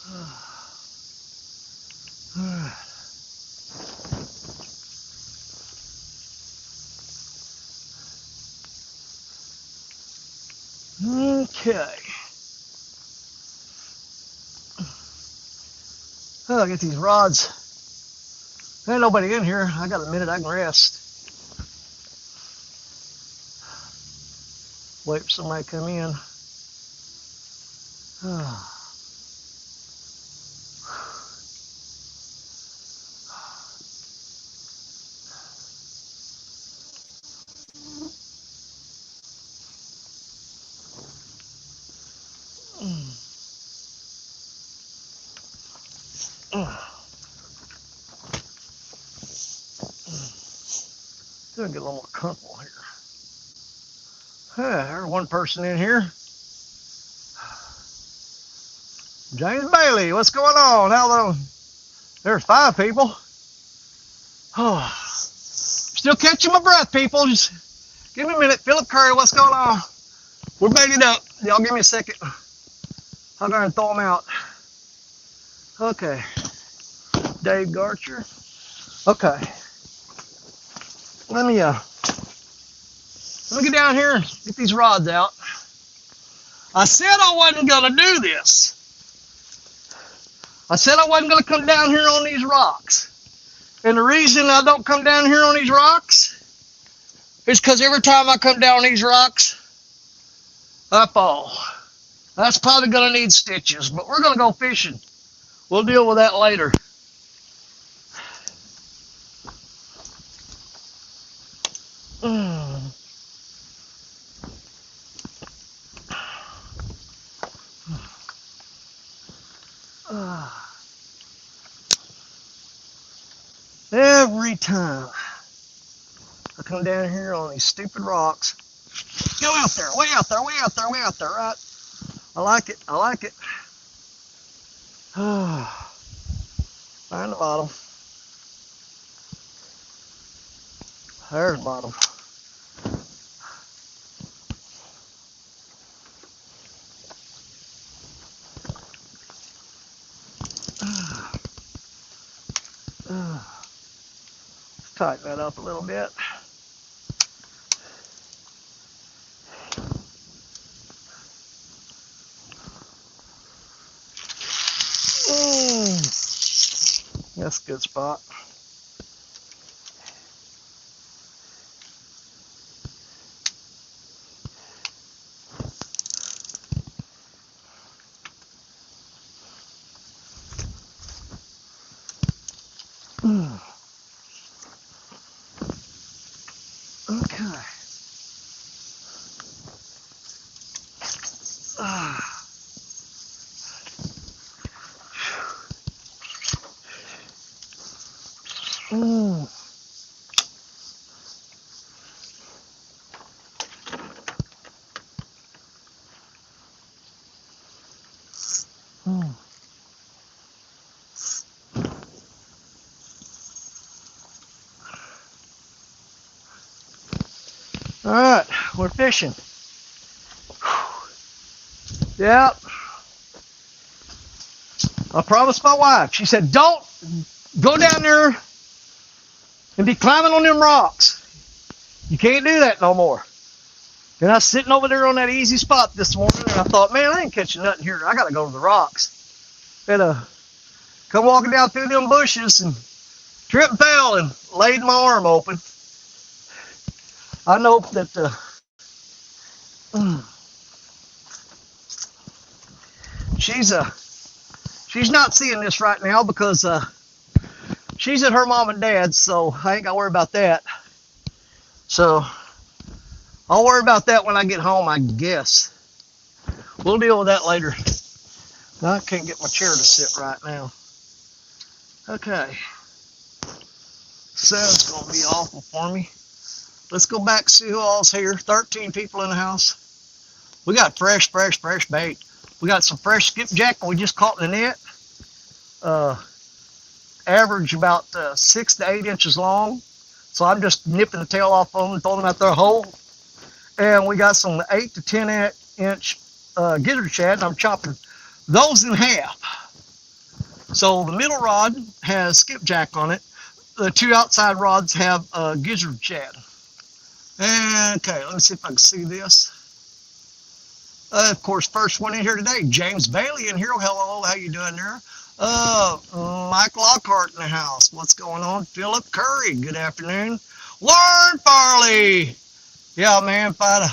Okay. Oh, I'll get these rods. There ain't nobody in here. I got a minute I can rest. Wait for somebody to come in. Gonna get a little more comfortable here. There's one person in here. James Bailey, what's going on? Hello. There's 5 people. Oh, still catching my breath, people. Just give me a minute. Philip Curry, what's going on? We're baited up. Y'all give me a second. I'm gonna throw them out. Okay. Dave Garcher. Okay. Let me get down here and get these rods out. I said I wasn't gonna do this. I said I wasn't gonna come down here on these rocks. And the reason I don't come down here on these rocks is because every time I come down these rocks, I fall. That's probably gonna need stitches, but we're gonna go fishing. We'll deal with that later. Every time I come down here on these stupid rocks, go out there, way out there, way out there, way out there, right? I like it, I like it. Find the bottom. There's the bottom. Tighten that up a little bit. That's a good spot. Okay. All right, we're fishing. Yep. I promised my wife. She said, don't go down there and be climbing on them rocks. You can't do that no more. And I was sitting over there on that easy spot this morning, and I thought, man, I ain't catching nothing here. I got to go to the rocks. And come walking down through them bushes and tripped and fell and laid my arm open. I know that she's not seeing this right now because she's at her mom and dad's, so I ain't got to worry about that. So I'll worry about that when I get home, I guess. We'll deal with that later. I can't get my chair to sit right now. Okay. Sound's going to be awful for me. Let's go back and see who all's here. 13 people in the house. We got fresh bait. We got some fresh skipjack we just caught in the net. Average about 6 to 8 inches long. So I'm just nipping the tail off of them and throwing them out there whole. And we got some 8 to 10 inch gizzard shad, and I'm chopping those in half. So the middle rod has skipjack on it. The two outside rods have gizzard shad. Okay, let me see if I can see this. Of course, first one in here today, James Bailey in here. Hello, how you doing there? Mike Lockhart in the house. What's going on? Philip Curry, good afternoon. Warren Farley. Yeah, man, find a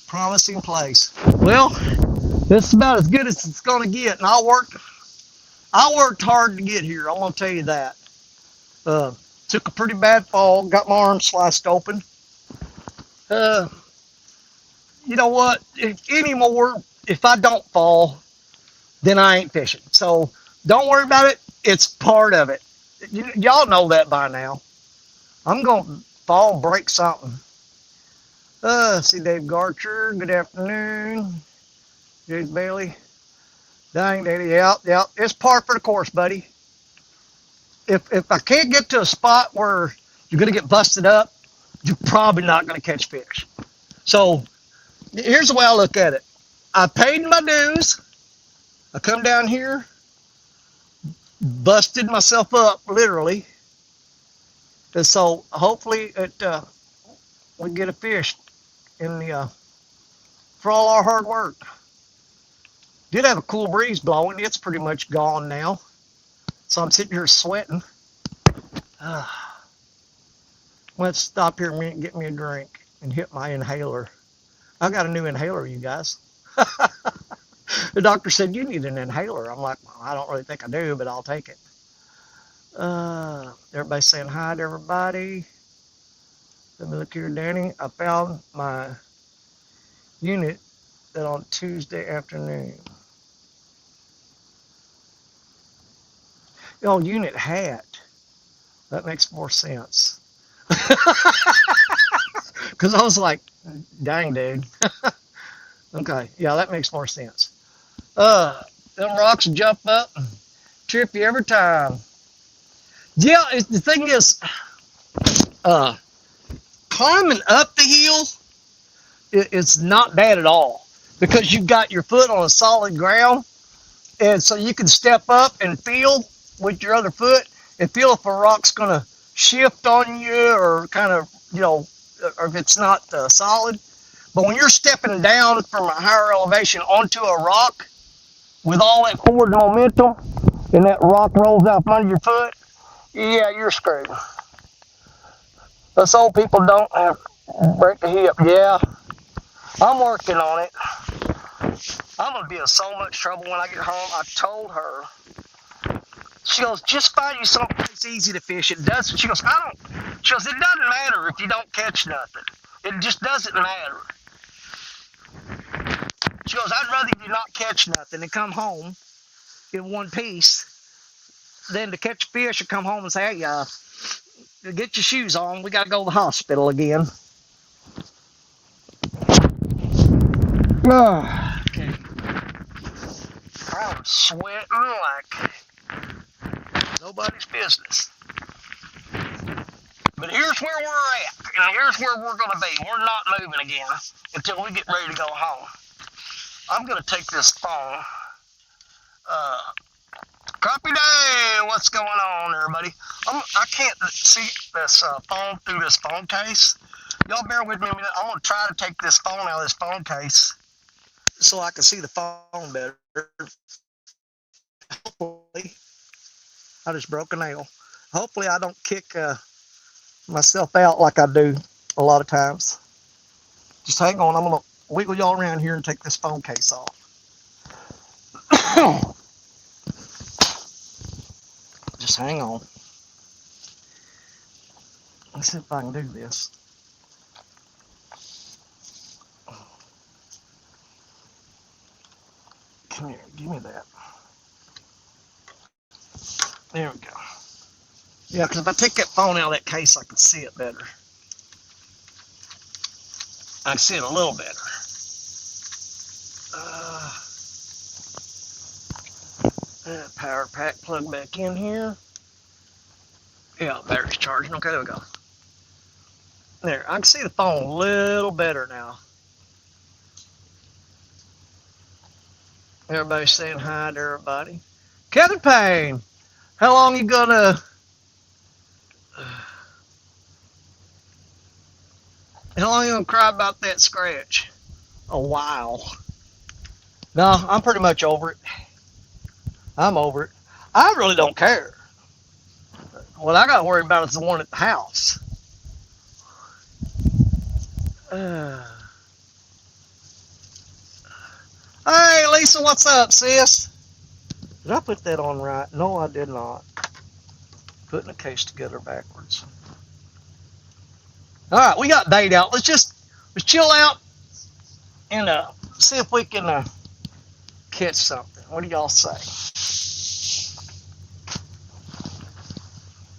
promising place. Well, this is about as good as it's going to get, and I worked hard to get here. I'm going to tell you that. Took a pretty bad fall, got my arm sliced open. You know what? If I don't fall, then I ain't fishing. So don't worry about it. It's part of it. Y'all know that by now. I'm going to fall and break something. See Dave Garcher. Good afternoon. James Bailey. Dang, Daddy. Yeah. It's par for the course, buddy. If I can't get to a spot where you're going to get busted up, you're probably not going to catch fish. So here's the way I look at it. I paid my dues. I come down here, busted myself up, literally. And so hopefully we get a fish for all our hard work. Did have a cool breeze blowing. It's pretty much gone now. So I'm sitting here sweating. Let's stop here a minute and get me a drink and hit my inhaler. I got a new inhaler, you guys. The doctor said, you need an inhaler. I'm like, well, I don't really think I do, but I'll take it. Everybody's saying hi to everybody. Let me look here, Danny. I found my unit that on Tuesday afternoon. Oh, unit hat. That makes more sense. Because I was like, dang, dude. Okay, yeah, that makes more sense. Them rocks jump up and trip you every time. Yeah, the thing is, climbing up the hill, it's not bad at all. Because you've got your foot on a solid ground, and so you can step up and feel with your other foot and feel if a rock's going to shift on you or kind of, or if it's not solid. But when you're stepping down from a higher elevation onto a rock with all that forward momentum and that rock rolls out from under your foot, yeah, you're screwed. Us old people don't have break the hip. Yeah, I'm working on it. I'm going to be in so much trouble when I get home. I told her. She goes, just find you someplace easy to fish. It doesn't. She goes, it doesn't matter if you don't catch nothing. It just doesn't matter. She goes, I'd rather you not catch nothing and come home in one piece than to catch fish and come home and say, hey, get your shoes on. We got to go to the hospital again. Okay. I'm sweating like nobody's business. But here's where we're at, and here's where we're going to be. We're not moving again until we get ready to go home. I'm going to take this phone. Copy day. What's going on, everybody? I can't see this phone through this phone case. Y'all bear with me a minute. I'm going to try to take this phone out of this phone case so I can see the phone better. Hopefully, I just broke a nail. Hopefully, I don't kick myself out like I do a lot of times. Just hang on. I'm going to wiggle y'all around here and take this phone case off. Just hang on. Let's see if I can do this. Come here, give me that. There we go. Yeah, because if I take that phone out of that case, I can see it better. I can see it a little better. Power pack plug back in here. Yeah, battery's charging. Okay, there we go. There, I can see the phone a little better now. Everybody's saying hi to everybody. Kevin Payne, how long you gonna cry about that scratch? A while. No, I'm pretty much over it. I'm over it. I really don't care. What I got worried about is the one at the house. Hey, Lisa, what's up, sis? Did I put that on right? No, I did not. Putting the case together backwards. All right, we got bait out. Let's chill out and see if we can catch something. What do y'all say?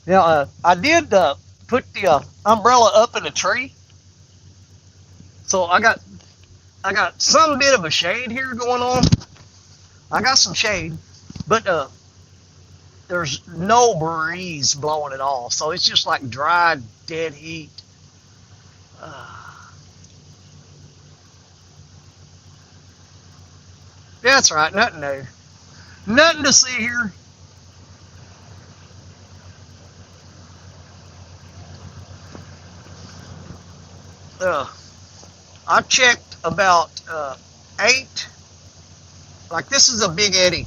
Now, I did put the umbrella up in the tree, so I got some bit of a shade here going on. I got some shade, but there's no breeze blowing at all, so it's just like dry, dead heat. That's right, nothing new. Nothing to see here. I checked about 8. Like, this is a big eddy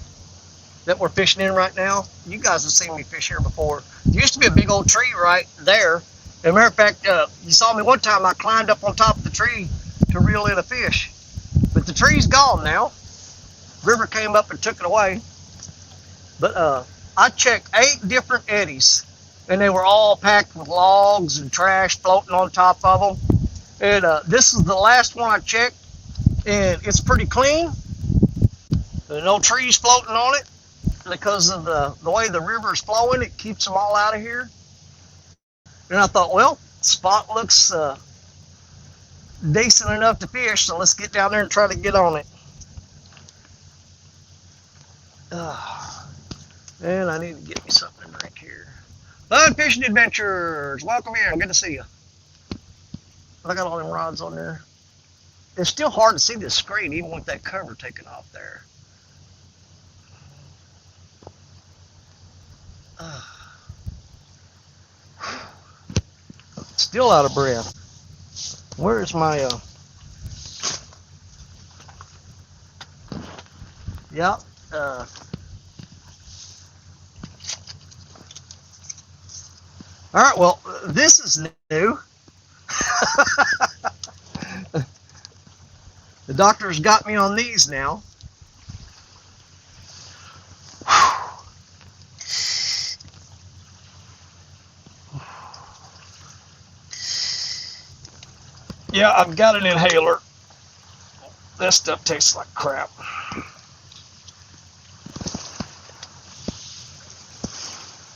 that we're fishing in right now. You guys have seen me fish here before. There used to be a big old tree right there. As a matter of fact, you saw me one time. I climbed up on top of the tree to reel in a fish. But the tree's gone now. River came up and took it away. But I checked 8 different eddies, and they were all packed with logs and trash floating on top of them. And this is the last one I checked, and it's pretty clean. There's no trees floating on it because of the way the river is flowing. It keeps them all out of here. And I thought, well, the spot looks decent enough to fish, so let's get down there and try to get on it. And I need to get me something to drink here. Fun Fishing Adventures, welcome here. Good to see you. I got all them rods on there. It's still hard to see this screen even with that cover taken off there. Still out of breath. Where's my yeah, all right, well, this is new. The doctor's got me on these now. Yeah, I've got an inhaler. That stuff tastes like crap.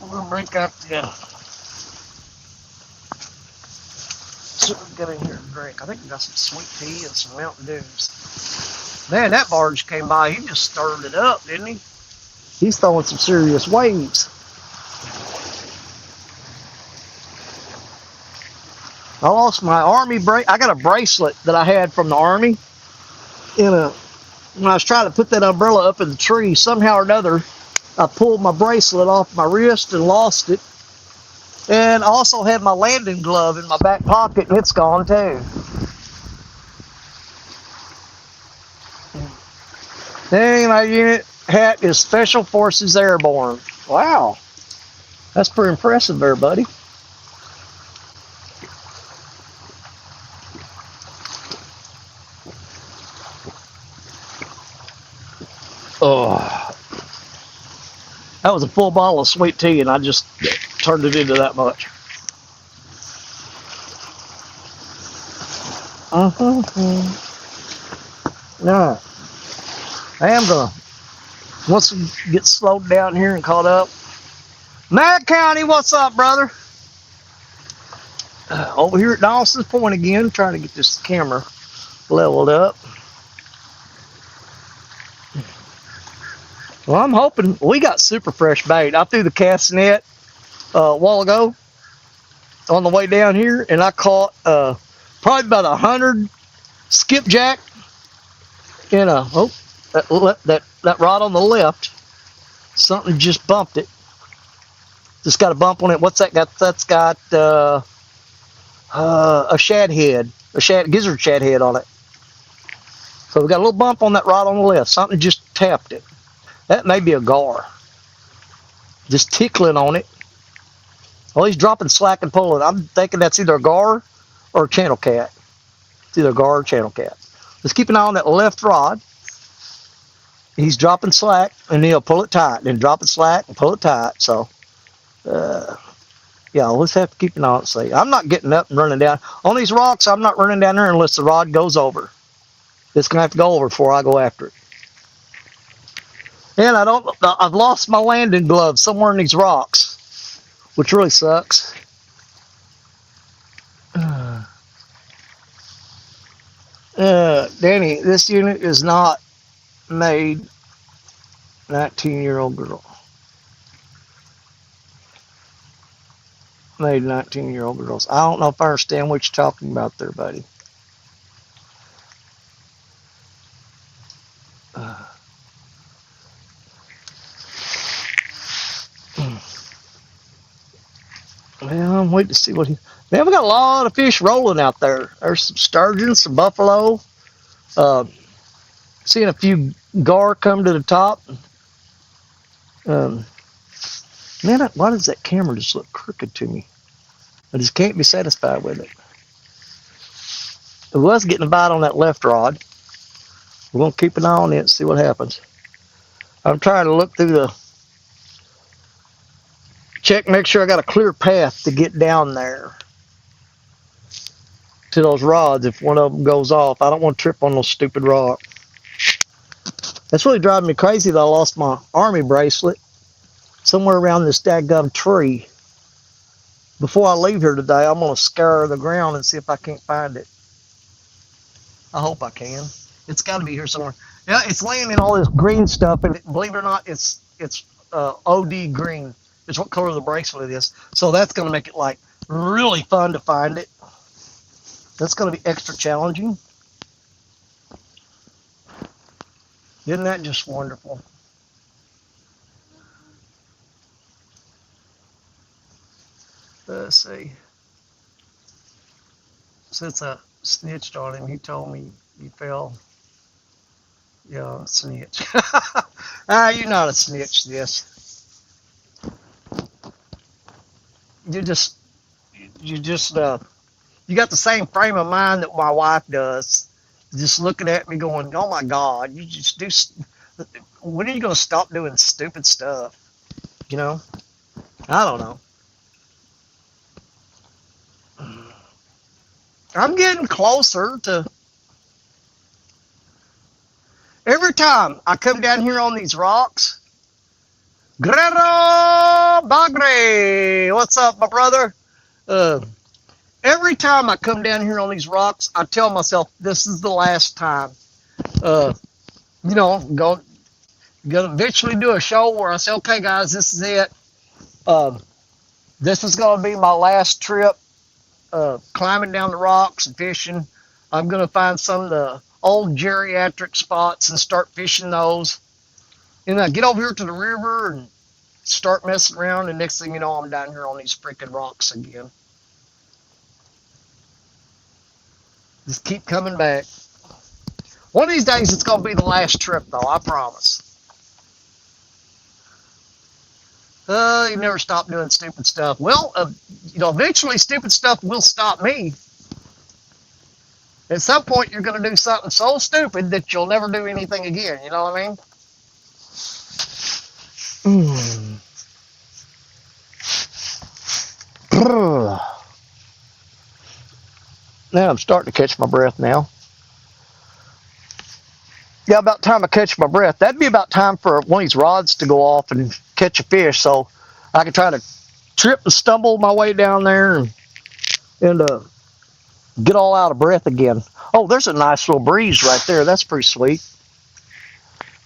I'm gonna break out the get in here and drink. I think we got some sweet tea and some Mountain Dews. Man, that barge came by. He just stirred it up, didn't he? He's throwing some serious waves. I lost my Army I got a bracelet that I had from the Army. When I was trying to put that umbrella up in the tree, somehow or another, I pulled my bracelet off my wrist and lost it. And I also had my landing glove in my back pocket, and it's gone too. Dang, my unit hat is Special Forces Airborne. Wow. That's pretty impressive there, buddy. Oh, that was a full bottle of sweet tea, and I just turned it into that much. Now, I am gonna, once we get slowed down here and caught up. Matt County, what's up, brother? Over here at Dawson's Point again, trying to get this camera leveled up. Well, I'm hoping we got super fresh bait. I threw the cast net a while ago on the way down here, and I caught probably about 100 skipjack in that rod on the left. Something just bumped it. Just got a bump on it. What's that got? That's got a shad head, gizzard shad head on it. So we got a little bump on that rod on the left. Something just tapped it. That may be a gar. Just tickling on it. Oh, he's dropping slack and pulling. I'm thinking that's either a gar or a channel cat. It's either a gar or a channel cat. Let's keep an eye on that left rod. He's dropping slack, and he'll pull it tight. Then drop it slack and pull it tight. So, yeah, let's have to keep an eye on it. See, I'm not getting up and running down. On these rocks, I'm not running down there unless the rod goes over. It's going to have to go over before I go after it. And I've lost my landing glove somewhere in these rocks, which really sucks. Danny, this unit is not made 19-year-old girl. Made 19-year-old girls. I don't know if I understand what you're talking about there, buddy. Well, I'm waiting to see what he... Man, we got a lot of fish rolling out there. There's some sturgeon, some buffalo. Seeing a few gar come to the top. Man, why does that camera just look crooked to me? I just can't be satisfied with it. It was getting a bite on that left rod. We're going to keep an eye on it and see what happens. I'm trying to look through the... Check, make sure I got a clear path to get down there to those rods if one of them goes off. I don't want to trip on those stupid rock. That's really driving me crazy that I lost my army bracelet somewhere around this daggum tree. Before I leave here today, I'm going to scour the ground and see if I can't find it. I hope I can. It's got to be here somewhere. Yeah, it's laying in all this green stuff, and believe it or not, it's OD green. It's what color the bracelet is. So that's going to make it like really fun to find it. That's going to be extra challenging. Isn't that just wonderful? Let's see. Since I snitched on him, he told me he fell. Yeah, snitch. You're not a snitch, this. You got the same frame of mind that my wife does. Just looking at me going, oh my God, you just do, when are you going to stop doing stupid stuff? You know? I don't know. I'm getting closer to, every time I come down here on these rocks, Guerrero Bagre, what's up, my brother? Every time I come down here on these rocks, I tell myself this is the last time. You know, gonna eventually do a show where I say, okay, guys, this is it. This is gonna be my last trip, climbing down the rocks and fishing. I'm gonna find some of the old geriatric spots and start fishing those. And I get over here to the river and start messing around, and next thing you know, I'm down here on these freaking rocks again. Just keep coming back. One of these days, it's going to be the last trip, though, I promise. You never stop doing stupid stuff. Well, you know, eventually stupid stuff will stop me. At some point, you're going to do something so stupid that you'll never do anything again. You know what I mean? Now I'm starting to catch my breath now. Yeah, about time I catch my breath. That'd be about time for one of these rods to go off and catch a fish, so I can try to trip and stumble my way down there and get all out of breath again. Oh, there's a nice little breeze right there. That's pretty sweet.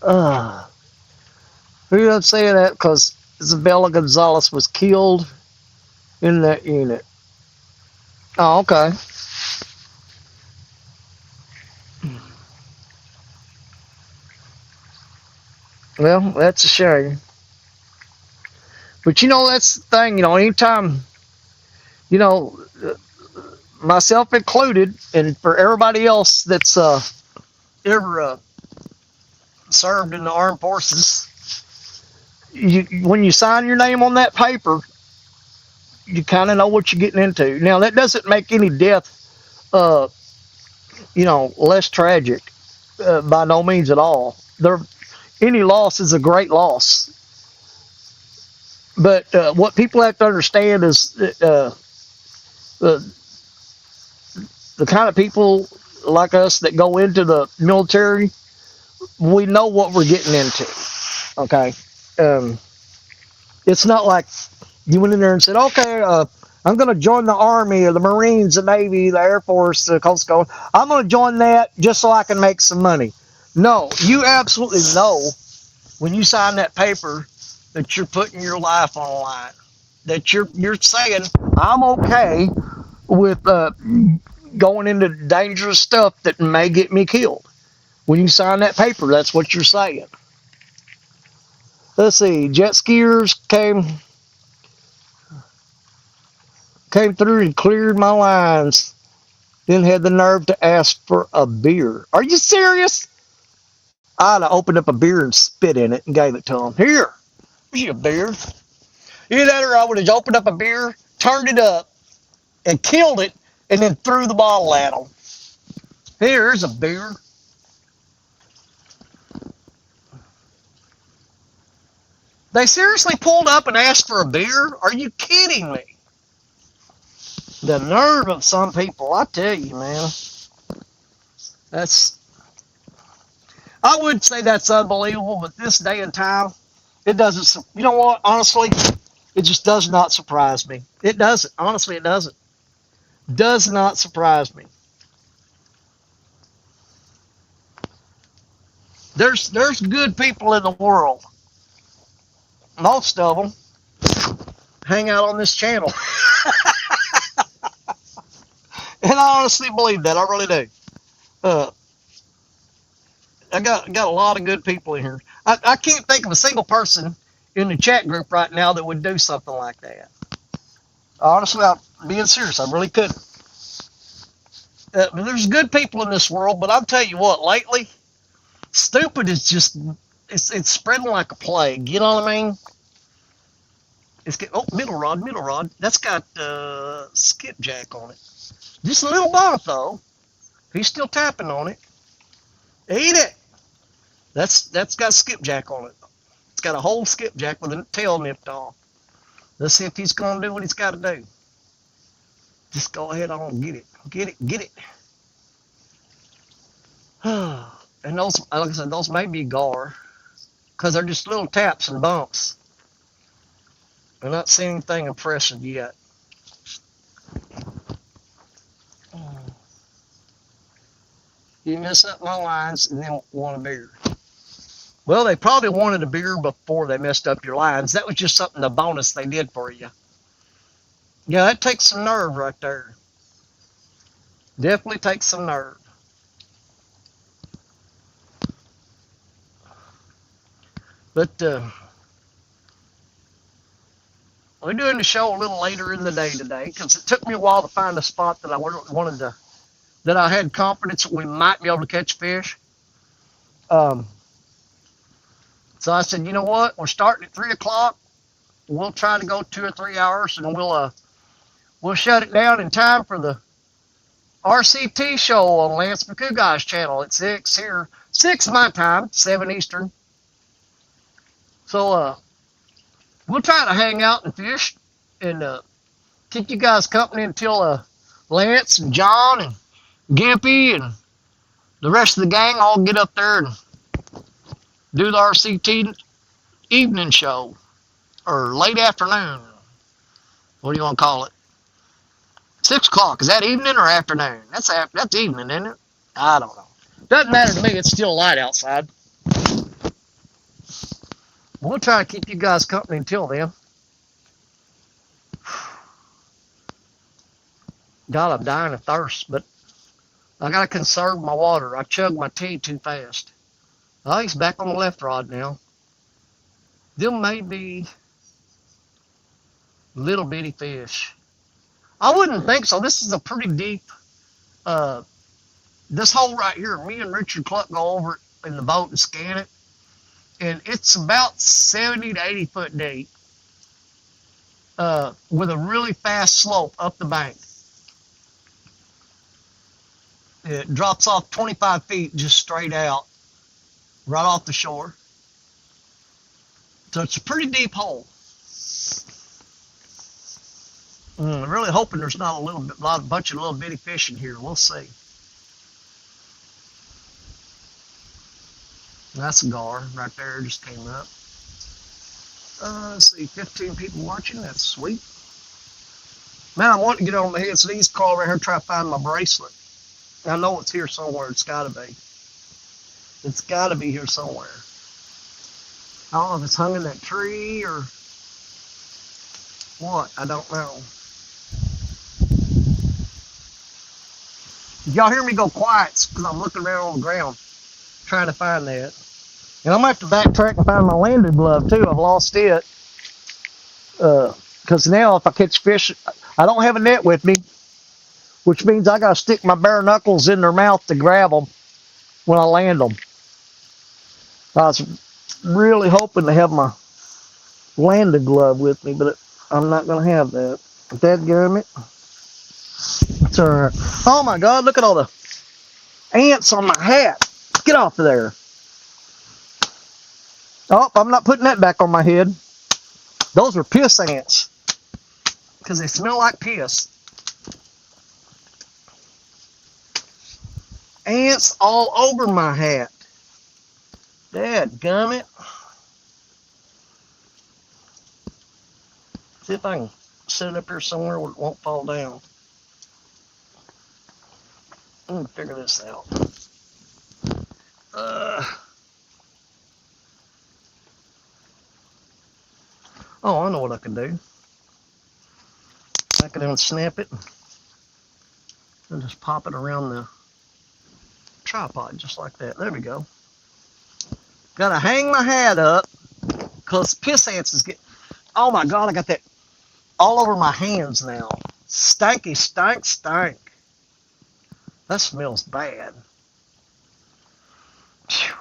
I'm saying that because Isabella Gonzalez was killed in that unit. Oh, okay. Well, that's a shame. But that's the thing. Anytime, you know, myself included, and for everybody else that's ever served in the armed forces, when you sign your name on that paper, you kind of know what you're getting into. Now, that doesn't make any death, less tragic, by no means at all. Any loss is a great loss. But what people have to understand is that, the kind of people like us that go into the military, we know what we're getting into. Okay, it's not like you went in there and said, "Okay, I'm going to join the Army or the Marines, the Navy, the Air Force, the Coast Guard. I'm going to join that just so I can make some money." No, you absolutely know when you sign that paper that you're putting your life on the line. That you're saying, "I'm okay with going into dangerous stuff that may get me killed." When you sign that paper, that's what you're saying. Let's see, jet skiers came through and cleared my lines, then had the nerve to ask for a beer. Are you serious? I'd have opened up a beer and spit in it and gave it to them. Here, here's your beer. Either that or I would have opened up a beer, turned it up, and killed it, and then threw the bottle at them. Here's a beer. They seriously pulled up and asked for a beer? Are you kidding me? The nerve of some people, I tell you, man. I would say that's unbelievable, but this day and time, it doesn't, you know what, honestly, it just does not surprise me. It doesn't. Honestly, it doesn't. Does not surprise me. There's good people in the world. Most of them hang out on this channel. And I honestly believe that. I really do. I got a lot of good people in here. I can't think of a single person in the chat group right now that would do something like that. Honestly, I'm being serious. I really couldn't. There's good people in this world, but I'll tell you what, lately, stupid is just, it's spreading like a plague. You know what I mean? Middle rod. That's got skipjack on it. Just a little bump, though. He's still tapping on it. Eat it. That's got skipjack on it. It's got a whole skipjack with a tail nipped off. Let's see if he's going to do what he's got to do. Just go ahead on, get it. And those, like I said, those may be gar, because they're just little taps and bumps. I'm not seeing anything impressive yet. You mess up my lines and then want a beer. Well, they probably wanted a beer before they messed up your lines. That was just something, a bonus they did for you. Yeah, that takes some nerve right there. Definitely takes some nerve. But we're doing the show a little later in the day today because it took me a while to find a spot that I wanted to, that I had confidence that we might be able to catch fish. So I said, you know what? We're starting at 3 o'clock. We'll try to go 2 or 3 hours, and we'll shut it down in time for the RCT show on Lance McCougai's channel at 6 here. 6 my time, 7 Eastern. So we'll try to hang out and fish and keep you guys company until Lance and John and Gimpy and the rest of the gang all get up there and do the RCT evening show, or late afternoon. What do you want to call it? 6 o'clock. Is that evening or afternoon? That's evening, isn't it? I don't know. Doesn't matter to me. It's still light outside. We'll try to keep you guys company until then. God, I'm dying of thirst, but I gotta conserve my water. I chugged my tea too fast. Oh, he's back on the left rod now. Them may be Little bitty fish. I wouldn't think so. This is a pretty deep, this hole right here, me and Richard Cluck go over it in the boat and scan it. And it's about 70 to 80 foot deep, with a really fast slope up the bank. It drops off 25 feet just straight out, right off the shore. So it's a pretty deep hole. I'm really hoping there's not a bunch of little bitty fish in here. We'll see. That's a gar right there, just came up. Let's see, 15 people watching. That's sweet. Man, I want to get on my hands and knees, crawl around here, try to find my bracelet. I know it's here somewhere. It's got to be. It's got to be here somewhere. I don't know if it's hung in that tree or what. I don't know. If y'all hear me go quiet, it's because I'm looking around on the ground trying to find that. And I'm going to have to backtrack and find my landing glove too. I've lost it. Because now if I catch fish, I don't have a net with me, which means I got to stick my bare knuckles in their mouth to grab them when I land them. I was really hoping to have my landing glove with me, but I'm not going to have that. Dadgummit. It's all right. Oh my God, look at all the ants on my hat. Get off of there. Oh, I'm not putting that back on my head. Those are piss ants because they smell like piss. Ants all over my hat. Dadgummit. See if I can set it up here somewhere where it won't fall down. Let me figure this out. Oh, I know what I can do. I can unsnap it and just pop it around the tripod just like that. There we go. Gotta hang my hat up because piss ants is getting. Oh my God, I got that all over my hands now. Stanky, stank. That smells bad. Phew.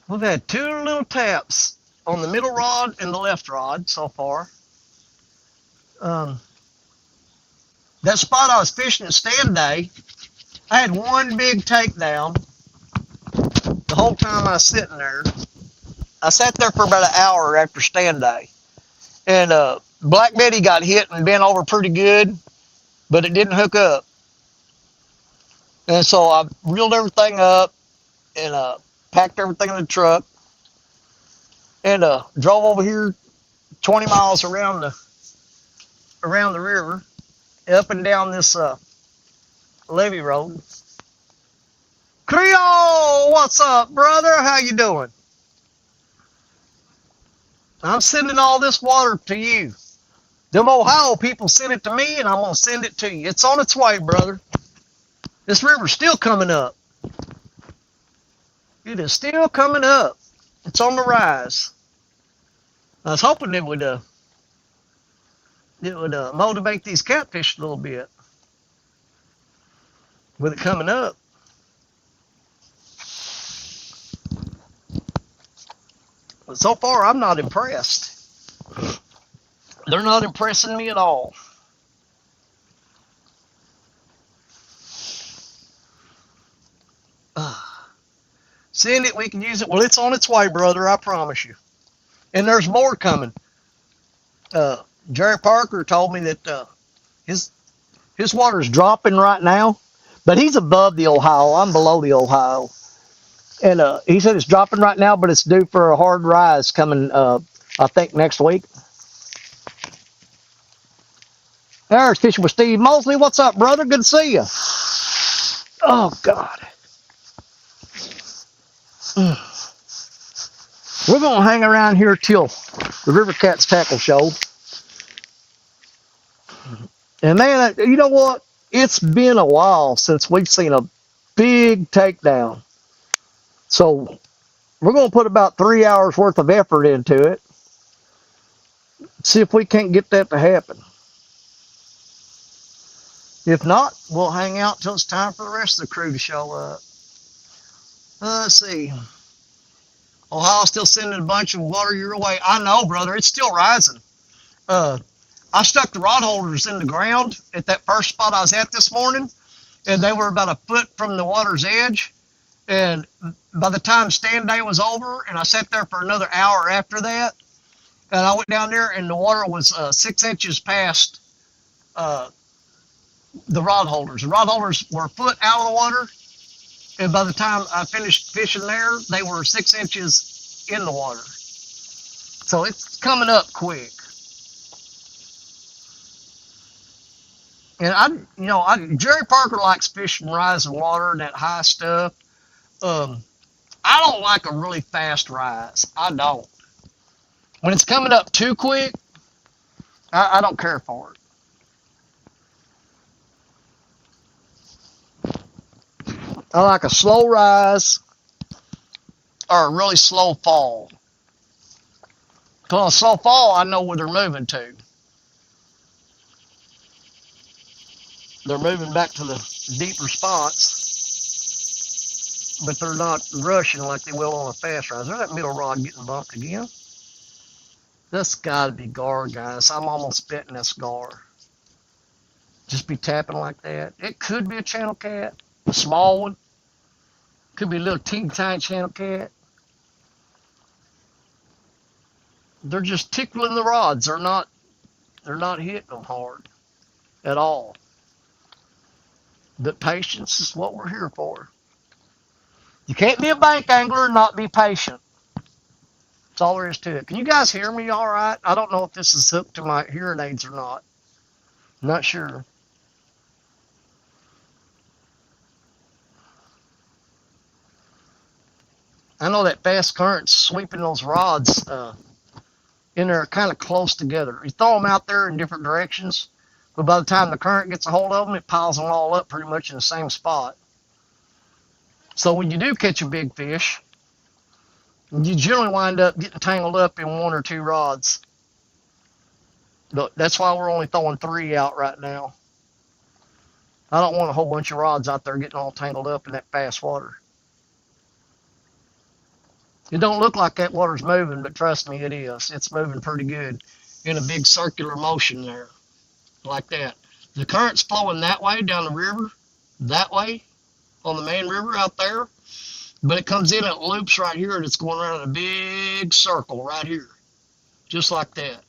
We've had 2 little taps on the middle rod and the left rod so far. That spot I was fishing at stand day, I had one big takedown the whole time I was sitting there. I sat there for about an hour after stand day. And Black Betty got hit and bent over pretty good, but it didn't hook up. And so I reeled everything up and packed everything in the truck and drove over here 20 miles around the river, up and down this levee road. Creole, what's up, brother? How you doing? I'm sending all this water to you. Them Ohio people sent it to me, and I'm going to send it to you. It's on its way, brother. This river's still coming up. It is still coming up. It's on the rise. I was hoping it would motivate these catfish a little bit with it coming up. But so far, I'm not impressed. They're not impressing me at all. Send it, we can use it. Well, it's on its way, brother, I promise you. And there's more coming. Jerry Parker told me that his water's dropping right now, but he's above the Ohio. I'm below the Ohio. And he said it's dropping right now, but it's due for a hard rise coming, I think, next week. There's Fishing with Steve Mosley. What's up, brother? Good to see you. Oh, God. We're going to hang around here till the River Cats Tackle Show. And, man, you know what? It's been a while since we've seen big takedown. So we're going to put about 3 hours worth of effort into it. See if we can't get that to happen. If not, we'll hang out till it's time for the rest of the crew to show up. Let's see. Ohio's still sending a bunch of water your way. I know, brother. It's still rising. I stuck the rod holders in the ground at that first spot I was at this morning, and they were about a foot from the water's edge. And by the time stand day was over, and I sat there for another hour after that, and I went down there, and the water was 6 inches past the rod holders. The rod holders were a foot out of the water, and by the time I finished fishing there, they were 6 inches in the water. So it's coming up quick. And Jerry Parker likes fishing rising water and that high stuff. I don't like a really fast rise. I don't. When it's coming up too quick, I don't care for it. I like a slow rise or a really slow fall. Because on a slow fall, I know where they're moving to. They're moving back to the deeper spots, but they're not rushing like they will on a fast rise. There's that middle rod getting bumped again. That's got to be gar, guys. I'm almost betting that's gar. Just be tapping like that. It could be a channel cat, a small one. Could be a little teeny tiny channel cat. They're just tickling the rods. They're not hitting them hard at all. But patience is what we're here for. You can't be a bank angler and not be patient. That's all there is to it. Can you guys hear me all right? I don't know if this is hooked to my hearing aids or not. I'm not sure. I know that fast current's sweeping those rods in there kind of close together. You throw them out there in different directions, but by the time the current gets a hold of them, it piles them all up pretty much in the same spot. So when you do catch a big fish, you generally wind up getting tangled up in 1 or 2 rods. But that's why we're only throwing 3 out right now. I don't want a whole bunch of rods out there getting all tangled up in that fast water. It don't look like that water's moving, but trust me, it is. It's moving pretty good in a big circular motion there, like that. The current's flowing that way down the river, that way on the main river out there, but it comes in and it loops right here, and it's going around in a big circle right here, just like that.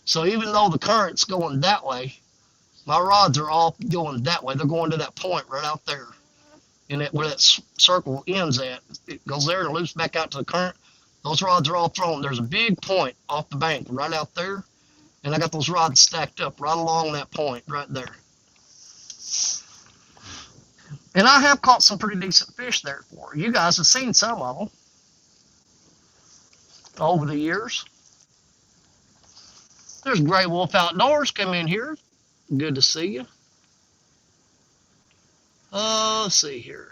So even though the current's going that way, my rods are all going that way. They're going to that point right out there. And where that circle ends at, it goes there and loops back out to the current. Those rods are all thrown. There's a big point off the bank right out there, and I got those rods stacked up right along that point right there. And I have caught some pretty decent fish there for you. You guys have seen some of them over the years. There's Gray Wolf Outdoors. Come in here. Good to see you. Let's see here.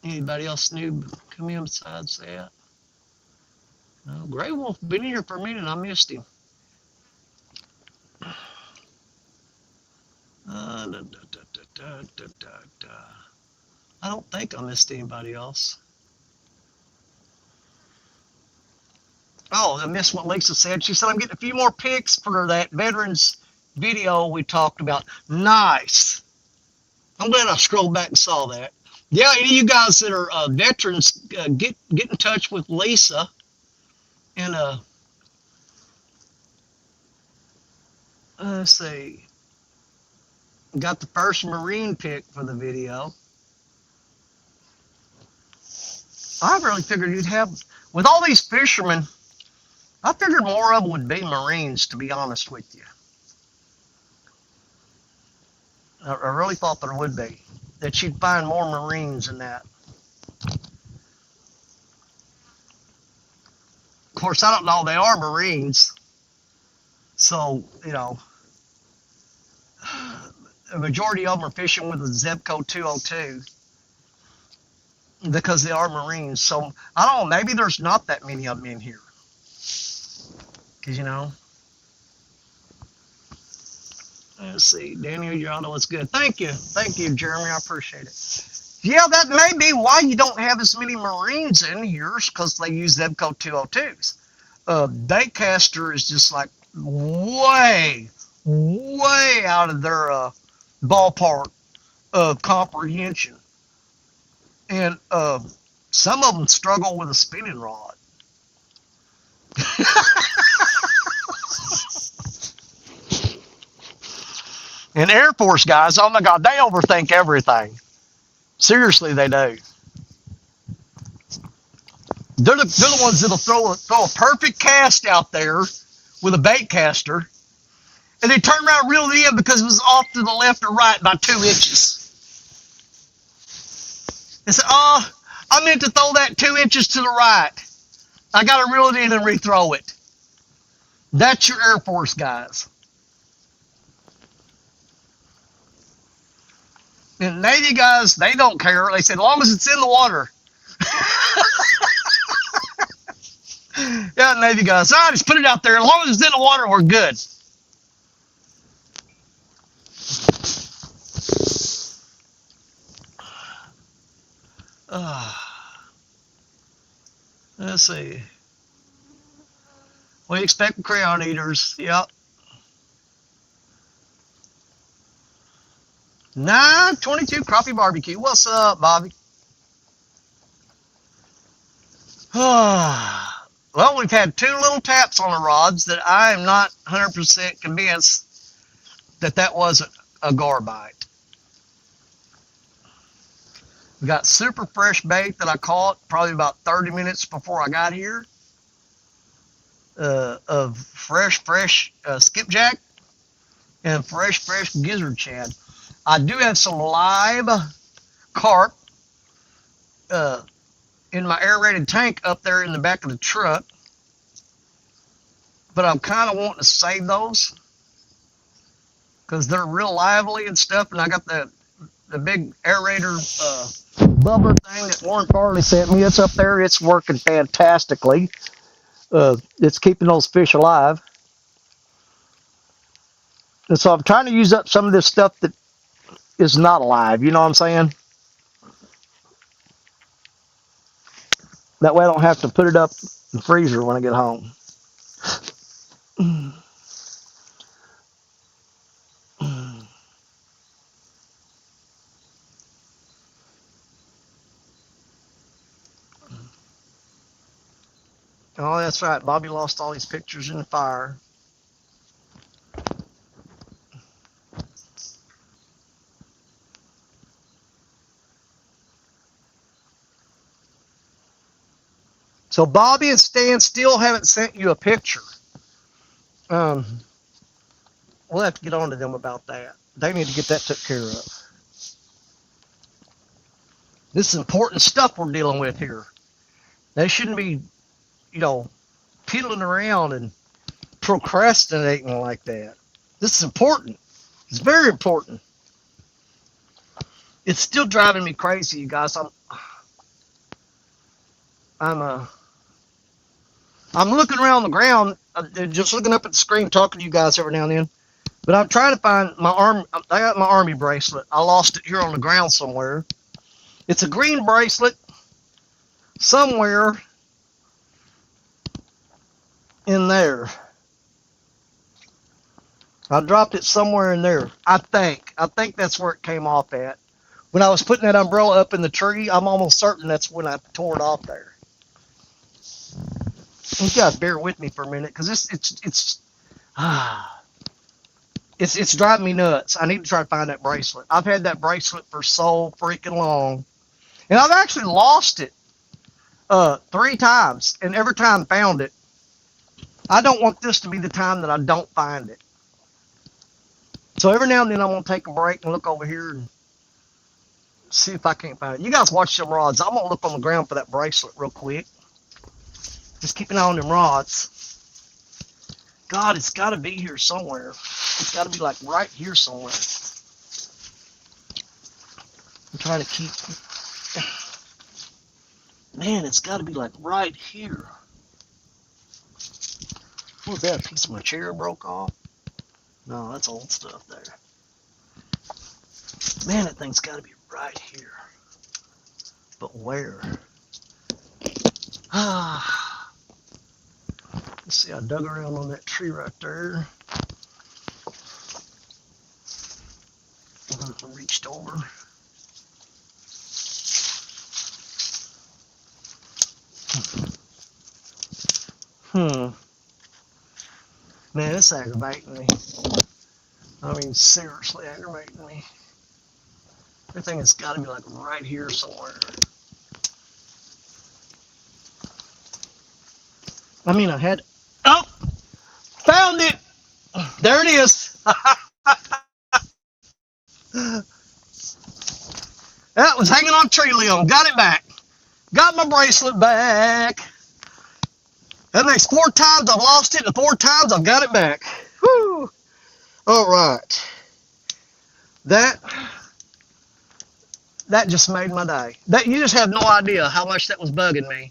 Anybody else new come in besides that? No, Gray Wolf been here for a minute. I missed him. I don't think I missed anybody else. Oh, I missed what Lisa said. She said, I'm getting a few more pics for that veterans video we talked about. Nice. I'm glad I scrolled back and saw that. Yeah, any of you guys that are veterans, get in touch with Lisa. And let's see. Got the first Marine pick for the video. I really figured you'd have, with all these fishermen, I figured more of them would be Marines, to be honest with you. I really thought there would be. That you'd find more Marines in that. Of course, I don't know. They are Marines. So, you know, a majority of them are fishing with a Zebco 202. because they are Marines. So I don't know, maybe there's not that many of them in here. Because, you know, let's see, Daniel, your auto is good. Thank you, Jeremy, I appreciate it. Yeah, that may be why you don't have as many Marines in here, because they use Zebco 202s. Baitcaster is just like way out of their ballpark of comprehension. And some of them struggle with a spinning rod. And Air Force guys, oh my God, they overthink everything. Seriously, they do. They're the ones that'll throw a perfect cast out there with a bait caster, and they turn around and reel it in because it was off to the left or right by 2 inches. They say, oh, I meant to throw that 2 inches to the right. I got to reel it in and rethrow it. That's your Air Force guys. And Navy guys, they don't care. They say, as long as it's in the water. Yeah, Navy guys, just put it out there. As long as it's in the water, we're good. Let's see. We expect crayon eaters. Yep. 922 Crappie Barbecue. What's up, Bobby? Well, we've had 2 little taps on the rods that I am not 100% convinced that wasn't a gar bite. We got super fresh bait that I caught probably about 30 minutes before I got here. Of fresh skipjack and fresh gizzard shad. I do have some live carp in my aerated tank up there in the back of the truck, but I'm kind of wanting to save those because they're real lively and stuff, and I got the big aerator bubbler thing that Warren Farley sent me. It's up there. It's working fantastically. It's keeping those fish alive. And so I'm trying to use up some of this stuff that is not alive. You know what I'm saying? That way I don't have to put it up in the freezer when I get home. Oh, that's right. Bobby lost all these pictures in the fire. So Bobby and Stan still haven't sent you a picture. We'll have to get on to them about that. They need to get that took care of. This is important stuff we're dealing with here. They shouldn't be, piddling around and procrastinating like that. This is important. It's very important. It's still driving me crazy, you guys. I'm looking around the ground, just looking up at the screen, talking to you guys every now and then. But I'm trying to find my arm. I got my Army bracelet. I lost it here on the ground somewhere. It's a green bracelet somewhere in there. I dropped it somewhere in there. I think that's where it came off at. When I was putting that umbrella up in the tree, I'm almost certain that's when I tore it off there. You guys bear with me for a minute, because it's driving me nuts. I need to try to find that bracelet. I've had that bracelet for so freaking long, and I've actually lost it 3 times, and every time found it. I don't want this to be the time that I don't find it. So every now and then I'm going to take a break and look over here and see if I can't find it. You guys watch them rods. I'm going to look on the ground for that bracelet real quick. Just keep an eye on them rods. God, it's got to be here somewhere. It's got to be like right here somewhere. I'm trying to keep... Man, it's got to be like right here. What was that? A piece of my chair broke off? No, that's old stuff there. Man, that thing's got to be right here. But where? Ah. Let's see, I dug around on that tree right there. I reached over. Man, it's aggravating me. I mean, seriously aggravating me. I think it's got to be like right here somewhere. I mean, I had... Oh! Found it! There it is! That was hanging on a tree limb. Got it back. Got my bracelet back. That makes 4 times I've lost it, and 4 times I've got it back. Whew. All right. That just made my day. You just have no idea how much that was bugging me.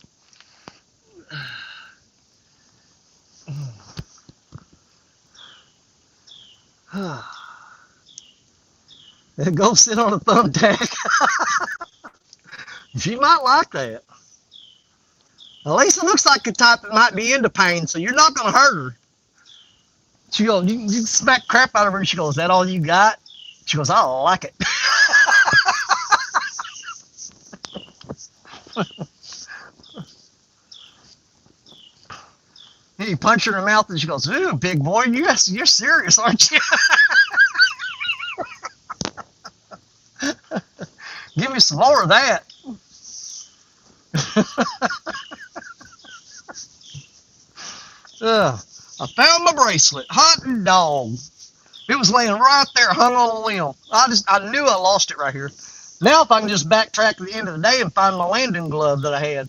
Go sit on a thumbtack. She might like that. At least it looks like the type that might be into pain, so you're not going to hurt her. She goes, you smack crap out of her, and she goes, is that all you got? She goes, I like it. You punch her in the mouth, and she goes, ooh, big boy, you're serious, aren't you? Give me some more of that. I found my bracelet. Hot dog. It was laying right there, hung on a limb. I knew I lost it right here. Now if I can just backtrack to the end of the day and find my landing glove that I had.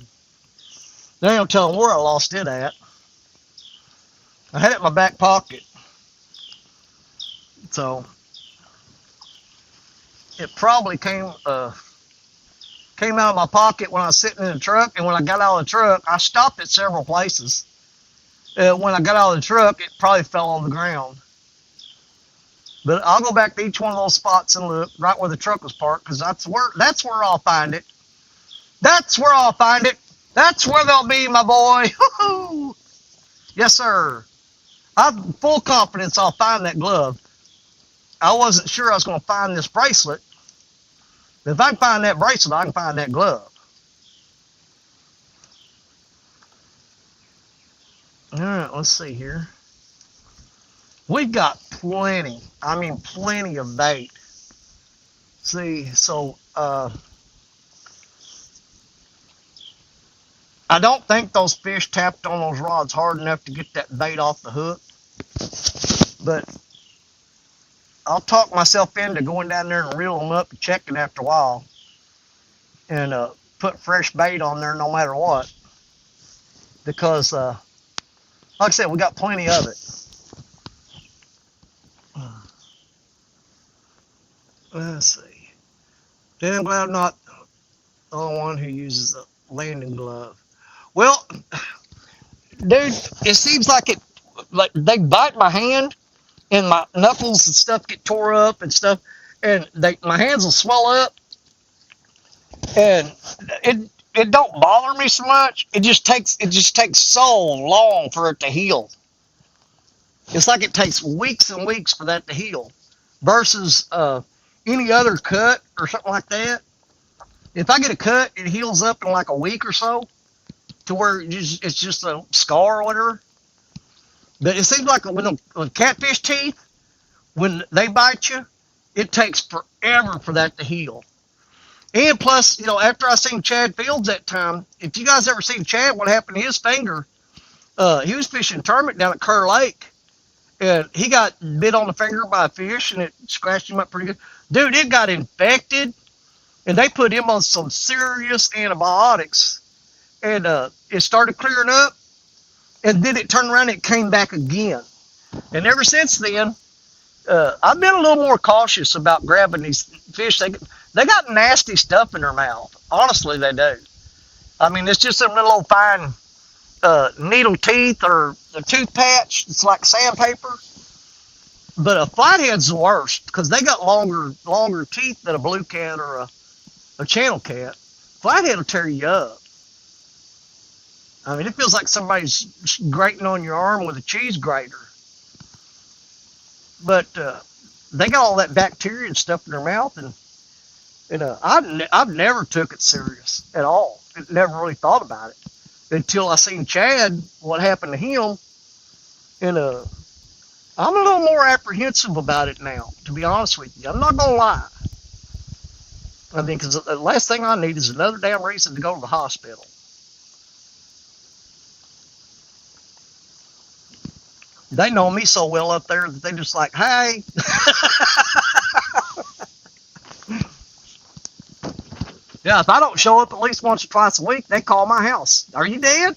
There ain't no telling where I lost it at. I had it in my back pocket. So it probably came out of my pocket when I was sitting in the truck, and when I got out of the truck, I stopped at several places. When I got out of the truck, it probably fell on the ground. But I'll go back to each one of those spots and look right where the truck was parked, because that's where I'll find it. That's where I'll find it. That's where they'll be, my boy. Woo-hoo. Yes, sir. I have full confidence I'll find that glove. I wasn't sure I was going to find this bracelet. But if I can find that bracelet, I can find that glove. All right, let's see here. We've got plenty. I mean, plenty of bait. See, so I don't think those fish tapped on those rods hard enough to get that bait off the hook. But I'll talk myself into going down there and reel them up and checking after a while. And put fresh bait on there no matter what. Because, like I said, we got plenty of it. Let's see. Damn glad I'm not the only one who uses a landing glove. Well, dude, it seems like they bite my hand and my knuckles and stuff get tore up and stuff, and my hands will swell up, and it don't bother me so much. It just takes so long for it to heal. It's like it takes weeks and weeks for that to heal, versus any other cut or something like that. If I get a cut, it heals up in like a week or so, to where it's just a scar or whatever. But it seems like with catfish teeth, when they bite you, it takes forever for that to heal. And plus, after I seen Chad Fields that time, if you guys ever seen Chad, what happened to his finger, he was fishing tournament down at Kerr Lake, and he got bit on the finger by a fish, and it scratched him up pretty good. Dude, it got infected, and they put him on some serious antibiotics, and it started clearing up, and then it turned around and it came back again. And ever since then, I've been a little more cautious about grabbing these fish. They got nasty stuff in their mouth. Honestly, they do. I mean, it's just some little old fine needle teeth or a tooth patch. It's like sandpaper. But a flathead's the worst because they got longer teeth than a blue cat or a channel cat. Flathead will tear you up. I mean, it feels like somebody's grating on your arm with a cheese grater. But they got all that bacteria and stuff in their mouth, and I've never took it serious at all. Never really thought about it until I seen Chad, what happened to him, and I'm a little more apprehensive about it now, to be honest with you. I'm not gonna lie. I mean, because the last thing I need is another damn reason to go to the hospital. They know me so well up there that they just like, hey. Yeah, if I don't show up at least once or twice a week, they call my house. Are you dead?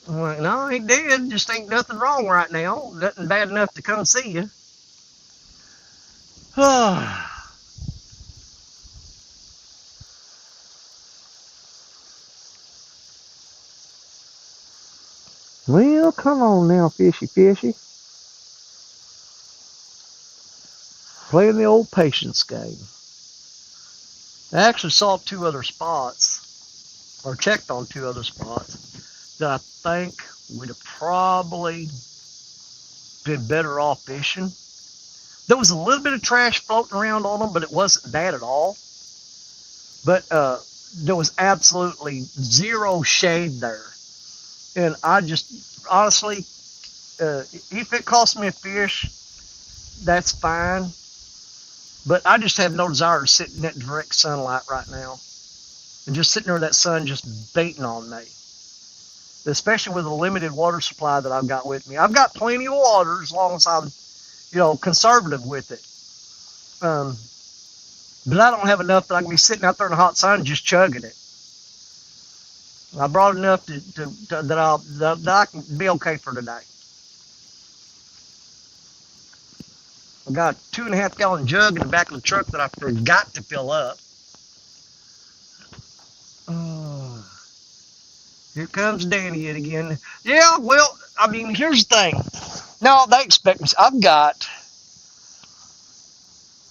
I'm like, no, I ain't dead. Just ain't nothing wrong right now. Nothing bad enough to come see you. Well, come on now, fishy. Playing the old patience game. I actually saw 2 other spots, or checked on 2 other spots, that I think we'd have probably been better off fishing. There was a little bit of trash floating around on them, but it wasn't bad at all. But there was absolutely zero shade there. And I just, honestly, if it cost me a fish, that's fine. But I just have no desire to sit in that direct sunlight right now. And just sitting there with that sun just beating on me. Especially with the limited water supply that I've got with me. I've got plenty of water as long as I'm, conservative with it. But I don't have enough that I can be sitting out there in the hot sun just chugging it. I brought enough that I can be okay for today. I got a 2.5 gallon jug in the back of the truck that I forgot to fill up. Here comes Danny yet again. Yeah, well, I mean, here's the thing. No, they expect me. I've got.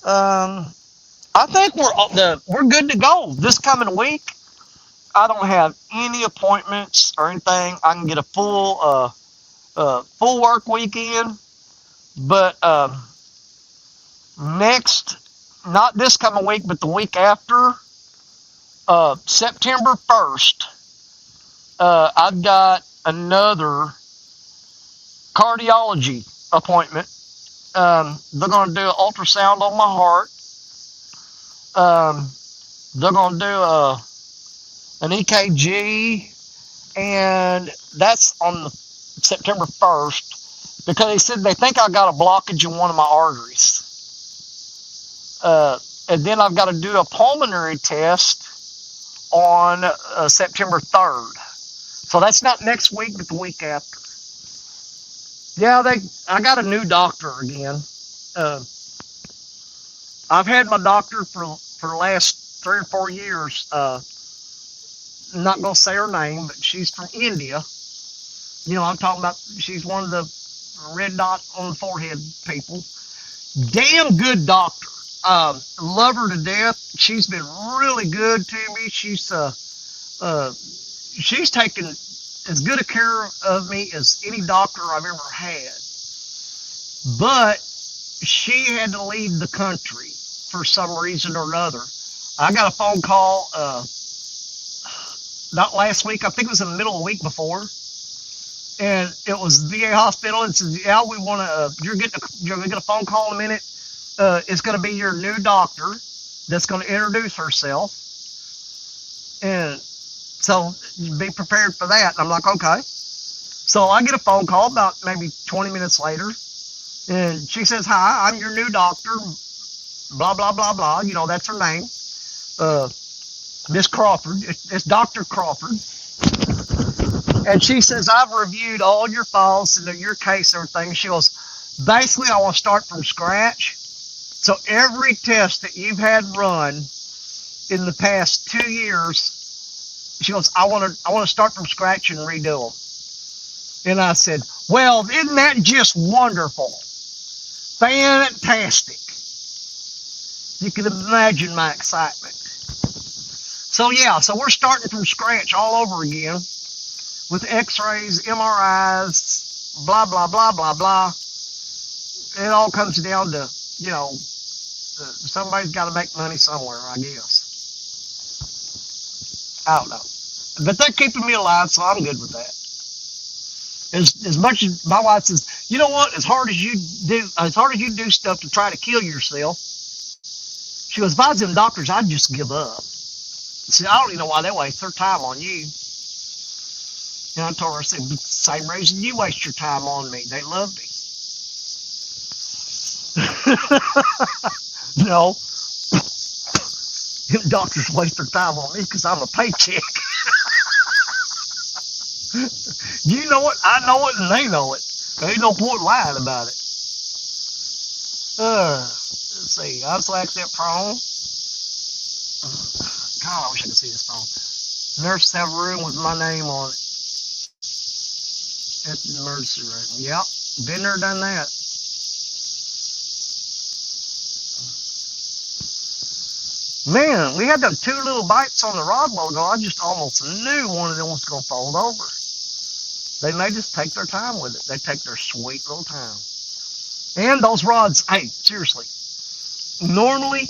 I think we're good to go this coming week. I don't have any appointments or anything. I can get a full work weekend, but not this coming week, but the week after, September 1st, I've got another cardiology appointment. They're going to do an ultrasound on my heart. They're going to do an EKG, and that's on September 1st, because they said they think I got a blockage in one of my arteries. And then I've got to do a pulmonary test on September 3rd. So that's not next week, but the week after. Yeah, I got a new doctor again. I've had my doctor for the last 3 or 4 years. I'm not going to say her name, but she's from India. I'm talking about, she's one of the red dot on the forehead people. Damn good doctor. Love her to death. She's been really good to me. She's taken as good a care of me as any doctor I've ever had. But she had to leave the country for some reason or another. I got a phone call, not last week, I think it was in the middle of the week before, and it was VA hospital, and said, yeah, we want to, you're going to get a phone call in a minute. It's going to be your new doctor that's going to introduce herself, and so be prepared for that. And I'm like, okay. So I get a phone call about maybe 20 minutes later, and she says, hi, I'm your new doctor, blah, blah, blah, blah. That's her name. Miss Crawford. It's Dr. Crawford. And she says, I've reviewed all your files and your case and everything. She goes, basically, I want to start from scratch. So every test that you've had run in the past 2 years, She goes, I want to start from scratch and redo them. And I said, well, isn't that just wonderful? Fantastic. You can imagine my excitement. So yeah, so we're starting from scratch all over again with x-rays, MRIs, blah, blah, blah, blah, blah. It all comes down to, somebody's got to make money somewhere, I guess. I don't know. But they're keeping me alive, so I'm good with that. As much as my wife says, you know what, as hard as you do stuff to try to kill yourself, she goes, if I was them doctors, I'd just give up. See, I don't even know why they waste their time on you. And I told her, I said, same reason you waste your time on me. They love me. No. Them doctors waste their time on me because I'm a paycheck. You know it, I know it, and they know it. There ain't no point lying about it. Let's see. I select that phone. God, I wish I could see this phone. Nurse have a room with my name on it. At the emergency room. Yep. Been there, done that. Man, we had them 2 little bites on the rod while ago. I just almost knew one of them was going to fold over. They just take their time with it. They take their sweet little time. And those rods, hey, seriously. Normally,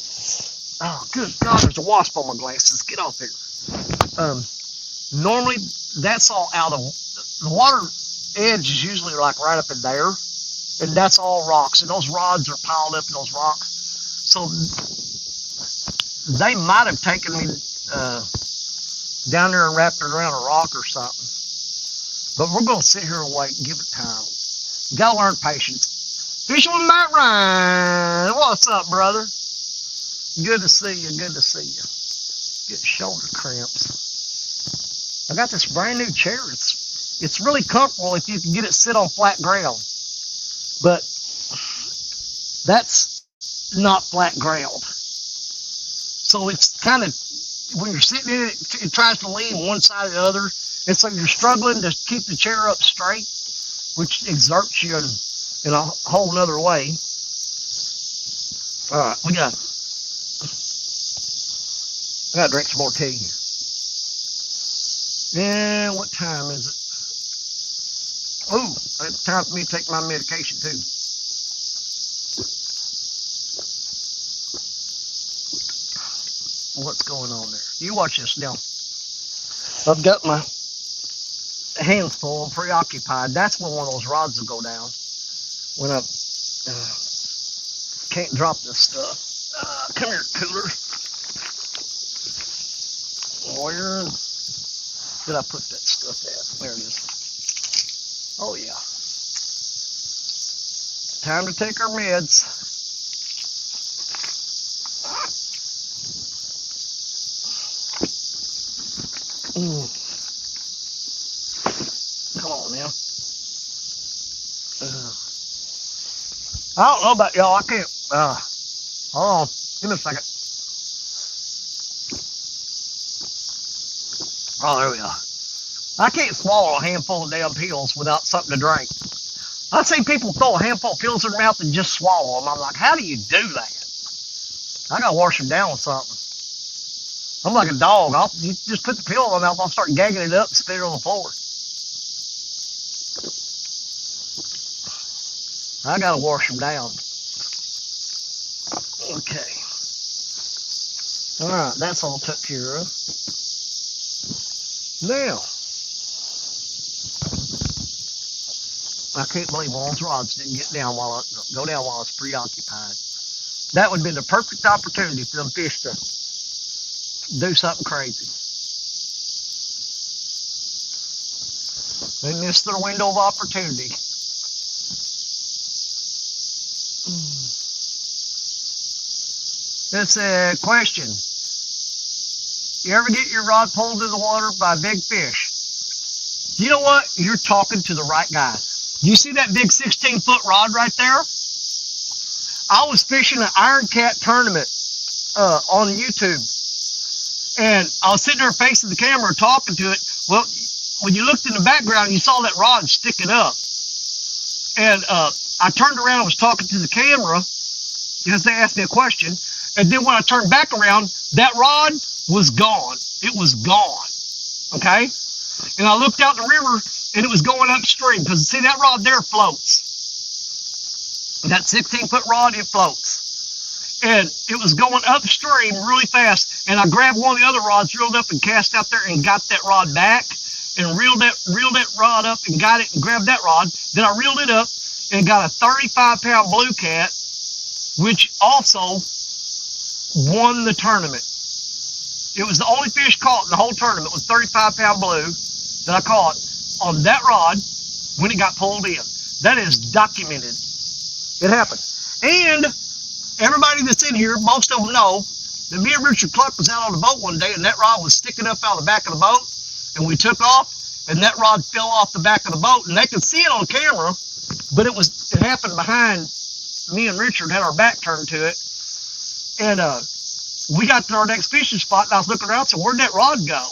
oh, good God, there's a wasp on my glasses. Get off here. Normally, that's all out of, the water edge is usually like right up in there. And that's all rocks. And those rods are piled up in those rocks. So they might have taken me down there and wrapped it around a rock or something. But we're going to sit here and wait and give it time. You got to learn patience. Fishing with Matt Ryan. What's up, brother? Good to see you. Good to see you. Get shoulder cramps. I got this brand new chair. It's really comfortable if you can get it sit on flat ground. But that's not flat ground. So it's kind of, when you're sitting in it, it tries to lean one side or the other. And so you're struggling to keep the chair up straight, which exerts you in a whole nother way. All right, I got to drink some more tea. And what time is it? Oh, it's time for me to take my medication too. What's going on there? You watch this now. I've got my hands full and preoccupied. That's when one of those rods will go down. When I can't drop this stuff. Come here, cooler. Where did I put that stuff at? There it is. Oh, yeah. Time to take our meds. Come on now. I don't know about y'all. I can't. Hold on. Give me a second. Oh, there we are. I can't swallow a handful of damn pills without something to drink. I've seen people throw a handful of pills in their mouth and just swallow them. I'm like, how do you do that? I gotta wash them down with something. I'm like a dog. You just put the pill in my mouth, I'll start gagging it up and spit it on the floor. I gotta wash them down. Okay. All right, that's all took care of. Now, I can't believe one of those rods didn't go down while I was preoccupied. That would have been the perfect opportunity for them fish to do something crazy. They missed their window of opportunity. That's a question. You ever get your rod pulled in the water by a big fish? You know what? You're talking to the right guy. You see that big 16-foot rod right there? I was fishing an Iron Cat tournament on YouTube. And I was sitting there facing the camera talking to it. Well, when you looked in the background, you saw that rod sticking up. And I turned around and was talking to the camera because they asked me a question. And then when I turned back around, that rod was gone. It was gone. Okay? And I looked out in the river, and it was going upstream. Because, see, that rod there floats. That 16-foot rod, it floats. And it was going upstream really fast. And I grabbed one of the other rods, reeled up and cast out there and got that rod back. And reeled that rod up and got it and grabbed that rod. Then I reeled it up and got a 35-pound blue cat, which also won the tournament. It was the only fish caught in the whole tournament with 35-pound blue that I caught on that rod when it got pulled in. That is documented. It happened. And everybody that's in here, most of them know that me and Richard Cluck was out on the boat one day, and that rod was sticking up out of the back of the boat, and we took off, and that rod fell off the back of the boat, and they could see it on camera, but it happened behind me and Richard, had our back turned to it, and we got to our next fishing spot, and I was looking around and said, where'd that rod go?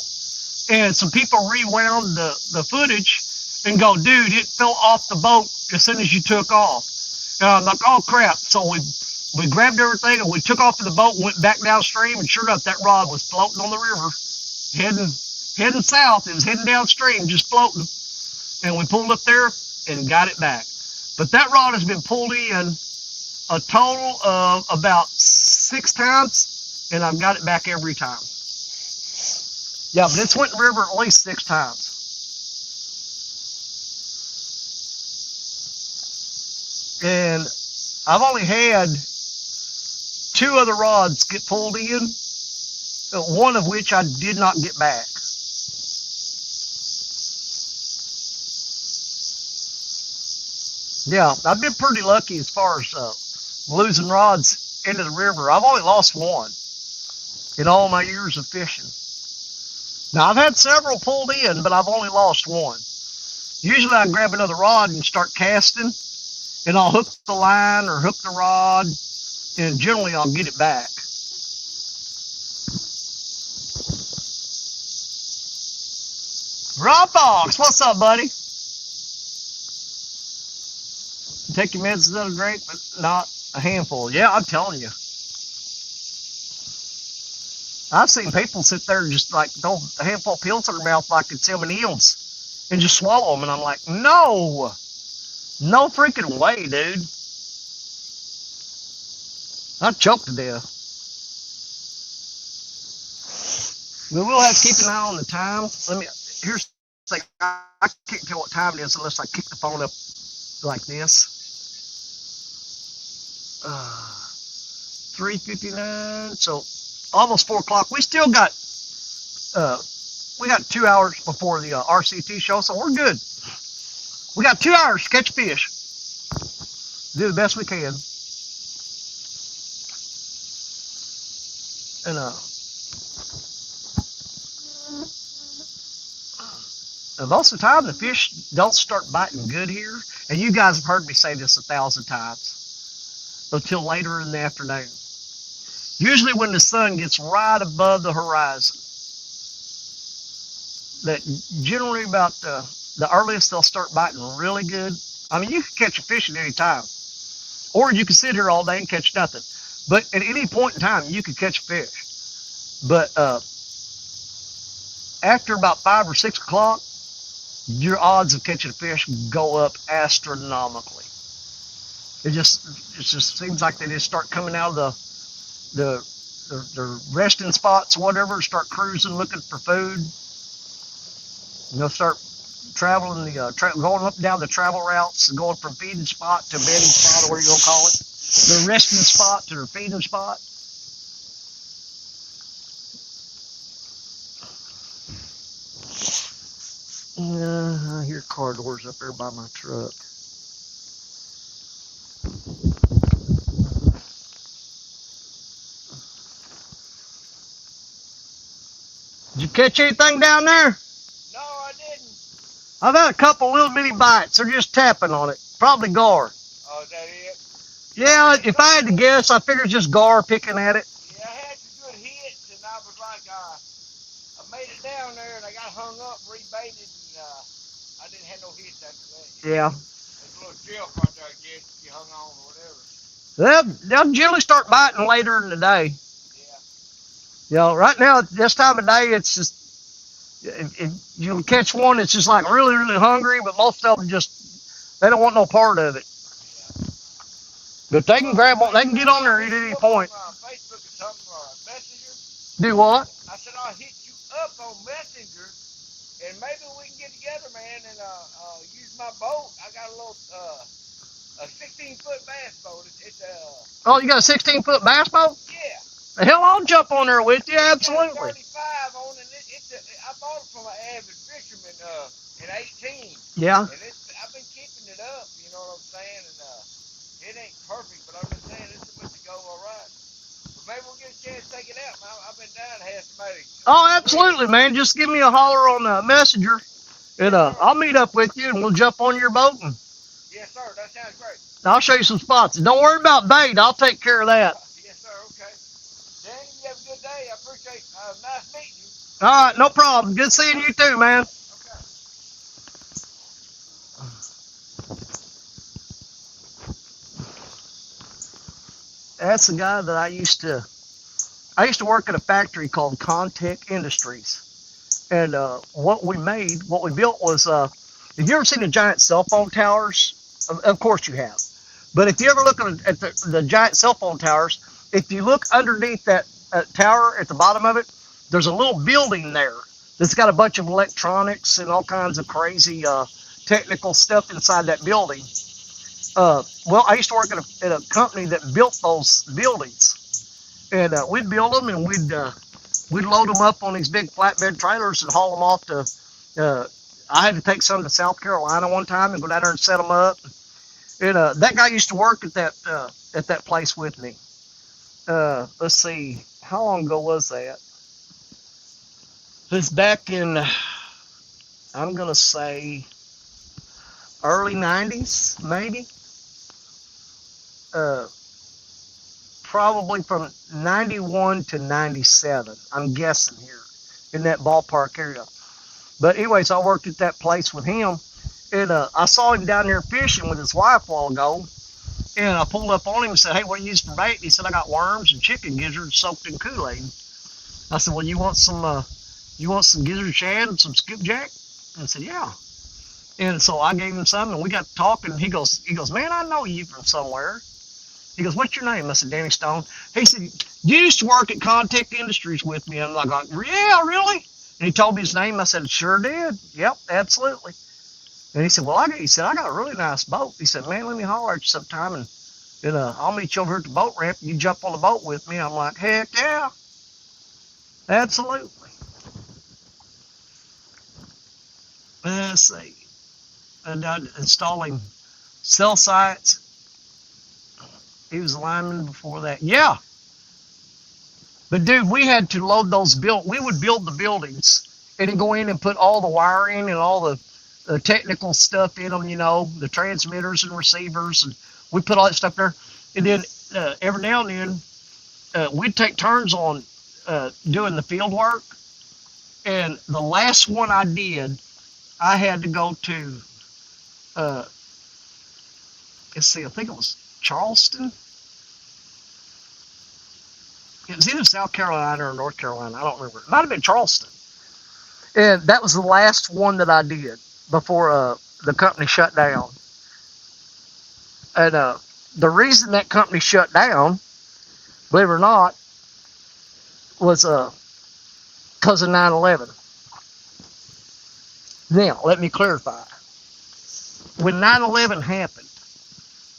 And some people rewound the footage and go, dude, it fell off the boat as soon as you took off. And I'm like, oh crap. So we grabbed everything and we took off in the boat and went back downstream, and sure enough, that rod was floating on the river, heading south. It was heading downstream, just floating. And we pulled up there and got it back. But that rod has been pulled in a total of about 6 times, and I've got it back every time. Yeah, but it's went in the river at least 6 times. And I've only had 2 other rods get pulled in, one of which I did not get back. Yeah, I've been pretty lucky as far as losing rods into the river. I've only lost 1 in all my years of fishing. Now, I've had several pulled in, but I've only lost 1. Usually I grab another rod and start casting, and I'll hook the line or hook the rod, and generally I'll get it back. Rob Fox, what's up, buddy? Take your meds instead of drink, but not a handful. Yeah, I'm telling you. I've seen people sit there and just like throw a handful of pills in their mouth like it's M&M's and just swallow them. And I'm like, no freaking way, dude. I'd choke to death. We will have to keep an eye on the time. Here's the thing. I can't tell what time it is unless I kick the phone up like this. 3:59, so almost 4 o'clock. We still got, we got 2 hours before the RCT show, so we're good. We got 2 hours to catch fish. Do the best we can. And most of the time, the fish don't start biting good here. And you guys have heard me say this 1,000 times. Until later in the afternoon. Usually when the sun gets right above the horizon. That generally about the earliest they'll start biting really good. I mean, you can catch a fish at any time. Or you can sit here all day and catch nothing. But at any point in time, you can catch a fish. But after about 5 or 6 o'clock, your odds of catching a fish go up astronomically. It just seems like they just start coming out of the resting spots, whatever, start cruising, looking for food. And they'll start traveling going up and down the travel routes, going from feeding spot to bedding spot, or whatever you're gonna call it, their resting spot to their feeding spot. I hear car doors up there by my truck. Did you catch anything down there? No, I didn't. I've had a couple little bitty bites. They're just tapping on it. Probably gar. Oh, is that it? Yeah, if I had to guess, I figured just gar picking at it. Yeah, I had some good hits, and I was like, hung up, rebaited, and I didn't have no hits after that. Yeah. There's a little drill right there, I guess, if you hung on or whatever. They'll generally start biting later in the day. Yeah. You know, right now, this time of day, it's just, you'll catch one that's just like really, really hungry, but most of them just, they don't want no part of it. But they can grab on, they can get on there at any point. Facebook or something, Messenger. Do what? I said I'll hit you up on Messenger, and maybe we can get together, man, and use my boat. I got a little a 16-foot bass boat. It's Oh, you got a 16-foot bass boat? Yeah. The hell, I'll jump on there with you, absolutely. It's got 35 on it. I bought it from an avid fisherman in 18. Yeah. And I've been keeping it up, you know what I'm saying? And it ain't perfect, but I'm just saying it's supposed to go all right. But maybe we'll get a chance to take it out, man. I've been down to have somebody. Oh, absolutely, man. Just give me a holler on Messenger, and I'll meet up with you, and we'll jump on your boat. And yes, sir. That sounds great. I'll show you some spots. Don't worry about bait. I'll take care of that. Yes, sir. Okay. Danny, you have a good day. I appreciate nice meeting you. All right, no problem. Good seeing you too, man. Okay. That's the guy that I used to work at a factory called Contech Industries. And what we built was, have you ever seen the giant cell phone towers? Of course you have. But if you ever look at the giant cell phone towers, if you look underneath that tower at the bottom of it, there's a little building there that's got a bunch of electronics and all kinds of crazy technical stuff inside that building. Well, I used to work at a company that built those buildings, and we'd build them, and we'd load them up on these big flatbed trailers and haul them off to. I had to take some to South Carolina one time and go down there and set them up. And that guy used to work at that place with me. Let's see, how long ago was that? It's back in, I'm gonna say, early '90s, maybe. Probably from 91 to 97, I'm guessing here, in that ballpark area. But anyways, I worked at that place with him, and I saw him down there fishing with his wife a while ago, and I pulled up on him and said, "Hey, what do you use for bait?" He said, "I got worms and chicken gizzards soaked in Kool-Aid." I said, "Well, you want some gizzard shad and some skipjack?" And I said, "Yeah." And so I gave him some, and we got talking, and he goes, "Man, I know you from somewhere." He goes, "What's your name?" I said, "Danny Stone." He said, "You used to work at Contech Industries with me." And I'm like, "Yeah, really?" And he told me his name. I said, "Sure did. Yep, absolutely." And he said, "Well, I got a really nice boat." He said, "Man, let me holler at you sometime, and I'll meet you over here at the boat ramp. You jump on the boat with me." I'm like, "Heck yeah, absolutely." Let's see. And installing cell sites. He was a lineman before that. Yeah. But dude, we had to load those we would build the buildings and then go in and put all the wiring and all the technical stuff in them, the transmitters and receivers, and we put all that stuff there. And then every now and then we'd take turns on doing the field work. And the last one I did, I had to go to, let's see, I think it was Charleston. It was either South Carolina or North Carolina. I don't remember. It might have been Charleston. And that was the last one that I did before the company shut down. And the reason that company shut down, believe it or not, was because of 9/11. Now, let me clarify. When 9/11 happened,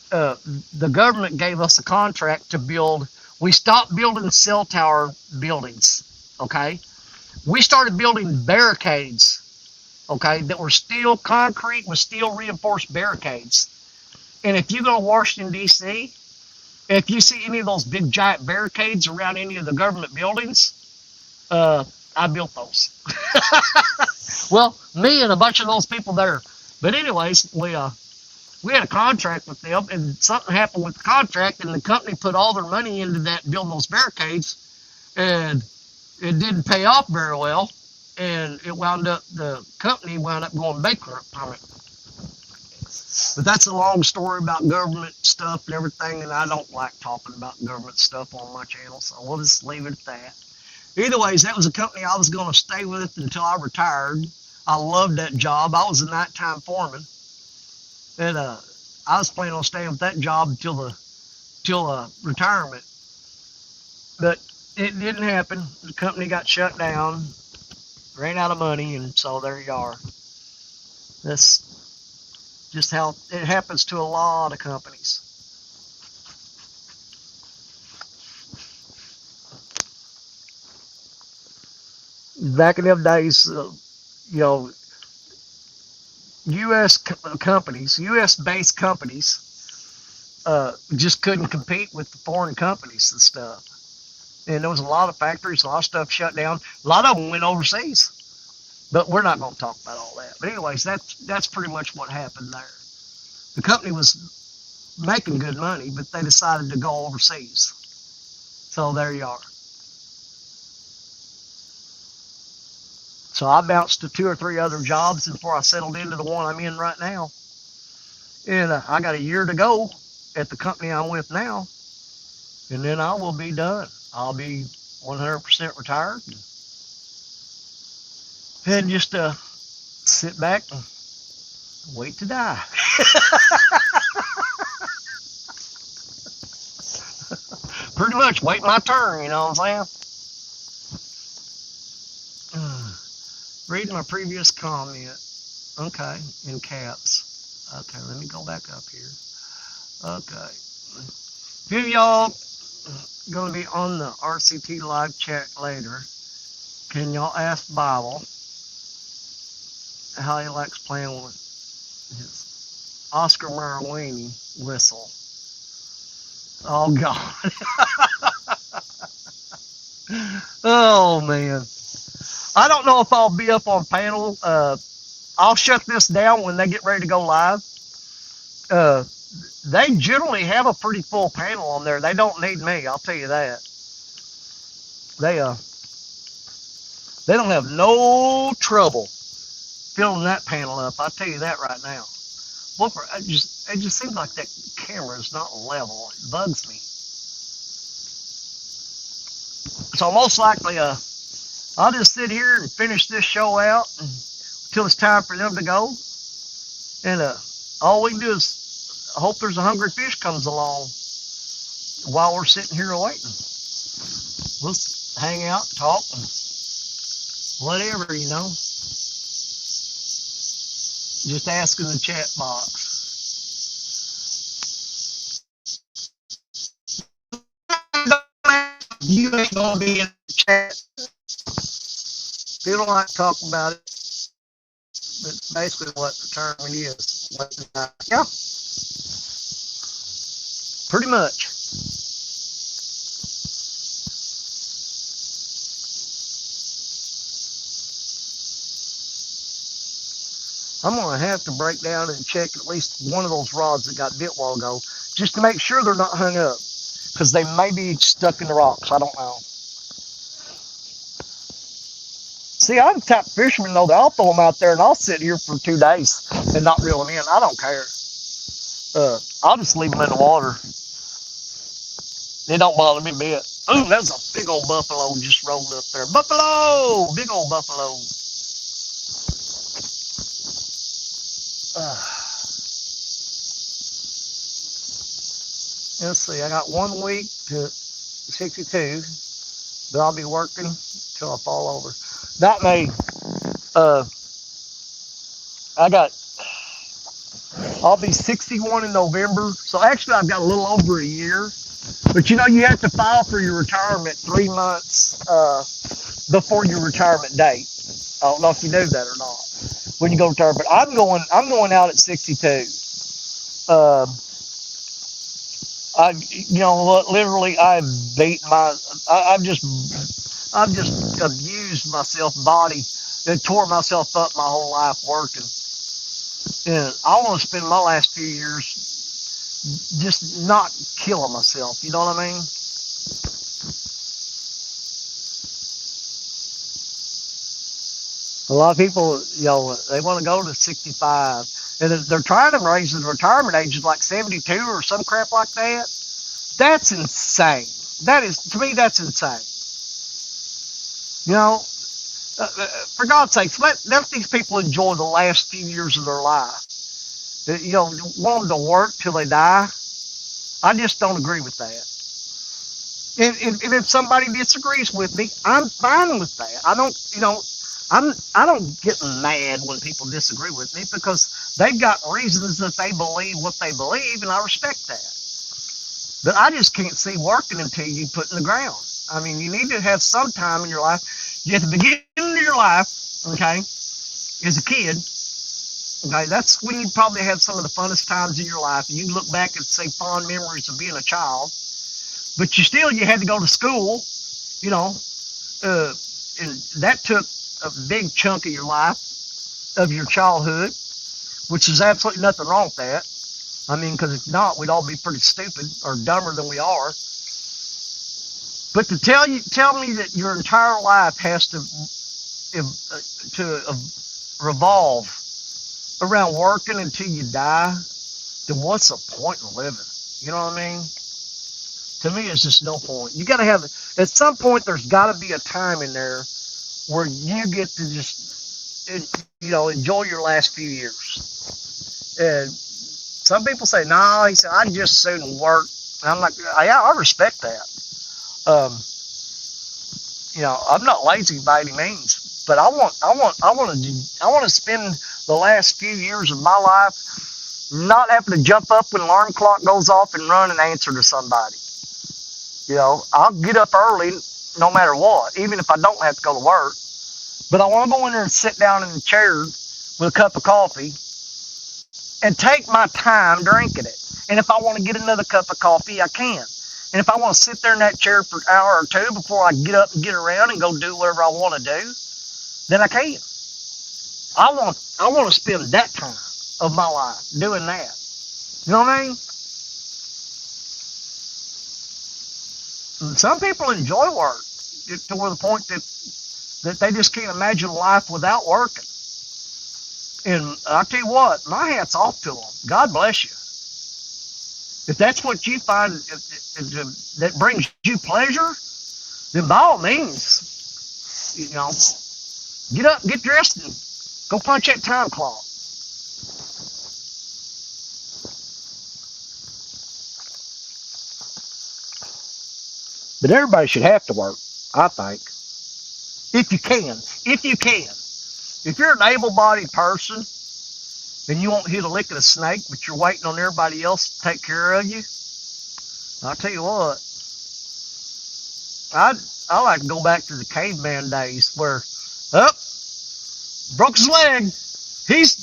the government gave us a contract to build. We stopped building cell tower buildings, okay? We started building barricades, okay, that were steel concrete with steel reinforced barricades. And if you go to Washington, D.C., if you see any of those big giant barricades around any of the government buildings, I built those. Well, me and a bunch of those people there. But anyways, we had a contract with them, and something happened with the contract, and the company put all their money into that, building those barricades, and it didn't pay off very well. and the company wound up going bankrupt from it. But that's a long story about government stuff and everything, and I don't like talking about government stuff on my channel, so we'll just leave it at that. Either ways, that was a company I was going to stay with until I retired. I loved that job. I was a nighttime foreman, and I was planning on staying with that job until retirement. But it didn't happen. The company got shut down, ran out of money, and so there you are. That's just how it happens to a lot of companies. Back in them days, you know, U.S. companies, U.S.-based companies, just couldn't compete with the foreign companies and stuff. And there was a lot of factories, a lot of stuff shut down. A lot of them went overseas. But we're not going to talk about all that. But anyways, that's pretty much what happened there. The company was making good money, but they decided to go overseas. So there you are. So I bounced to 2 or 3 other jobs before I settled into the one I'm in right now. And I got a year to go at the company I'm with now. And then I will be done. I'll be 100% retired. And just sit back and wait to die. Pretty much wait my turn, you know what I'm saying? Reading my previous comment. Okay, in caps. Okay, let me go back up here. Okay. If any of y'all going to be on the RCT live chat later, can y'all ask Bible how he likes playing with his Oscar Marawini whistle? Oh, God. Oh, man. I don't know if I'll be up on panel. I'll shut this down when they get ready to go live. They generally have a pretty full panel on there. They don't need me, I'll tell you that. They don't have no trouble filling that panel up. I'll tell you that right now. It just seems like that camera is not level. It bugs me. So most likely, I'll just sit here and finish this show out until it's time for them to go. And all we can do is hope there's a hungry fish comes along while we're sitting here waiting. We'll hang out, talk, and whatever, you know. Just ask in the chat box. You ain't gonna be in the chat. If you don't like talking about it, that's basically what the term is. Yeah, pretty much. I'm going to have to break down and check at least one of those rods that got bit a while ago, just to make sure they're not hung up, because they may be stuck in the rocks. I don't know. See, I'm the type of fisherman, though, that I'll throw them out there and I'll sit here for 2 days and not reel them in. I don't care. I'll just leave them in the water. It don't bother me a bit. Ooh, that's a big old buffalo just rolled up there. Buffalo! Big old buffalo. Let's see, I got 1 week to 62, but I'll be working till I fall over. Not me. I'll be 61 in November. So actually I've got a little over a year. But you know, you have to file for your retirement 3 months before your retirement date. I don't know if you knew that or not when you go retire. But I'm going out at 62. You know what? Literally, I've just abused myself, body, and tore myself up my whole life working. And I want to spend my last few years just not killing myself. You know what I mean? A lot of people, they want to go to 65, and they're trying to raise the retirement age is like 72 or some crap like that. That's insane. That is, to me, that's insane. You know, for God's sakes, let these people enjoy the last few years of their life. Want them to work till they die. I just don't agree with that. And if somebody disagrees with me, I'm fine with that. I don't get mad when people disagree with me because they've got reasons that they believe what they believe, and I respect that. But I just can't see working until you put in the ground. I mean, you need to have some time in your life. At the beginning of your life, okay, as a kid, okay, that's when you probably had some of the funnest times in your life. You can look back and say fond memories of being a child. But you had to go to school, you know, and that took a big chunk of your life, of your childhood, which is absolutely nothing wrong with that. I mean, because if not, we'd all be pretty stupid or dumber than we are. But to tell me that your entire life has to revolve around working until you die, then what's the point in living? You know what I mean? To me, it's just no point. You got to have, at some point, there's got to be a time in there where you get to just, enjoy your last few years. And some people say, no, he said, I just soon work. And I'm like, yeah, I respect that. I'm not lazy by any means, but I want to spend the last few years of my life not having to jump up when an alarm clock goes off and run and answer to somebody. I'll get up early no matter what, even if I don't have to go to work. But I want to go in there and sit down in the chair with a cup of coffee and take my time drinking it. And if I want to get another cup of coffee, I can. And if I want to sit there in that chair for an hour or two before I get up and get around and go do whatever I want to do, then I can. I want to spend that time of my life doing that. You know what I mean? Some people enjoy work to the point that they just can't imagine life without working. And I'll tell you what, my hat's off to them. God bless you. If that's what you find that brings you pleasure, then by all means, get up, get dressed, and go punch that time clock. But everybody should have to work, I think. If you can. If you're an able-bodied person and you won't hit a lick of a snake, but you're waiting on everybody else to take care of you, I'll tell you what, I like to go back to the caveman days where, broke his leg. He's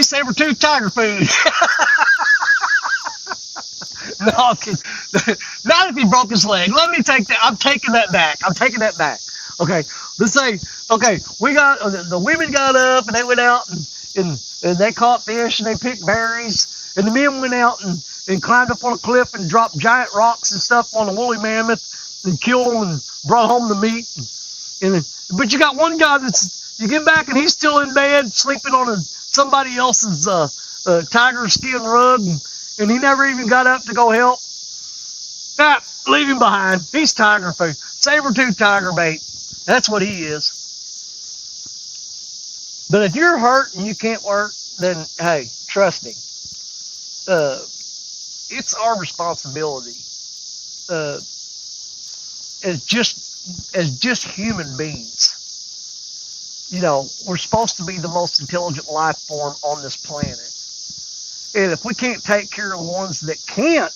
saber-toothed tiger food. No, I'm kidding. Not if he broke his leg. Let me take that. I'm taking that back. Okay, let's say, the women got up and they went out and they caught fish and they picked berries, and the men went out and climbed up on a cliff and dropped giant rocks and stuff on a woolly mammoth and killed them and brought home the meat. But you got one guy you get back and he's still in bed sleeping on somebody else's tiger skin rug, and he never even got up to go help. Leave him behind. He's tiger food. Saber-toothed tiger bait. That's what he is. But if you're hurt and you can't work, then hey, trust me, it's our responsibility as just human beings. We're supposed to be the most intelligent life form on this planet. And if we can't take care of the ones that can't,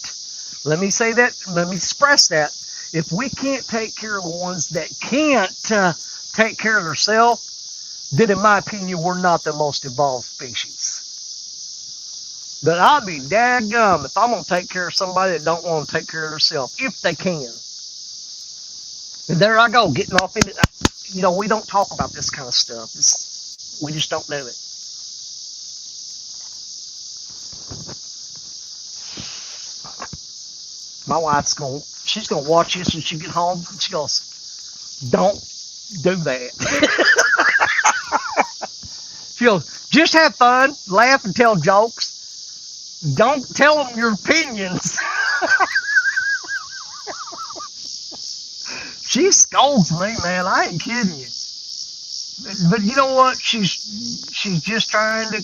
let me express that. If we can't take care of the ones that can't take care of themselves, then in my opinion, we're not the most evolved species. But I'd be dadgum if I'm going to take care of somebody that don't want to take care of themselves, if they can. And there I go, getting off into, we don't talk about this kind of stuff. We just don't do it. My wife's she's gonna watch this when she get home. She goes, don't do that. She'll just have fun, laugh and tell jokes. Don't tell them your opinions. She scolds me, man. I ain't kidding you. But you know what? She's just trying to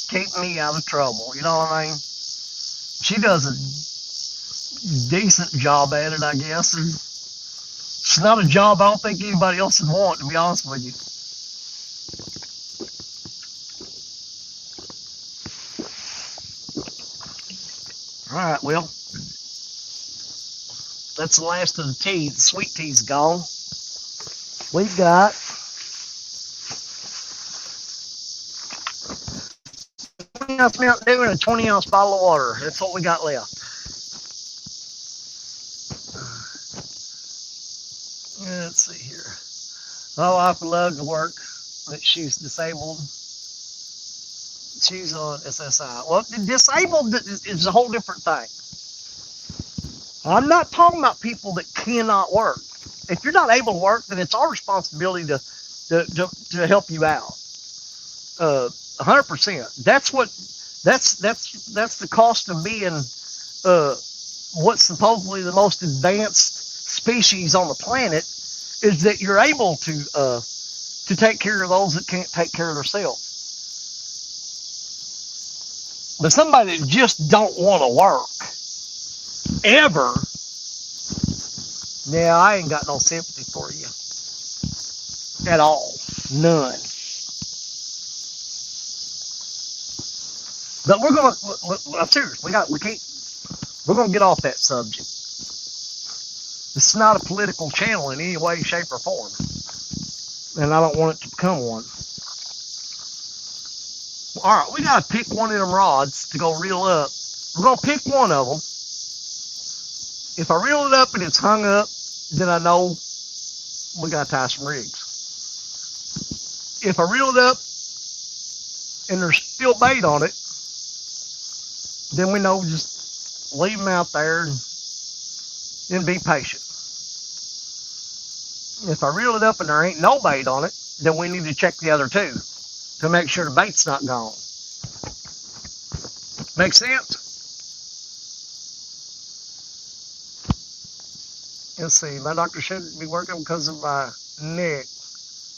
keep me out of trouble. You know what I mean? She does a decent job at it, I guess. It's not a job I don't think anybody else would want, to be honest with you. All right, well, that's the last of the tea. The sweet tea's gone. We've got 20-ounce Mountain Dew and a 20-ounce bottle of water. That's what we got left. Let's see here. My wife would love to work, but she's disabled. She's on SSI. Well, disabled is a whole different thing. I'm not talking about people that cannot work. If you're not able to work, then it's our responsibility to help you out. 100%. That's the cost of being what's supposedly the most advanced species on the planet, is that you're able to take care of those that can't take care of themselves. But somebody that just don't want to work ever, yeah, I ain't got no sympathy for you at all, none. But I'm serious. We're gonna get off that subject. This is not a political channel in any way, shape, or form, and I don't want it to become one. All right, we gotta pick one of them rods to go reel up. We're gonna pick one of them. If I reel it up and it's hung up, then I know we gotta tie some rigs. If I reel it up and there's still bait on it, then we know just leave them out there and be patient. If I reel it up and there ain't no bait on it, then we need to check the other two to make sure the bait's not gone. Make sense? Let's see, my doctor shouldn't be working because of my neck,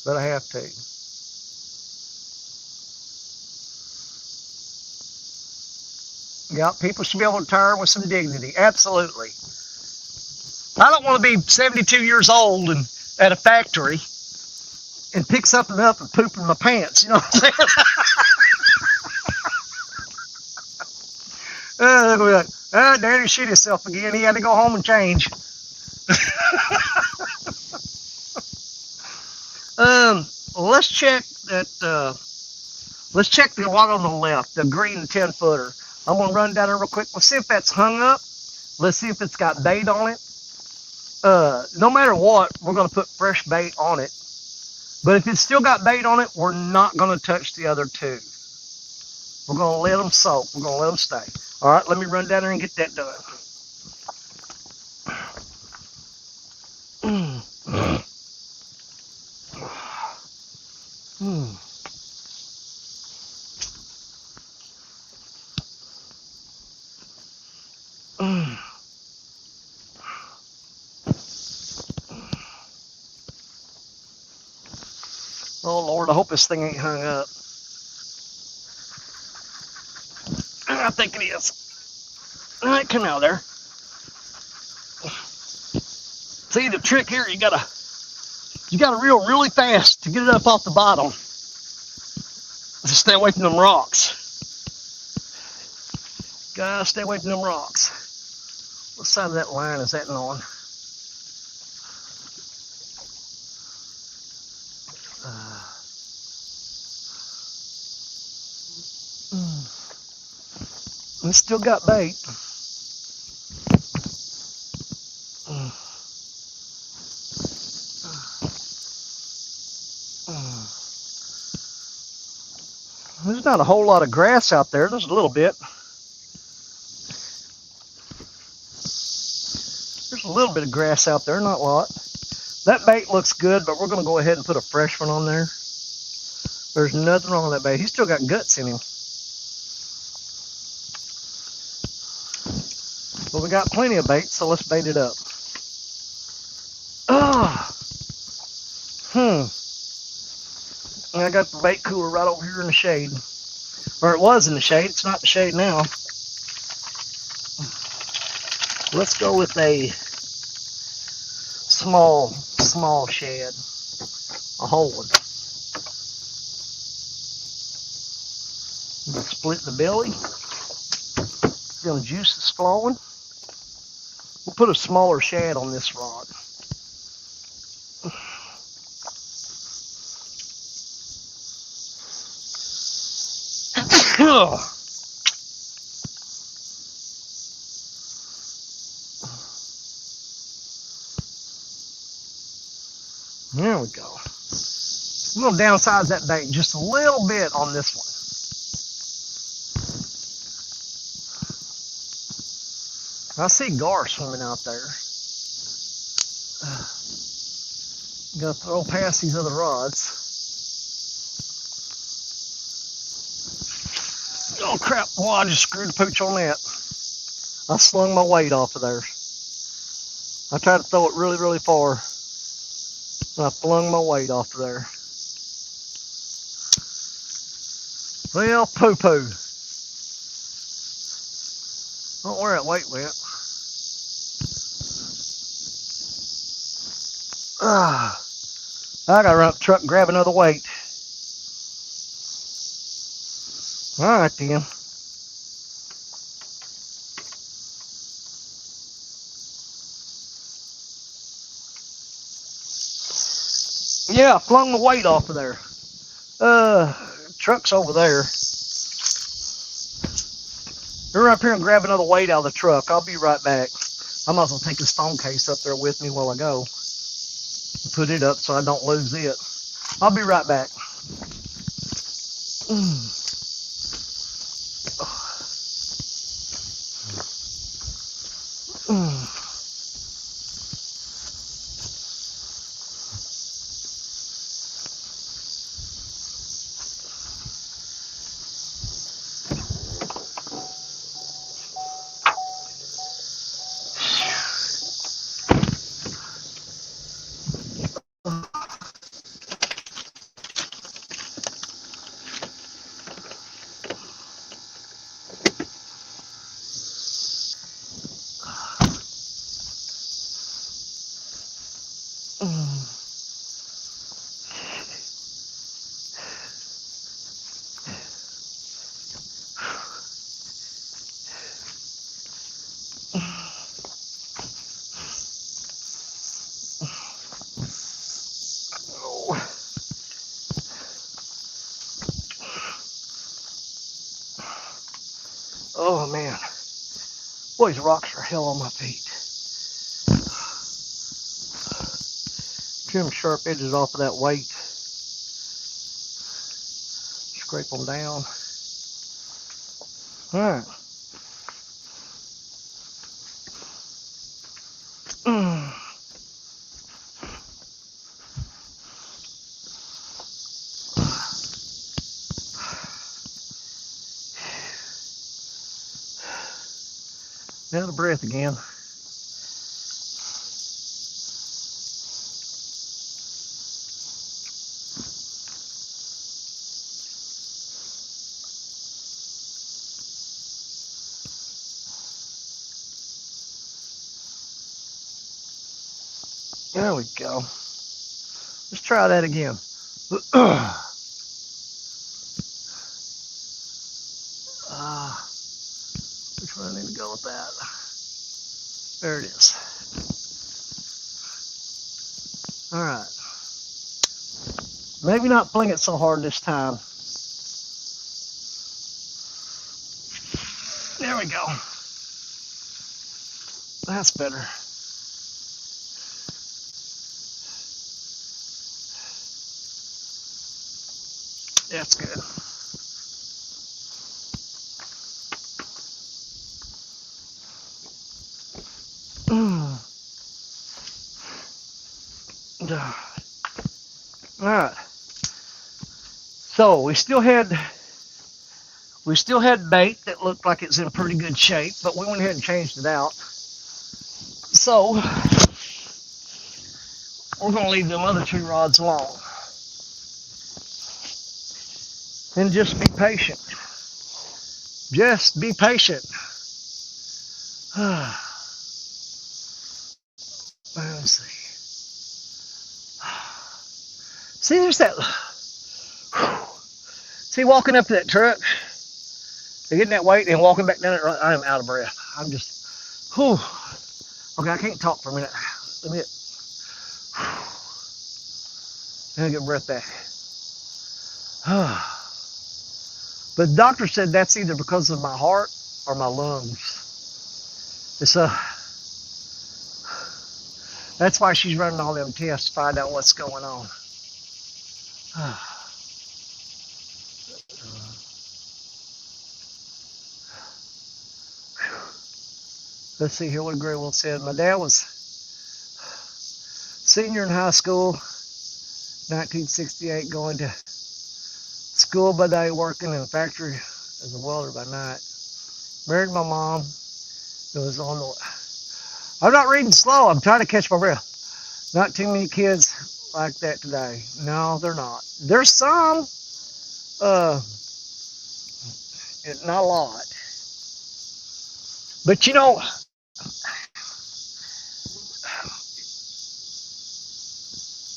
but I have to. Yeah, people should be able to retire with some dignity. Absolutely. I don't want to be 72 years old and at a factory and pick something up and poop in my pants. You know what I'm saying? They'll be like, oh, Daddy shit himself again. He had to go home and change. Let's check that. Let's check the one on the left, the green 10-footer. I'm gonna run down there real quick. Let's see if that's hung up. Let's see if it's got bait on it. No matter what, we're gonna put fresh bait on it. But if it's still got bait on it, we're not gonna touch the other two. We're gonna let them soak. We're gonna let them stay. All right, let me run down there and get that done. Oh Lord, I hope this thing ain't hung up. I think it is. All right, come out there. See, the trick here, you gotta reel really fast to get it up off the bottom. Just stay away from them rocks. Gotta stay away from them rocks. What side of that line is that on? It's still got bait. There's not a whole lot of grass out there. There's a little bit. There's a little bit of grass out there, not a lot. That bait looks good, but we're going to go ahead and put a fresh one on there. There's nothing wrong with that bait. He's still got guts in him. But we got plenty of bait, so let's bait it up. And I got the bait cooler right over here in the shade. Or it was in the shade. It's not in the shade now. Let's go with a small shad. A whole one. I'm going to split the belly. Feeling juice is flowing. We'll put a smaller shad on this rod. There we go. I'm going to downsize that bait just a little bit on this one. I see gar swimming out there. Got to throw past these other rods. Oh crap, well I just screwed the pooch on that. I slung my weight off of there. I tried to throw it really, really far. And I flung my weight off of there. Well, poo-poo. Don't wear that weight wet. I gotta run up the truck and grab another weight. Alright then. Yeah, I flung the weight off of there. Truck's over there. We're up here and grab another weight out of the truck. I'll be right back. I might as well take this phone case up there with me while I go. Put it up so I don't lose it. I'll be right back. Oh man, boy, these rocks are hell on my feet. Trim sharp edges off of that weight. Scrape them down. All right. Out of breath again. There we go. Let's try that again. Which one I need to go with that? There it is. All right. Maybe not fling it so hard this time. There we go. That's better. That's good. All right. So we still had bait that looked like it's in pretty good shape, but we went ahead and changed it out. So we're gonna leave them other 2 rods alone. And just be patient. Just be patient. Let's see. See, there's that. See, walking up to that truck, getting that weight and walking back down it, I am out of breath. I'm just, whew. Okay, I can't talk for a minute. Let me get, let me get breath back. But the doctor said that's either because of my heart or my lungs. It's that's why she's running all them tests to find out what's going on. Let's see here what Greenwell said. My dad was senior in high school, 1968, going to school by day, working in a factory as a welder by night. Married my mom. It was on the. I'm not reading slow. I'm trying to catch my breath. Not too many kids like that today. No, they're not. There's some, not a lot. But you know,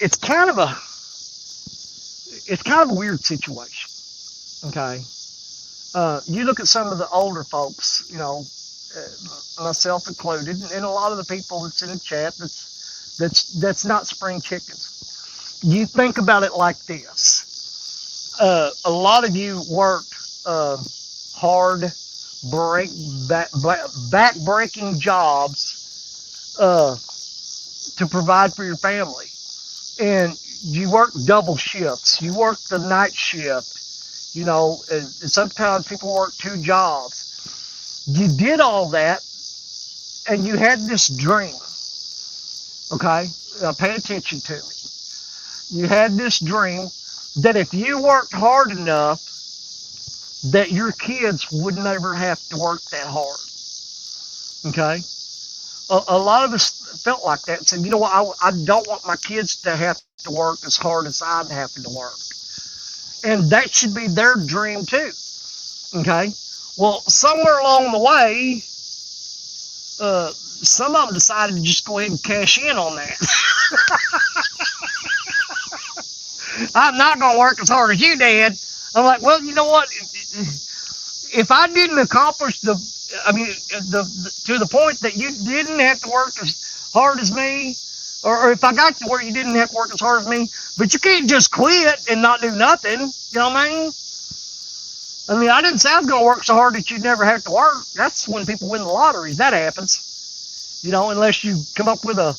it's kind of a weird situation. Okay, you look at some of the older folks, you know, myself included, and a lot of the people that's in the chat that's not spring chickens. You think about it like this: a lot of you worked hard, back-breaking jobs to provide for your family, and you worked double shifts. You worked the night shift. You know, and sometimes people work 2 jobs. You did all that, and you had this dream. Okay, now pay attention to me. You had this dream that if you worked hard enough, that your kids would never have to work that hard. Okay, a lot of us felt like that and said, you know what, I don't want my kids to have to work as hard as I'm having to work. And that should be their dream too. Okay, well, somewhere along the way, some of them decided to just go ahead and cash in on that. I'm not going to work as hard as you did. I'm like, well, you know what? If I didn't accomplish to the point that you didn't have to work as hard as me, or if I got to where you didn't have to work as hard as me, but you can't just quit and not do nothing. You know what I mean? I didn't say I was going to work so hard that you'd never have to work. That's when people win the lotteries. That happens. You know, unless you come up with a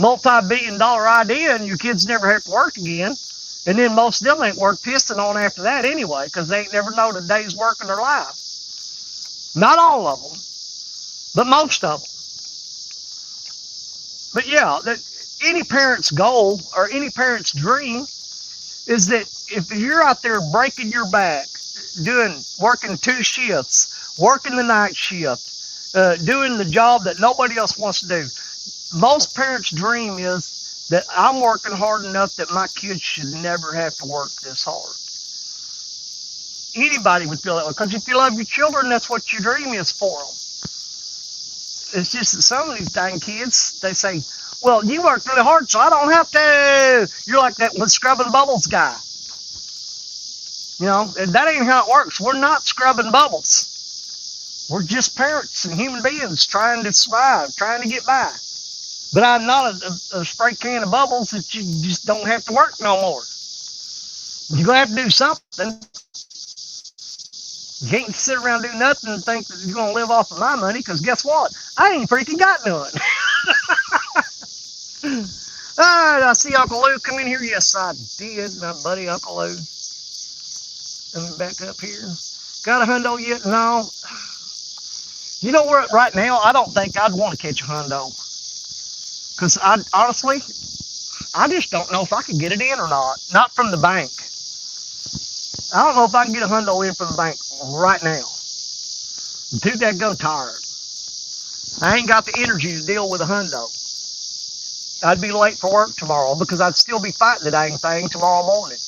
multi-billion-dollar idea and your kids never have to work again. And then most of them ain't worth pissing on after that anyway, because they ain't never known a day's work in their life. Not all of them, but most of them. But yeah, that any parent's goal or any parent's dream is that if you're out there breaking your back, working 2 shifts, working the night shift, doing the job that nobody else wants to do. Most parents' dream is that I'm working hard enough that my kids should never have to work this hard. Anybody would feel that way, because if you love your children, that's what your dream is for them. It's just that some of these dang kids, they say, well, you worked really hard, so I don't have to. You're like that with scrubbing bubbles guy. You know, and that ain't how it works. We're not scrubbing bubbles. We're just parents and human beings trying to survive, trying to get by. But I'm not a spray can of bubbles that you just don't have to work no more. You're going to have to do something. You can't sit around and do nothing and think that you're going to live off of my money, because guess what? I ain't freaking got none. All right, I see Uncle Lou come in here. Yes, I did, my buddy Uncle Lou. Let me back up here. Got a hundo yet? No. You know where right now, I don't think I'd want to catch a hundo. Because honestly, I just don't know if I could get it in or not. Not from the bank. I don't know if I can get a hundo in for the bank right now. I'm too dadgum tired. I ain't got the energy to deal with a hundo. I'd be late for work tomorrow because I'd still be fighting the dang thing tomorrow morning.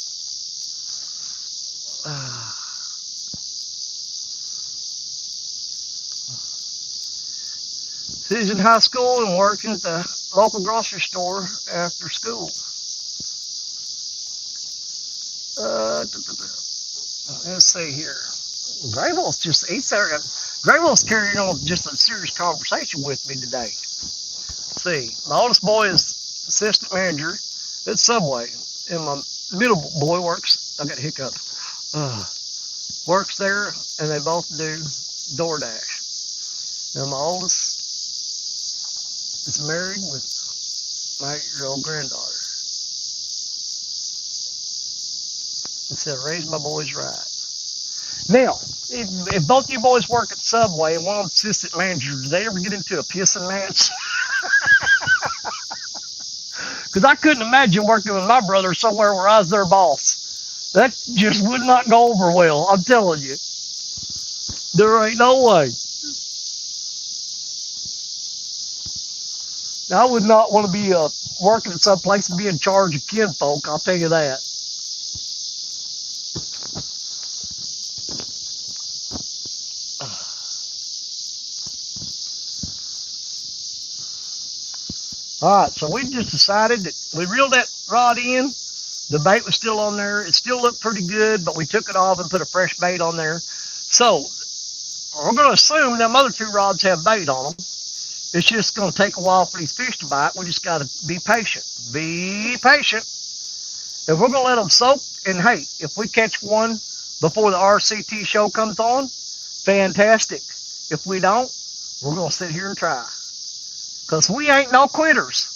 She's in high school and working at the local grocery store after school. Let's see here. Grayville's just, he's there. Grayville's carrying on just a serious conversation with me today. Let's see, my oldest boy is assistant manager at Subway, and my middle boy works, I got a hiccup, works there, and they both do DoorDash. And my oldest is married with my 8-year-old granddaughter. And said, raise my boys right. Now, if both of you boys work at Subway and one of them assistant managers, do they ever get into a pissing match? Because I couldn't imagine working with my brother somewhere where I was their boss. That just would not go over well, I'm telling you. There ain't no way. Now, I would not want to be working at some place and be in charge of kinfolk, I'll tell you that. All right, so we just decided that we reeled that rod in. The bait was still on there. It still looked pretty good, but we took it off and put a fresh bait on there. So we're going to assume them other 2 rods have bait on them. It's just going to take a while for these fish to bite. We just got to be patient. Be patient. If we're going to let them soak, and hey, if we catch one before the RCT show comes on, fantastic. If we don't, we're going to sit here and try. Because we ain't no quitters.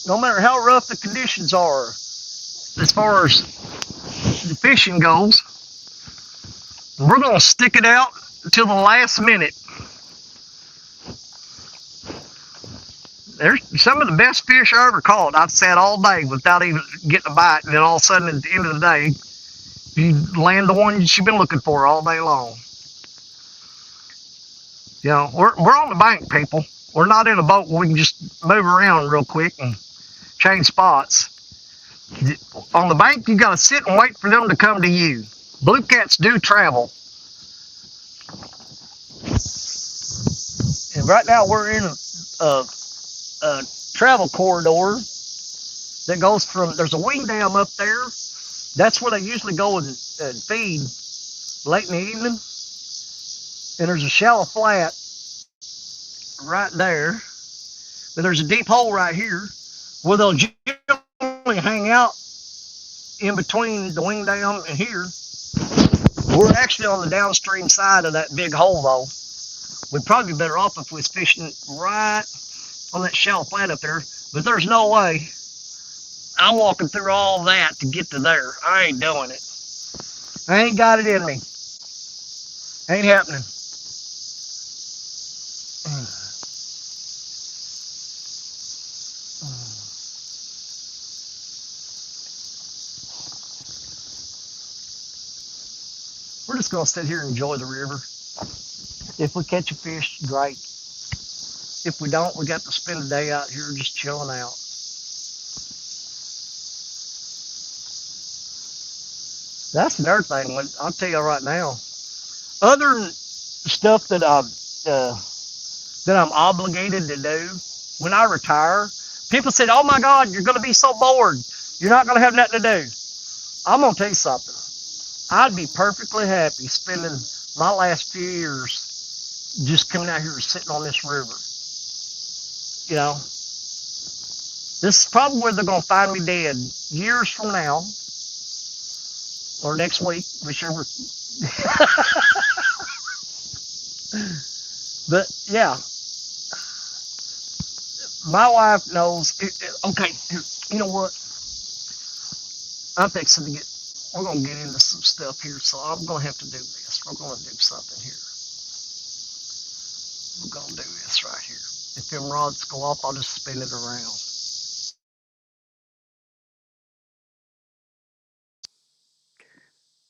No matter how rough the conditions are, as far as the fishing goes, we're going to stick it out until the last minute. There's some of the best fish I ever caught. I've sat all day without even getting a bite, and then all of a sudden at the end of the day, you land the one you've been looking for all day long. You know, we're on the bank, people. We're not in a boat where we can just move around real quick and change spots. On the bank, you got to sit and wait for them to come to you. Blue cats do travel. And right now we're in a travel corridor that goes from, there's a wing dam up there. That's where they usually go and feed late in the evening. And there's a shallow flat right there. But there's a deep hole right here where they'll generally hang out in between the wing dam and here. We're actually on the downstream side of that big hole, though. We'd probably be better off if we was fishing right on that shallow flat up there. But there's no way I'm walking through all that to get to there. I ain't doing it. I ain't got it in me. Ain't happening. We're just gonna sit here and enjoy the river. If we catch a fish, great. If we don't, we got to spend a day out here just chilling out. That's another thing. I'll tell you right now. Other stuff that I'm obligated to do when I retire, people said, "Oh my God, you're going to be so bored. You're not going to have nothing to do." I'm going to tell you something. I'd be perfectly happy spending my last few years just coming out here and sitting on this river. You know, this is probably where they're going to find me dead years from now or next week, whichever. But yeah, my wife knows. Okay, you know what? I'm fixing to get. We're gonna get into some stuff here, so I'm gonna have to do this. We're gonna do something here. We're gonna do this right here. If them rods go off, I'll just spin it around.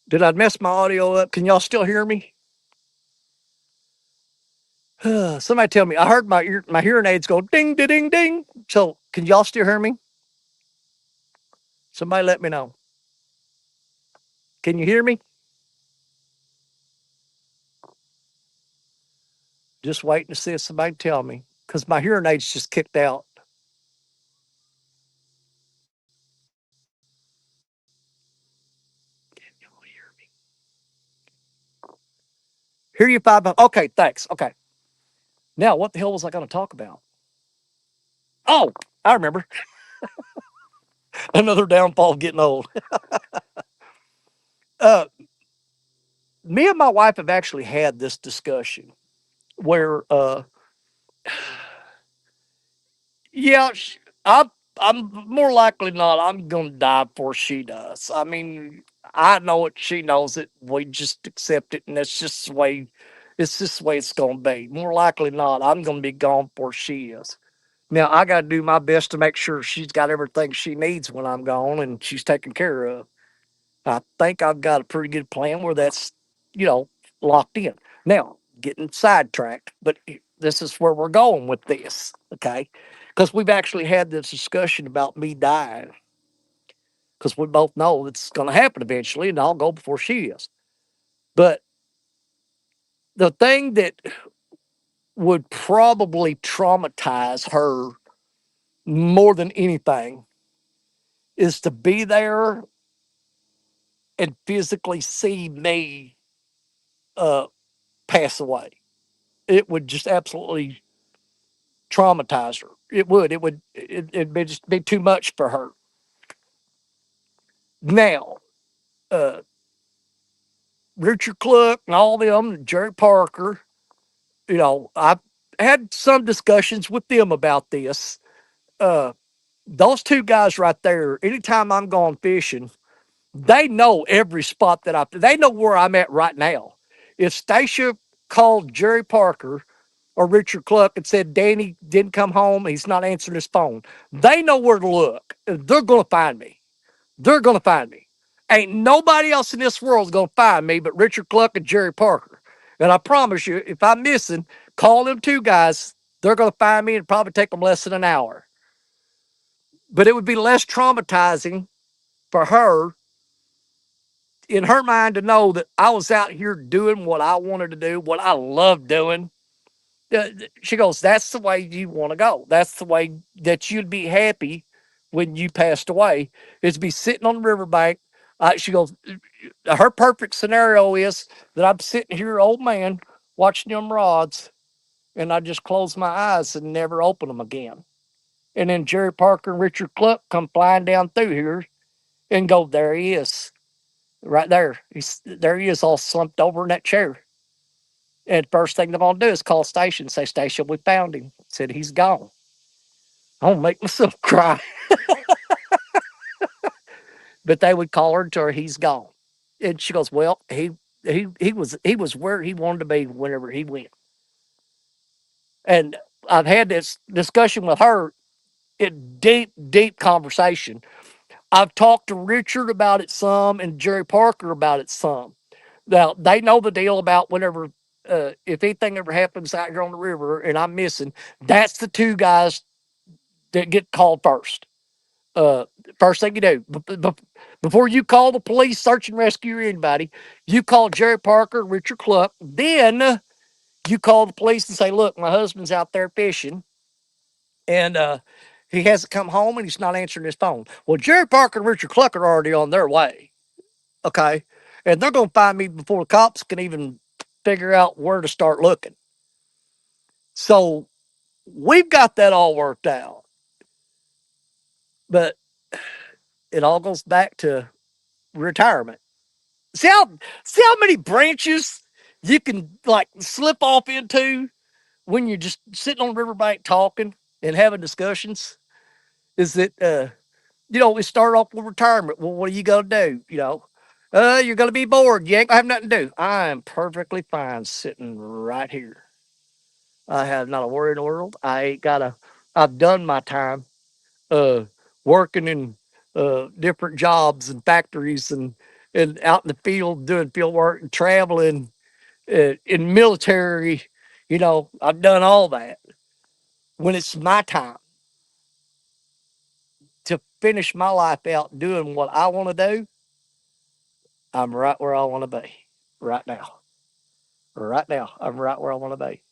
Did I mess my audio up? Can y'all still hear me? Somebody tell me. I heard my hearing aids go ding, ding, ding, ding. So can y'all still hear me? Somebody let me know. Can you hear me? Just waiting to see if somebody tell me because my hearing aids just kicked out. Can you hear me? Hear you five. Okay, thanks. Okay. Now, what the hell was I going to talk about? Oh, I remember. Another downfall of getting old. Uh, Me and my wife have actually had this discussion where, yeah, I'm more likely not. I'm going to die before she does. I mean, I know it. She knows it. We just accept it, and that's just the way. It's just the way it's going to be. More likely not, I'm going to be gone before she is. Now I got to do my best to make sure she's got everything she needs when I'm gone, and she's taken care of. I think I've got a pretty good plan where that's, you know, locked in. Now, getting sidetracked, but this is where we're going with this, okay? Because we've actually had this discussion about me dying, because we both know it's going to happen eventually, and I'll go before she is. But the thing that would probably traumatize her more than anything is to be there and physically see me uh, pass away. It would just absolutely traumatize her. It would. It would. It'd be just be too much for her. Now, uh, Richard Cluck and all them, Jerry Parker. I've had some discussions with them about this. Uh, those two guys right there. Anytime I'm going fishing, they know every spot that I. They know where I'm at right now. If Stacia called Jerry Parker or Richard Cluck and said Danny didn't come home, he's not answering his phone, they know where to look. They're going to find me. They're going to find me. Ain't nobody else in this world is going to find me but Richard Cluck and Jerry Parker. And I promise you, if I'm missing, call them two guys. They're going to find me and probably take them less than an hour. But it would be less traumatizing for her, in her mind, to know that I was out here doing what I wanted to do, what I love doing. She goes, that's the way you want to go. That's the way that you'd be happy when you passed away, is to be sitting on the riverbank. She goes, her perfect scenario is that I'm sitting here, old man, watching them rods, and I just close my eyes and never open them again. And then Jerry Parker and Richard Cluck come flying down through here and go, there he is, right there. There he is, all slumped over in that chair. And first thing they're gonna do is call station, say, Station, we found him. Said he's gone. I don't make myself cry. But they would call her and tell her he's gone. And she goes, well, he was where he wanted to be whenever he went. And I've had this discussion with her in deep, deep conversation. I've talked to Richard about it some and Jerry Parker about it some. Now they know the deal about whenever if anything ever happens out here on the river and I'm missing, that's the two guys that get called first. Uh, First thing you do before you call the police, search and rescue, or anybody, you call Jerry Parker, Richard Cluck. Then you call the police and say, "Look, my husband's out there fishing, and he hasn't come home, and he's not answering his phone." Well, Jerry Parker and Richard Cluck are already on their way. Okay, and they're going to find me before the cops can even figure out where to start looking. So we've got that all worked out, but it all goes back to retirement. See how see how many branches you can like slip off into when you're just sitting on the riverbank talking and having discussions. Is that we start off with retirement. Well, what are you gonna do? You're gonna be bored. You ain't gonna have nothing to do. I am perfectly fine sitting right here. I have not a worry in the world. I ain't gotta. I've done my time uh, working in different jobs and factories and out in the field doing field work and traveling in military. I've done all that. When it's my time to finish my life out doing what I want to do, I'm right where I want to be right now. Right now, I'm right where I want to be.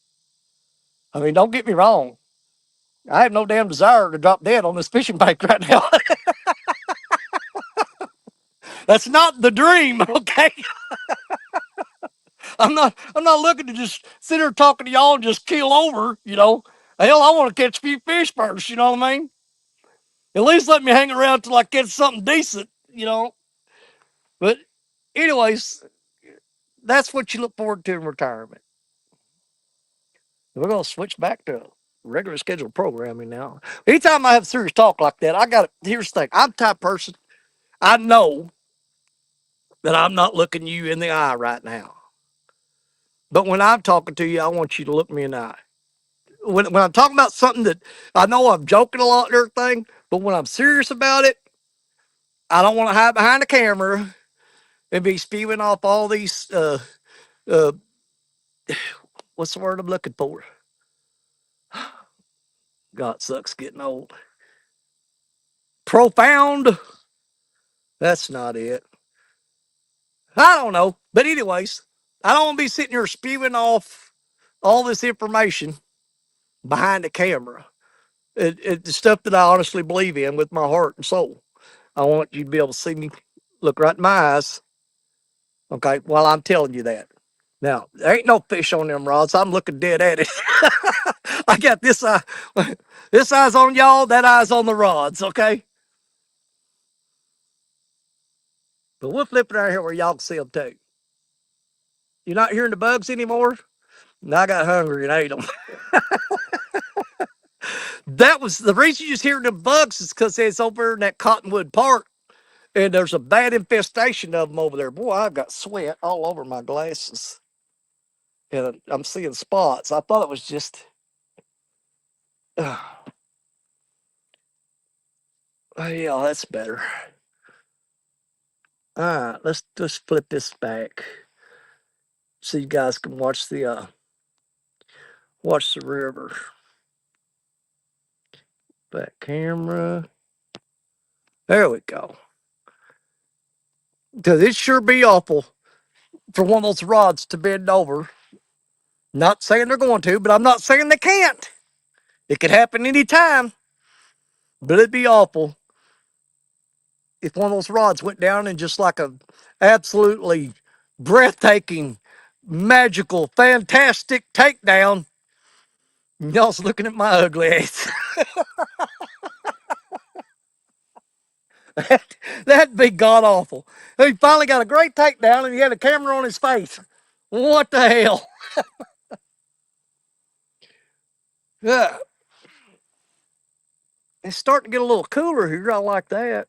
I mean, don't get me wrong. I have no damn desire to drop dead on this fishing bank right now. That's not the dream, okay? I'm not looking to just sit here talking to y'all and just keel over. Hell, I want to catch a few fish first, you know what I mean? At least let me hang around till I catch something decent. But anyways, that's what you look forward to in retirement. We're gonna switch back to regular scheduled programming now. Anytime I have serious talk like that, I got to here's the thing. I'm the type of person, I know that I'm not looking you in the eye right now. But when I'm talking to you, I want you to look me in the eye. When I'm talking about something that I know I'm joking a lot and everything, but when I'm serious about it, I don't want to hide behind the camera and be spewing off all these uh what's the word I'm looking for? God, sucks getting old. Profound. That's not it. I don't know. But anyways, I don't want to be sitting here spewing off all this information behind the camera. The stuff that I honestly believe in with my heart and soul. I want you to be able to see me, look right in my eyes, okay, while I'm telling you that. Now, there ain't no fish on them rods. I'm looking dead at it. I got this eye. This eye's on y'all, that eye's on the rods, okay? But we'll flip it out here where y'all can see them too. You're not hearing the bugs anymore? And I got hungry and ate them. That was the reason you just hearing the bugs is because it's over in that Cottonwood Park and there's a bad infestation of them over there. Boy, I've got sweat all over my glasses and I'm seeing spots. I thought it was just, yeah, that's better. All right, let's just flip this back so you guys can watch the river. Back camera. There we go. Because it sure be awful for one of those rods to bend over. Not saying they're going to, but I'm not saying they can't. It could happen anytime. But it'd be awful if one of those rods went down in just like a absolutely breathtaking, magical, fantastic takedown. Y'all's looking at my ugly ass. That'd be god awful. He finally got a great takedown and he had a camera on his face. What the hell? Yeah. It's starting to get a little cooler here. I like that.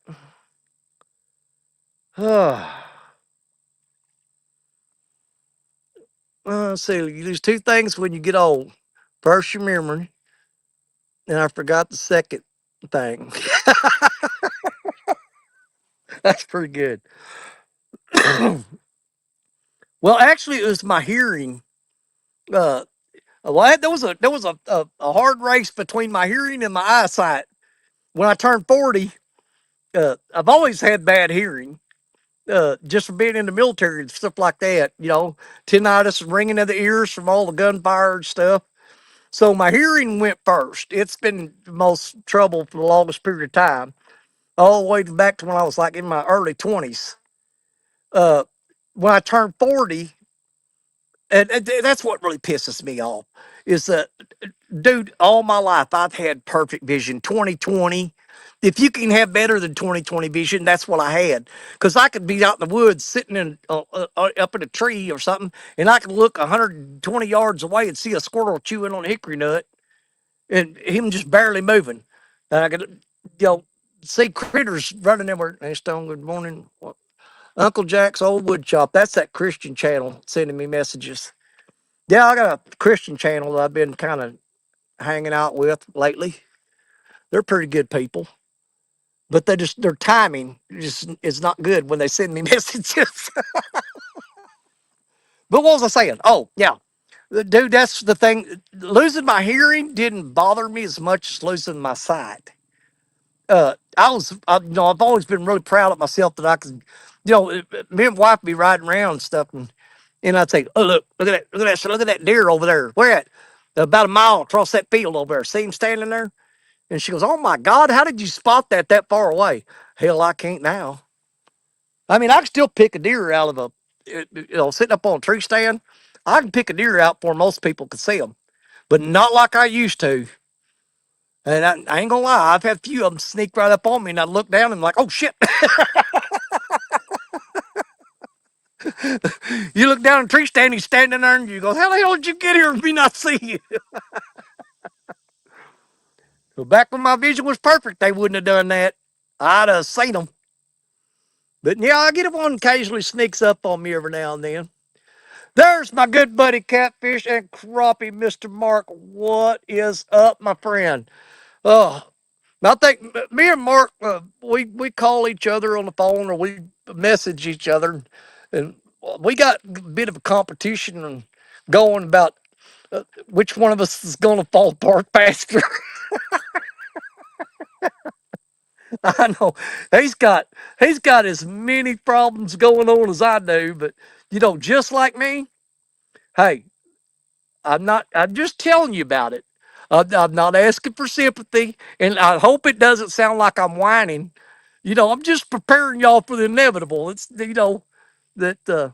Let's see. You lose two things when you get old. First, your memory, and I forgot the second thing. That's pretty good. Well, actually, it was my hearing. Uh, well, there was a hard race between my hearing and my eyesight. When I turned 40, I've always had bad hearing. Just from being in the military and stuff like that, tinnitus, ringing of the ears from all the gunfire and stuff. So my hearing went first. It's been the most trouble for the longest period of time, all the way back to when I was like in my early 20s. Uh, when I turned 40, and that's what really pisses me off, is that, dude, all my life I've had perfect vision. 2020. If you can have better than 2020 vision, that's what I had. Because I could be out in the woods sitting up in a tree or something, and I could look 120 yards away and see a squirrel chewing on a hickory nut and him just barely moving. And I could, you know, see critters running everywhere. Hey, Stone, good morning. What? Uncle Jack's Old Wood Shop. That's that Christian channel sending me messages. Yeah, I got a Christian channel that I've been kind of hanging out with lately. They're pretty good people. but their timing just is not good when they send me messages. But what was I saying? Oh yeah, dude, that's the thing. Losing my hearing didn't bother me as much as losing my sight. I've always been really proud of myself that I could, me and wife be riding around and stuff, and I'd say, oh look at that deer over there. Where at? About a mile across that field over there. See him standing there? And she goes, oh my God, how did you spot that far away? Hell, I can't now. I mean, I can still pick a deer out of sitting up on a tree stand. I can pick a deer out before most people can see them, but not like I used to. And I ain't gonna lie, I've had a few of them sneak right up on me, and I look down and I'm like, oh shit. You look down a tree stand, he's standing there, and you go, how the hell did you get here and me not see you? Well, back when my vision was perfect, they wouldn't have done that. I'd have seen them. But yeah, I get one occasionally sneaks up on me every now and then. There's my good buddy Catfish and Crappie, Mr. Mark. What is up, my friend? Oh, I think me and Mark, we call each other on the phone or we message each other, and we got a bit of a competition going about which one of us is going to fall apart faster. I know he's got as many problems going on as I do, but just like me, hey, I'm just telling you about it. I'm not asking for sympathy, and I hope it doesn't sound like I'm whining. I'm just preparing y'all for the inevitable. It's that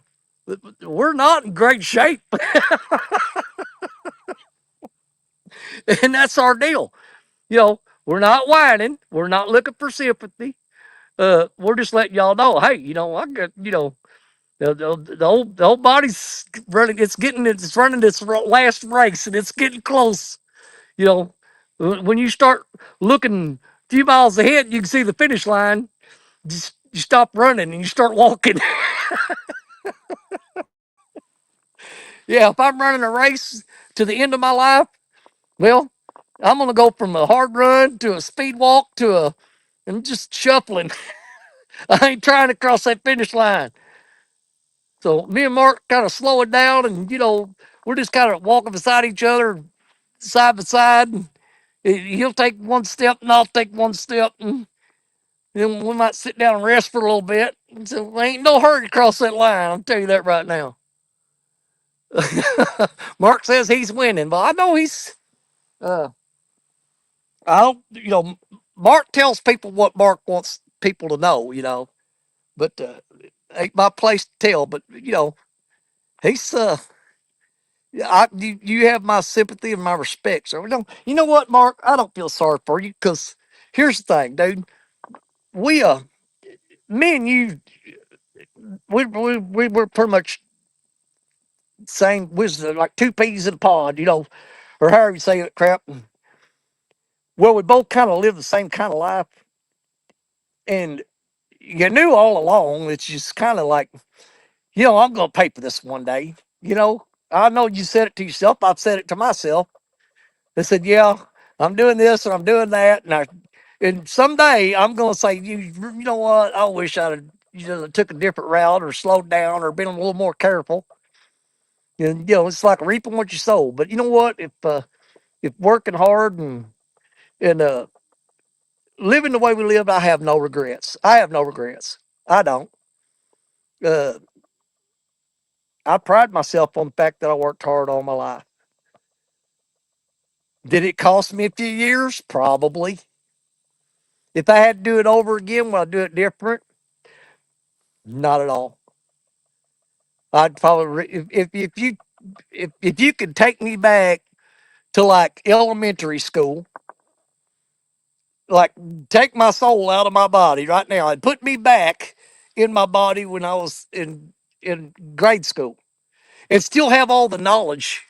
we're not in great shape, and that's our deal. We're not whining. We're not looking for sympathy. We're just letting y'all know, hey, I got, the old body's running. It's running its last race, and it's getting close. You know, when you start looking a few miles ahead, you can see the finish line. Just you stop running and you start walking. Yeah, if I'm running a race to the end of my life, well, I'm gonna go from a hard run to a speed walk to and just shuffling. I ain't trying to cross that finish line. So me and Mark kind of slow it down, and we're just kind of walking beside each other, side by side. And he'll take one step, and I'll take one step, and then we might sit down and rest for a little bit. So there ain't no hurry to cross that line. I'll tell you that right now. Mark says he's winning, but I know he's. Uh, I don't. Mark tells people what Mark wants people to know. But ain't my place to tell. But he's. You have my sympathy and my respect. So you know what, Mark? I don't feel sorry for you because here's the thing, dude. We me and you, we were pretty much same. We was like two peas in a pod, or however you say it, crap. Well, we both kind of live the same kind of life, and you knew all along. It's just kind of like, I'm going to pay for this one day. I know you said it to yourself. I've said it to myself. I said, yeah, I'm doing this and I'm doing that, and someday I'm going to say, you know what? I wish I'd have took a different route or slowed down or been a little more careful. And it's like reaping what you sow. But you know what? If working hard and living the way we lived, I have no regrets. I have no regrets. I don't. Uh, I pride myself on the fact that I worked hard all my life. Did it cost me a few years? Probably. If I had to do it over again, would I do it different? Not at all. I'd probably if you could take me back to like elementary school, like take my soul out of my body right now and put me back in my body when I was in grade school, and still have all the knowledge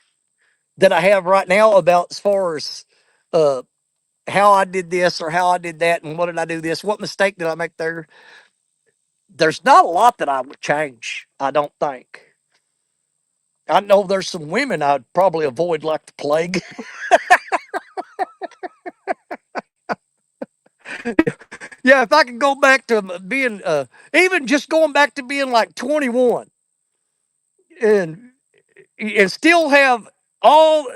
that I have right now about as far as uh, how I did this or how I did that and what did I do this, what mistake did I make there. There's not a lot that I would change. I don't think. I know there's some women I'd probably avoid like the plague. Yeah, if I could go back to being, even just going back to being like 21 and still have all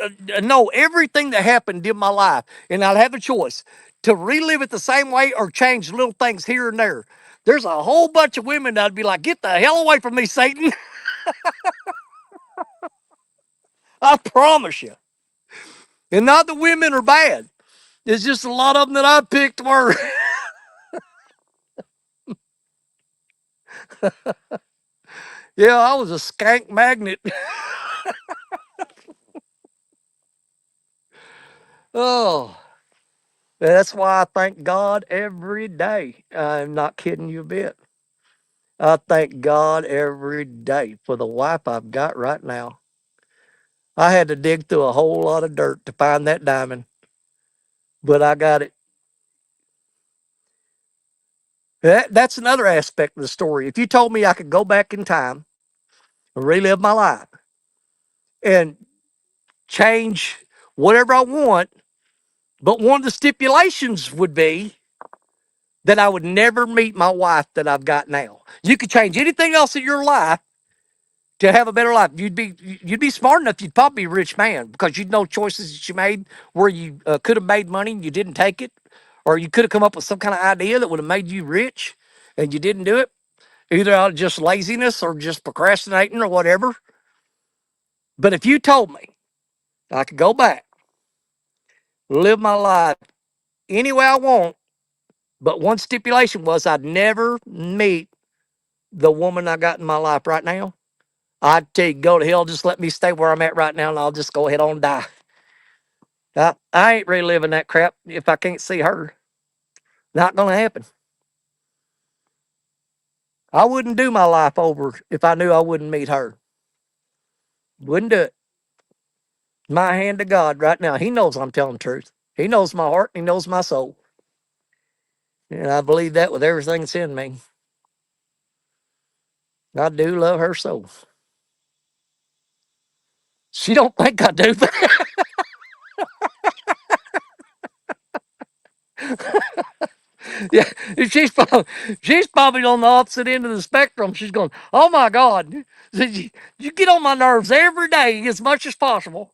know everything that happened in my life, and I'd have a choice to relive it the same way or change little things here and there. There's a whole bunch of women that'd be like, "Get the hell away from me, Satan!" I promise you. And not the women are bad. It's just a lot of them that I picked were. Yeah, I was a skank magnet. Oh, that's why I thank God every day. I'm not kidding you a bit. I thank God every day for the wife I've got right now. I had to dig through a whole lot of dirt to find that diamond, but I got it. That's another aspect of the story. If you told me I could go back in time and relive my life and change whatever I want, but one of the stipulations would be that I would never meet my wife that I've got now. You could change anything else in your life to have a better life. You'd be smart enough. You'd probably be a rich man because you'd know choices that you made where you could have made money and you didn't take it, or you could have come up with some kind of idea that would have made you rich and you didn't do it, either out of just laziness or just procrastinating or whatever. But if you told me I could go back, live my life any way I want, but one stipulation was I'd never meet the woman I got in my life right now, I'd tell you, go to hell, just let me stay where I'm at right now, and I'll just go ahead on and die. I ain't reliving that crap if I can't see her. Not going to happen. I wouldn't do my life over if I knew I wouldn't meet her. Wouldn't do it. My hand to God right now. He knows I'm telling the truth. He knows my heart. He knows my soul. And I believe that with everything that's in me. I do love her so. She don't think I do. Yeah, she's probably on the opposite end of the spectrum. She's going, "Oh my God, you get on my nerves every day as much as possible."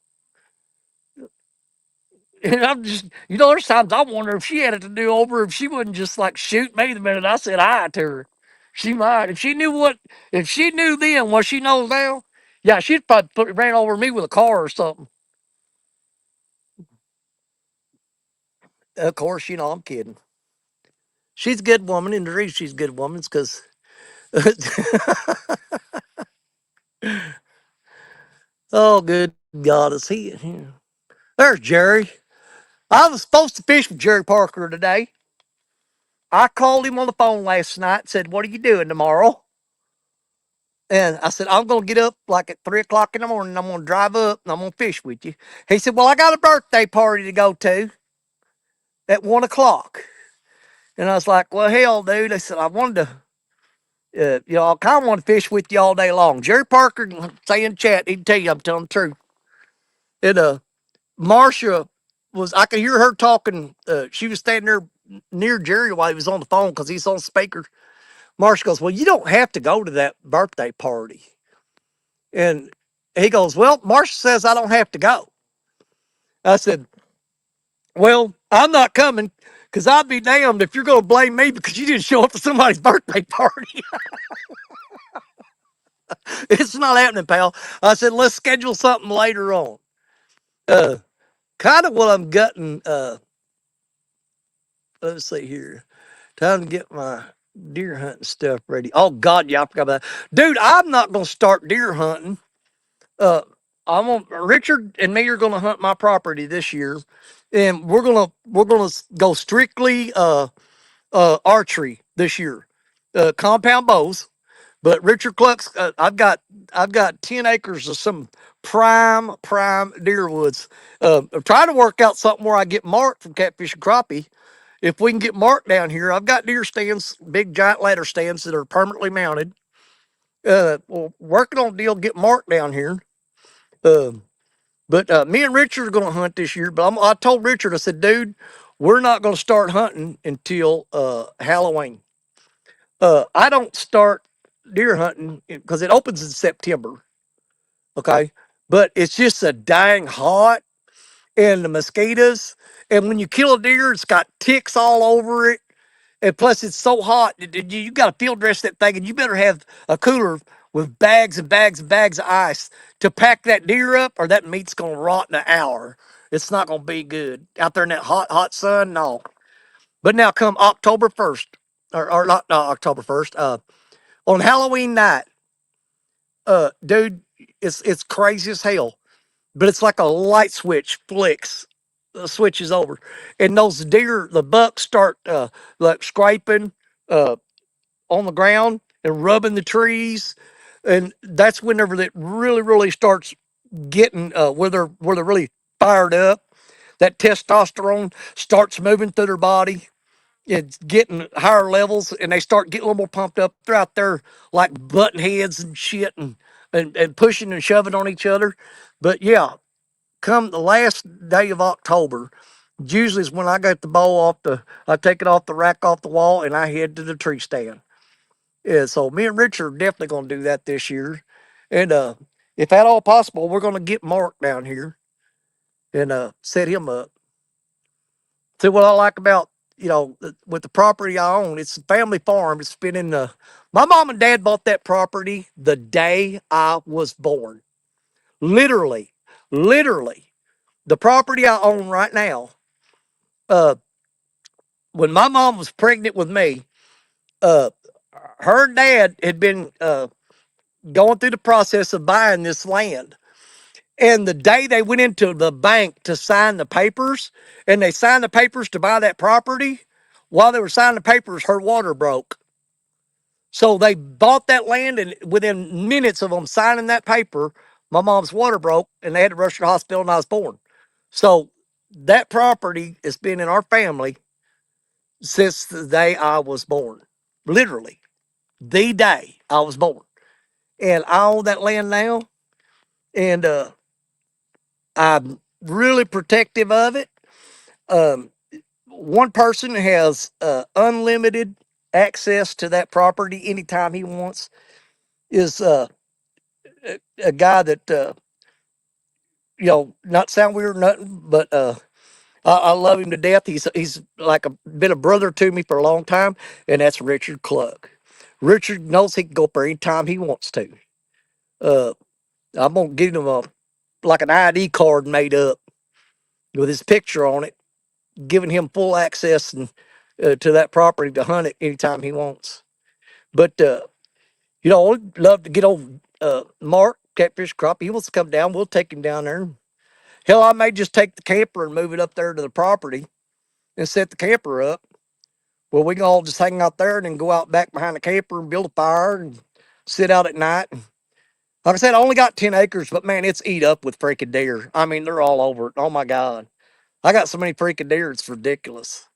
And I'm just, there's times I wonder if she had it to do over, if she wouldn't just like shoot me the minute I said hi to her. She might, if she knew then what she knows now. Yeah, she'd probably ran over me with a car or something. Of course, I'm kidding. She's a good woman, and the reason she's a good woman is because, oh, good God, is he? There's Jerry. I was supposed to fish with Jerry Parker today. I called him on the phone last night and said, "What are you doing tomorrow?" And I said, "I'm going to get up like at 3 o'clock in the morning. I'm going to drive up and I'm going to fish with you." He said, "Well, I got a birthday party to go to at 1 o'clock." And I was like, "Well, hell, dude." I said, "I wanted to, I kind of want to fish with you all day long." Jerry Parker, say in chat, he'd tell you I'm telling the truth. And Marcia I could hear her talking. She was standing there near Jerry while he was on the phone because he's on speaker. Marcia goes, "Well, you don't have to go to that birthday party." And he goes, "Well, Marcia says I don't have to go." I said, "Well, I'm not coming because I'd be damned if you're going to blame me because you didn't show up for somebody's birthday party." It's not happening, pal. I said, "Let's schedule something later on." Uh, Kind of what I'm gutting. Let's see here. Time to get my deer hunting stuff ready. Oh God, yeah, I forgot about that. Dude, I'm not gonna start deer hunting. Uh Richard and me are gonna hunt my property this year. And we're gonna go strictly archery this year. Compound bows. But Richard Cluck's I've got 10 acres of some prime deer woods. I'm trying to work out something where I get marked from catfish and crappie. If we can get marked down here, I've got deer stands, big giant ladder stands that are permanently mounted. Well, working on a deal get marked down here. Uh, but me and Richard are going to hunt this year. But I told Richard, I said, "Dude, we're not going to start hunting until Halloween. I don't start deer hunting because it opens in September. Okay, but it's just a dang hot, and the mosquitoes. And when you kill a deer, it's got ticks all over it. And plus, it's so hot. You got to field dress that thing, and you better have a cooler with bags and bags and bags of ice to pack that deer up, or that meat's going to rot in an hour. It's not going to be good out there in that hot, hot sun. No. But now, come October 1st, or not October 1st, on Halloween night, dude, it's crazy as hell. But it's like a light switch flicks, switches over, and those deer, the bucks start like scraping uh, on the ground and rubbing the trees, and that's whenever it really, really starts getting where they're really fired up. That testosterone starts moving through their body. It's getting higher levels, and they start getting a little more pumped up. They're out there like button heads and shit, and pushing and shoving on each other. But yeah, come the last day of October, usually is when I get the bow I take it off the rack off the wall, and I head to the tree stand. Yeah, so me and Richard are definitely going to do that this year. And if at all possible, we're going to get Mark down here and set him up. See what I like about, with the property I own, it's a family farm. It's been in the, my mom and dad bought that property the day I was born. Literally, literally. The property I own right now, uh, when my mom was pregnant with me, uh, her dad had been going through the process of buying this land. And the day they went into the bank to sign the papers, and they signed the papers to buy that property, while they were signing the papers, her water broke. So they bought that land, and within minutes of them signing that paper, my mom's water broke, and they had to rush her to the hospital, and I was born. So that property has been in our family since the day I was born. Literally, the day I was born. And I own that land now, and I'm really protective of it. Um, One person has unlimited access to that property anytime he wants. Is a guy that not sound weird or nothing, but I love him to death. He's like been a brother to me for a long time, and that's Richard Cluck. Richard knows he can go up there anytime he wants to. Uh, I'm gonna give him like an ID card made up with his picture on it, giving him full access and to that property to hunt it anytime he wants. But I'd love to get old Mark Catfish Crop. He wants to come down. We'll take him down there. Hell, I may just take the camper and move it up there to the property and set the camper up. Well, we can all just hang out there and then go out back behind the camper and build a fire and sit out at night. Like I said, I only got 10 acres, but man, it's eat up with freaking deer. I mean, they're all over it. Oh my God. I got so many freaking deer, it's ridiculous.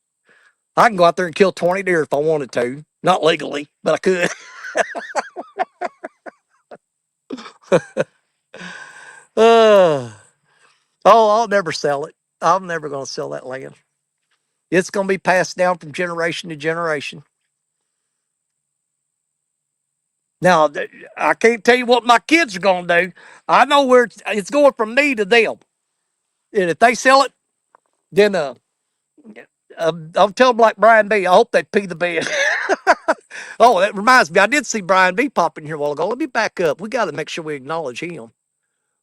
I can go out there and kill 20 deer if I wanted to. Not legally, but I could. uh, I'll never sell it. I'm never going to sell that land. It's going to be passed down from generation to generation. Now, I can't tell you what my kids are going to do. I know where it's going from me to them. And if they sell it, then I'll tell them like Brian B. I hope they pee the bed. Oh, that reminds me. I did see Brian B. pop in here a while ago. Let me back up. We got to make sure we acknowledge him.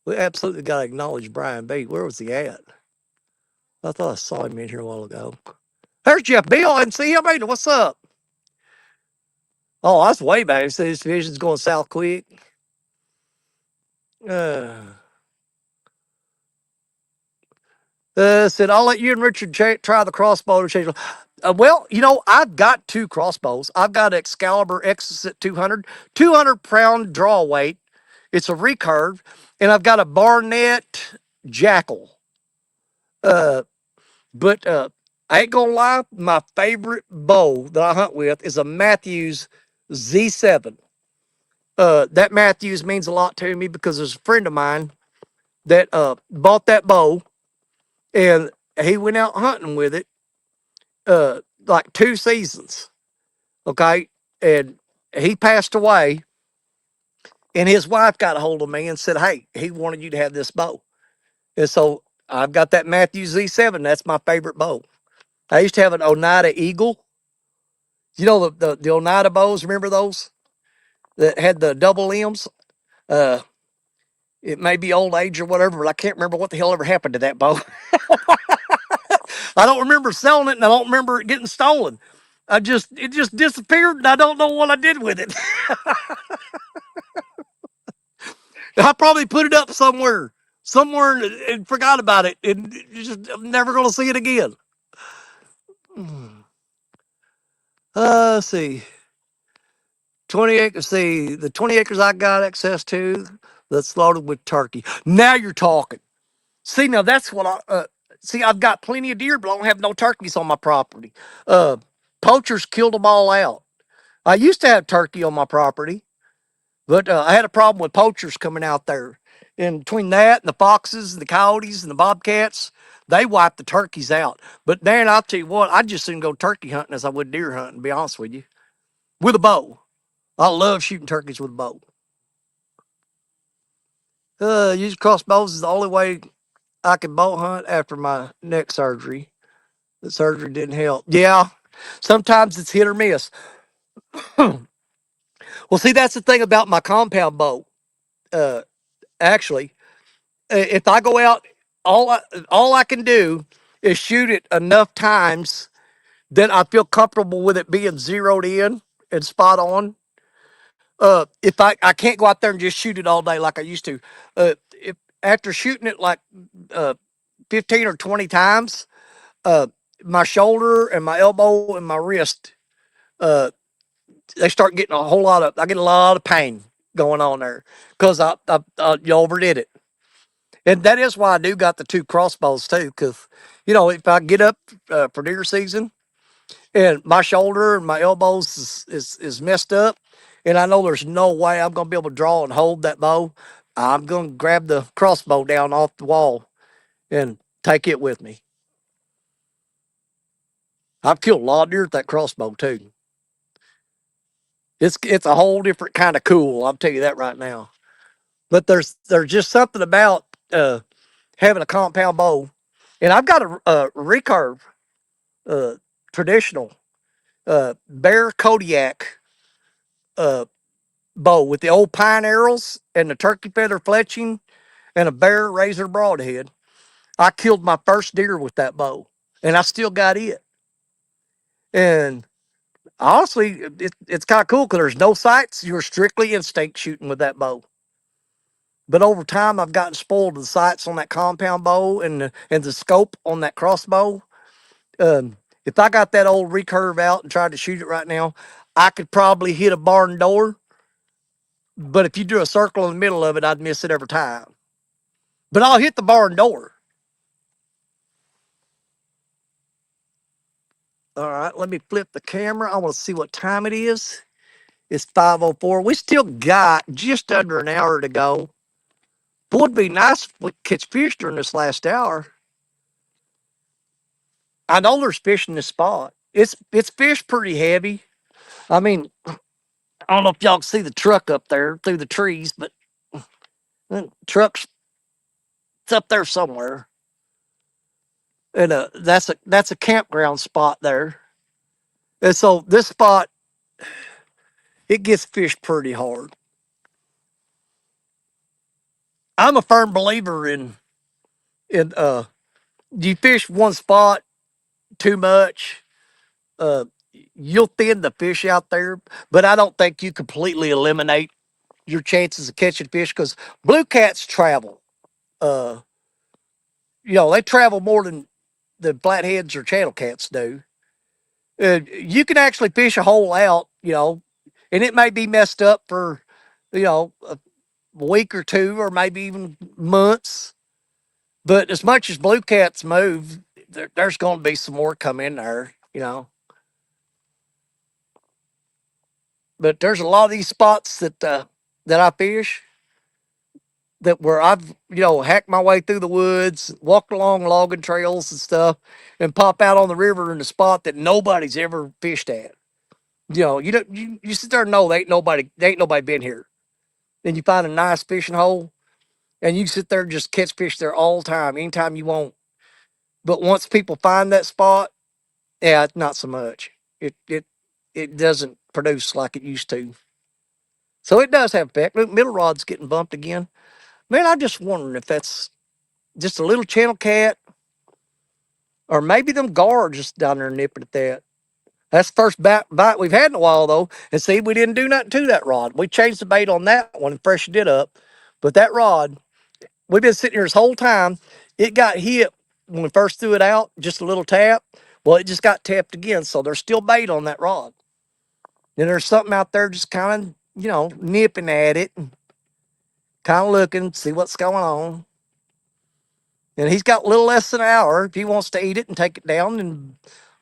We absolutely got to acknowledge Brian B. Where was he at? I thought I saw him in here a while ago. There's Jeff Bill. I didn't see him either. What's up? Oh, that's way back. So this division's going south quick. Uh, Said, I'll let you and Richard try the crossbow. Well, I've got two crossbows. I've got Excalibur Exocet 200, 200-pound draw weight. It's a recurve. And I've got a Barnett Jackal. But I ain't gonna lie, my favorite bow that I hunt with is a Matthews Z7. That Matthews means a lot to me because there's a friend of mine that bought that bow, and he went out hunting with it, like 2 seasons. Okay, and he passed away, and his wife got a hold of me and said, "Hey, he wanted you to have this bow." And so I've got that Matthew Z7. That's my favorite bow. I used to have an Oneida Eagle. You know the Oneida bows. Remember those that had the double limbs? Uh, it may be old age or whatever, but I can't remember what the hell ever happened to that bow. I don't remember selling it, and I don't remember it getting stolen. It just disappeared, and I don't know what I did with it. I probably put it up somewhere, and forgot about it, and I'm never going to see it again. Let's see, 20 acres. See, the 20 acres I got access to that's loaded with turkey. Now you're talking. See, now that's what I see. I've got plenty of deer, but I don't have no turkeys on my property. Uh, Poachers killed them all out. I used to have turkey on my property, but I had a problem with poachers coming out there. And between that and the foxes and the coyotes and the bobcats, they wiped the turkeys out. But Darren, I'll tell you what, I just didn't go turkey hunting as I would deer hunting, to be honest with you, with a bow. I love shooting turkeys with a bow. Using crossbows is the only way I can bow hunt after my neck surgery. The surgery didn't help. Yeah, sometimes it's hit or miss. Well, see, that's the thing about my compound bow. Uh, Actually, if I go out, all I, all I can do is shoot it enough times that I feel comfortable with it being zeroed in and spot on. If I can't go out there and just shoot it all day like I used to. If after shooting it like uh, 15 or 20 times, uh, my shoulder and my elbow and my wrist, uh, they start getting a whole lot of, I get a lot of pain going on there because you overdid it. And that is why I do got the two crossbows too. Because, if I get up for deer season and my shoulder and my elbows is messed up, and I know there's no way I'm going to be able to draw and hold that bow, I'm going to grab the crossbow down off the wall and take it with me. I've killed a lot of deer with that crossbow too. It's a whole different kind of cool. I'll tell you that right now. But there's just something about having a compound bow, and I've got a recurve uh, traditional bear Kodiak uh, bow with the old pine arrows and the turkey feather fletching and a bear razor broadhead. I killed my first deer with that bow, and I still got it. And honestly, it's kind of cool because there's no sights. You're strictly instinct shooting with that bow. But over time, I've gotten spoiled with the sights on that compound bow and the scope on that crossbow. If I got that old recurve out and tried to shoot it right now, I could probably hit a barn door. But if you drew a circle in the middle of it, I'd miss it every time. But I'll hit the barn door. All right, let me flip the camera. I want to see what time it is. It's 5:04. We still got just under an hour to go. Boy, it'd be nice if we could catch fish during this last hour. I know there's fish in this spot. It's fish pretty heavy. I mean, I don't know if y'all can see the truck up there through the trees, but the truck's it's up there somewhere. And that's a campground spot there. And so this spot, it gets fished pretty hard. I'm a firm believer in you fish one spot too much, uh you'll thin the fish out there, but I don't think you completely eliminate your chances of catching fish because blue cats travel. Uh they travel more than the flatheads or channel cats do. You can actually fish a hole out, and it may be messed up for, a week or two, or maybe even months. But as much as blue cats move, there's going to be some more come in there. But there's a lot of these spots that I fish that where I've, hacked my way through the woods, walked along logging trails and stuff, and pop out on the river in a spot that nobody's ever fished at. You don't you sit there and know there ain't nobody been here. Then you find a nice fishing hole and you sit there and just catch fish there all the time, anytime you want. But once people find that spot, yeah, it's not so much. It doesn't produce like it used to. So it does have effect. Look, middle rod's getting bumped again. Man, I'm just wondering if that's just a little channel cat or maybe them guards just down there nipping at that. That's the first bite we've had in a while, though. And see, we didn't do nothing to that rod. We changed the bait on that one and freshened it up. But that rod, we've been sitting here this whole time. It got hit when we first threw it out, just a little tap. Well, it just got tapped again. So there's still bait on that rod. And there's something out there just kind of, nipping at it and kind of looking, see what's going on. And he's got a little less than an hour. If he wants to eat it and take it down, then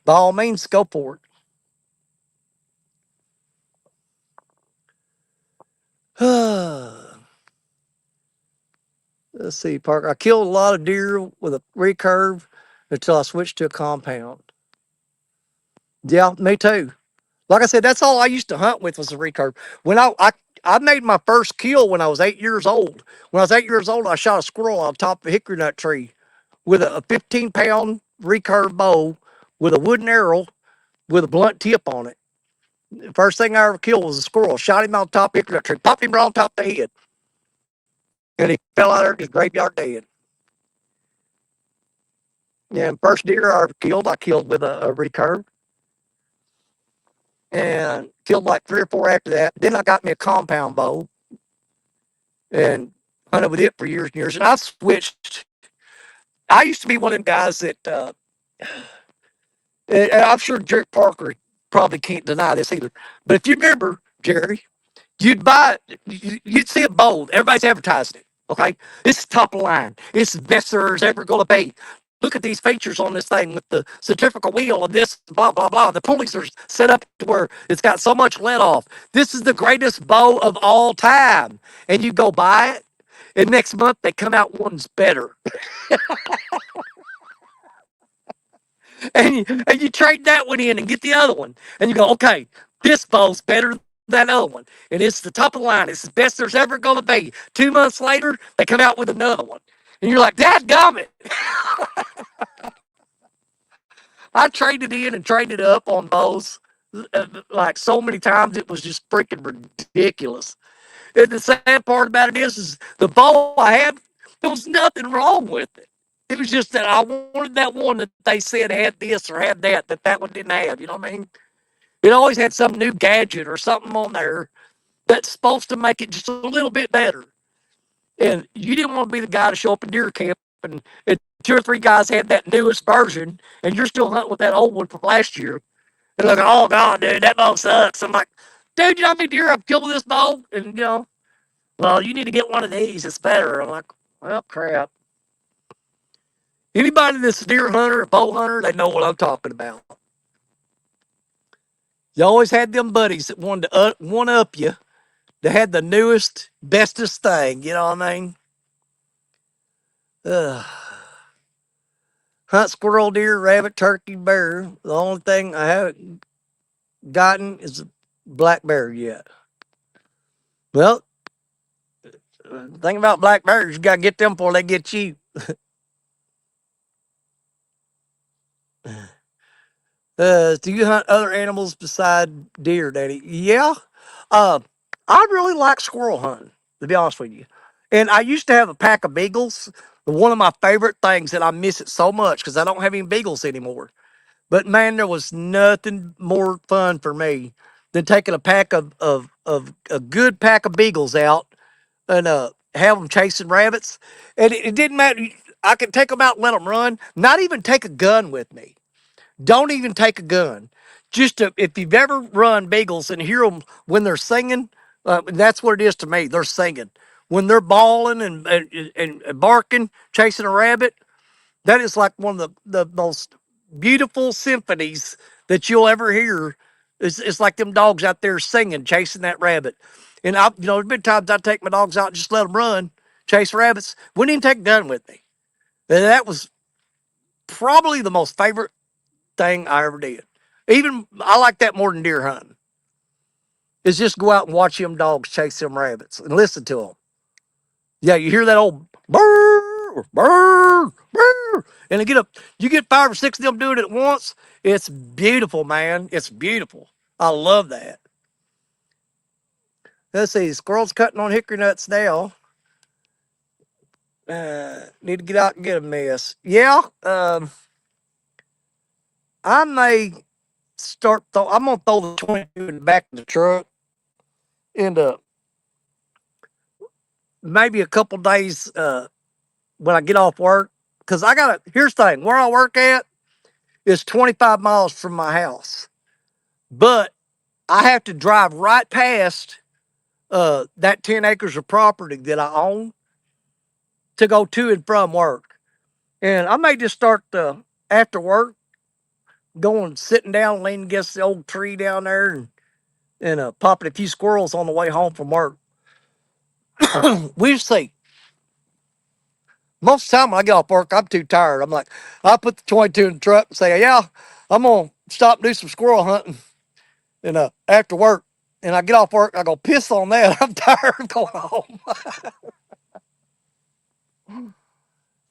by all means, go for it. Let's see, Parker. I killed a lot of deer with a recurve until I switched to a compound. Yeah, me too. Like I said, that's all I used to hunt with was a recurve. When I made my first kill when I was 8 years old. When I was 8 years old, I shot a squirrel on top of a hickory nut tree with a 15-pound recurve bow with a wooden arrow with a blunt tip on it. The first thing I ever killed was a squirrel. Shot him on top of a hickory nut tree, popped him right on top of the head, and he fell out there in his graveyard dead. Yeah, and first deer I ever killed, I killed with a recurve and killed like 3 or 4 after that. Then I got me a compound bow and hunted with it for years and years. And I switched. I used to be one of them guys that, and I'm sure Jerry Parker probably can't deny this either. But if you remember, Jerry, you'd see a bow. Everybody's advertising it. Okay, this is top of the line. It's the best there's ever going to be. Look at these features on this thing with the centrifugal wheel and this, blah, blah, blah. The pulleys are set up to where it's got so much let off. This is the greatest bow of all time. And you go buy it, and next month they come out one's better. And you trade that one in and get the other one. And you go, okay, this bow's better than that other one. And it's the top of the line. It's the best there's ever going to be. 2 months later, they come out with another one. And you're like, dadgummit. I traded in and traded up on bows like so many times it was just freaking ridiculous. And the sad part about it is the bow I had, there was nothing wrong with it. It was just that I wanted that one that they said had this or had that one didn't have. You know what I mean? It always had some new gadget or something on there that's supposed to make it just a little bit better. And you didn't want to be the guy to show up in deer camp and 2 or 3 guys had that newest version, and you're still hunting with that old one from last year. And looking, oh god, dude, that bow sucks. I'm like, dude, you know how many deer I've killed with this bow? And well, you need to get one of these. It's better. I'm like, well, crap. Anybody that's a deer hunter, a bow hunter, they know what I'm talking about. You always had them buddies that wanted to one up you. That had the newest, bestest thing. You know what I mean? Ugh. Hunt squirrel, deer, rabbit, turkey, bear. The only thing I haven't gotten is a black bear yet. Well, the thing about black bears, you got to get them before they get you. Do you hunt other animals beside deer, Daddy? Yeah. Uh, I really like squirrel hunting, to be honest with you. And I used to have a pack of beagles. One of my favorite things, that I miss it so much because I don't have any beagles anymore. But man, there was nothing more fun for me than taking a pack of a good pack of beagles out and have them chasing rabbits. And it didn't matter. I could take them out and let them run. Not even take a gun with me. Don't even take a gun. Just if you've ever run beagles and hear them when they're singing, that's what it is to me. They're singing when they're bawling and barking, chasing a rabbit. That is like one of the most beautiful symphonies that you'll ever hear. It's like them dogs out there singing, chasing that rabbit. And there's been times I take my dogs out and just let them run, chase rabbits. Wouldn't even take a gun with me. And that was probably the most favorite thing I ever did. Even I like that more than deer hunting. Is just go out and watch them dogs chase them rabbits and listen to them. Yeah, you hear that old burr, burr, burr, and you get 5 or 6 of them doing it at once. It's beautiful, man. It's beautiful. I love that. Let's see, squirrels cutting on hickory nuts now. Need to get out and get a mess. Yeah, I may I'm gonna throw the 22 in the back of the truck, and maybe a couple days when I get off work, because I got to. Here's the thing: where I work at is 25 miles from my house, but I have to drive right past that 10 acres of property that I own to go to and from work. And I may just start after work going sitting down, leaning against the old tree down there, and popping a few squirrels on the way home from work. We see. Most of the time when I get off work, I'm too tired. I'm like, I put the 22 in the truck and say, yeah, I'm going to stop and do some squirrel hunting and after work. And I get off work, I go piss on that. I'm tired of going home.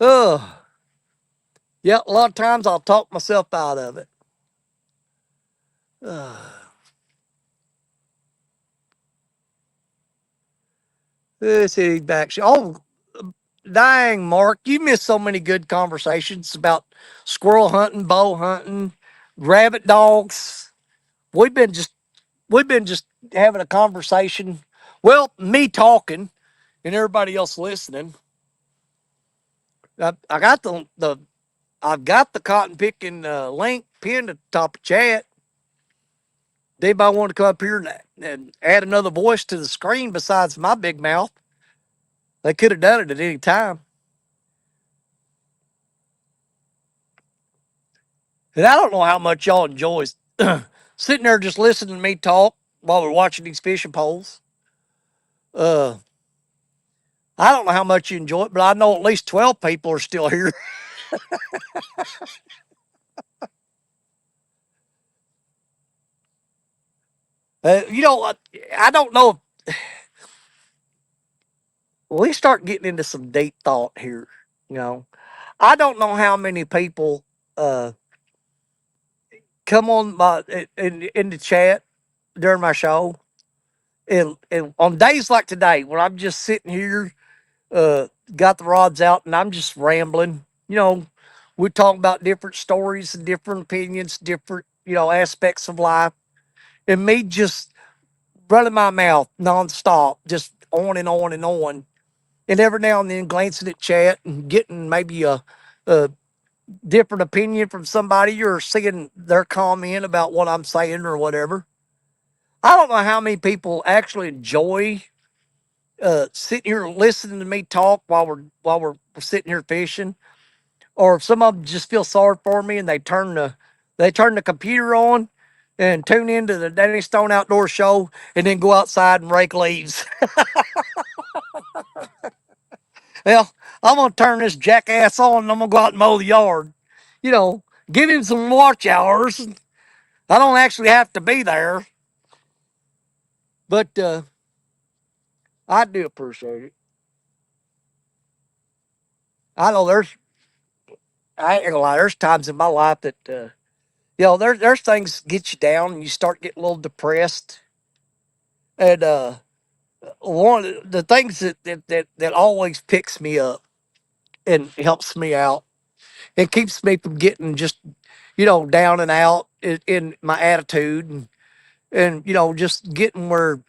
Ugh. Yeah, a lot of times I'll talk myself out of it. Let's see, back. Oh, dang, Mark, you missed so many good conversations about squirrel hunting, bow hunting, rabbit dogs. We've been just we've been just having a conversation. Well, me talking and everybody else listening. I got the I've got the cotton picking link pinned at the top of chat. Anybody want to come up here and add another voice to the screen besides my big mouth? They could have done it at any time. And I don't know how much y'all enjoy sitting there just listening to me talk while we're watching these fishing poles. Uh, I don't know how much you enjoy it, but I know at least 12 people are still here. I don't know. We start getting into some deep thought here. You know, I don't know how many people uh, come on in the chat during my show, and on days like today when I'm just sitting here, got the rods out, and I'm just rambling. We talk about different stories and different opinions, different aspects of life, and me just running my mouth nonstop, just on and on and on. And every now and then glancing at chat and getting maybe a different opinion from somebody or seeing their comment about what I'm saying or whatever. I don't know how many people actually enjoy sitting here listening to me talk while we're sitting here fishing, or if some of them just feel sorry for me and they turn the computer on and tune into the Danny Stone Outdoor Show and then go outside and rake leaves. Well, I'm gonna turn this jackass on and I'm gonna go out and mow the yard. You know, give him some watch hours. I don't actually have to be there, but I do appreciate it. I know I ain't gonna lie, there's times in my life that there's things get you down and you start getting a little depressed. And one of the things that always picks me up and helps me out and keeps me from getting just down and out in my attitude, and just getting where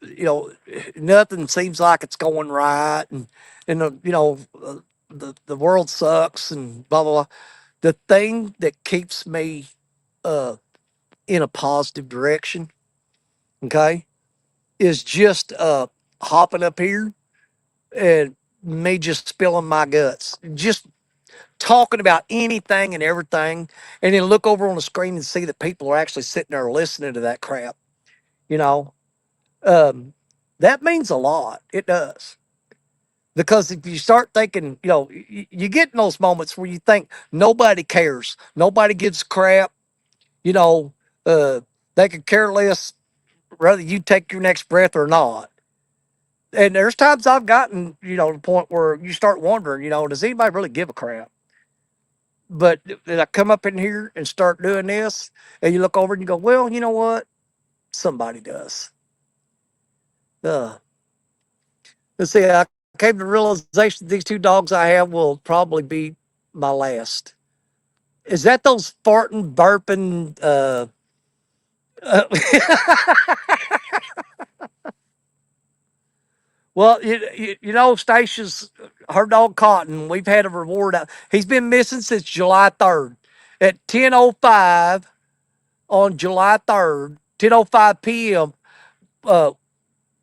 nothing seems like it's going right, and the world sucks and blah blah blah. The thing that keeps me uh in a positive direction, okay, is just hopping up here and me just spilling my guts, just talking about anything and everything, and then look over on the screen and see that people are actually sitting there listening to that crap. You know, um, that means a lot. It does. Because if you start thinking, you get in those moments where you think nobody cares, nobody gives a crap, you know, uh, they could care less whether you take your next breath or not. And there's times I've gotten, to the point where you start wondering, does anybody really give a crap? But then I come up in here and start doing this, and you look over and you go, well, you know what? Somebody does. Uh, let's see, I came to the realization that these two dogs I have will probably be my last. Is that those farting, burping? Uh, well, Stacia's her dog Cotton. We've had a reward. He's been missing since July 3rd at 10:05 on July 3rd, 10:05 p.m. Uh,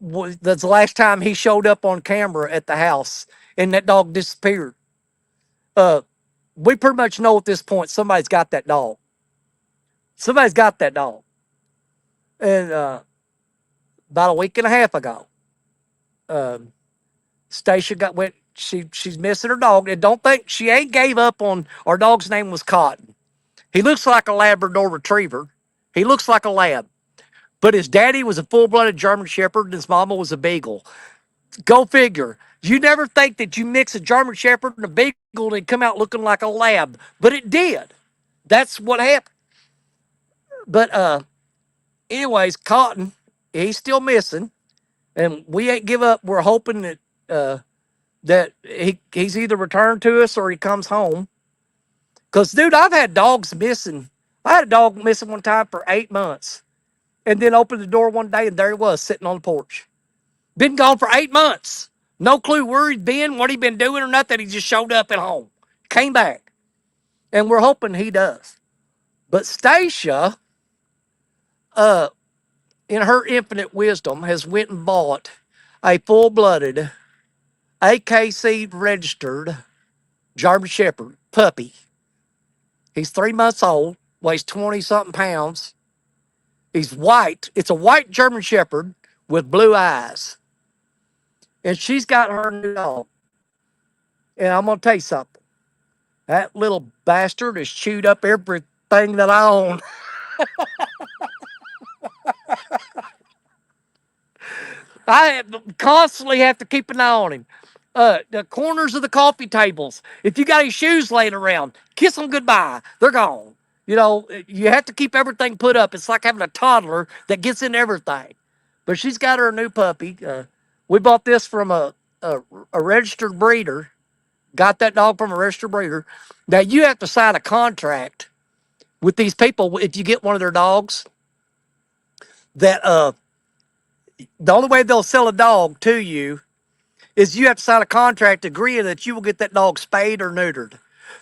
that's the last time he showed up on camera at the house, and that dog disappeared. Uh, we pretty much know at this point somebody's got that dog. Somebody's got that dog. And about a week and a half ago, um, Stacia got went. She's missing her dog, and don't think she ain't gave up on our dog's name was Cotton. He looks like a Labrador Retriever. He looks like a lab, but his daddy was a full-blooded German Shepherd, and his mama was a Beagle. Go figure. You never think that you mix a German Shepherd and a Beagle and it come out looking like a lab, but it did. That's what happened. But anyways, Cotton, he's still missing, and we ain't give up. We're hoping uh, that he's either returned to us or he comes home. Cause dude, I've had dogs missing. I had a dog missing one time for 8 months, and then opened the door one day and there he was sitting on the porch. Been gone for 8 months. No clue where he'd been, what he'd been doing, or nothing. He just showed up at home, came back, and we're hoping he does. But Stacia, uh, in her infinite wisdom, has went and bought a full-blooded, AKC registered German Shepherd puppy. He's 3 months old, weighs 20 something pounds. He's white. It's a white German Shepherd with blue eyes. And she's got her new dog. And I'm going to tell you something. That little bastard has chewed up everything that I own. I constantly have to keep an eye on him. The corners of the coffee tables. If you got any shoes laying around, kiss them goodbye. They're gone. You have to keep everything put up. It's like having a toddler that gets in everything. But she's got her new puppy. We bought this from a registered breeder. Got that dog from a registered breeder. Now you have to sign a contract with these people if you get one of their dogs. That the only way they'll sell a dog to you is you have to sign a contract agreeing that you will get that dog spayed or neutered,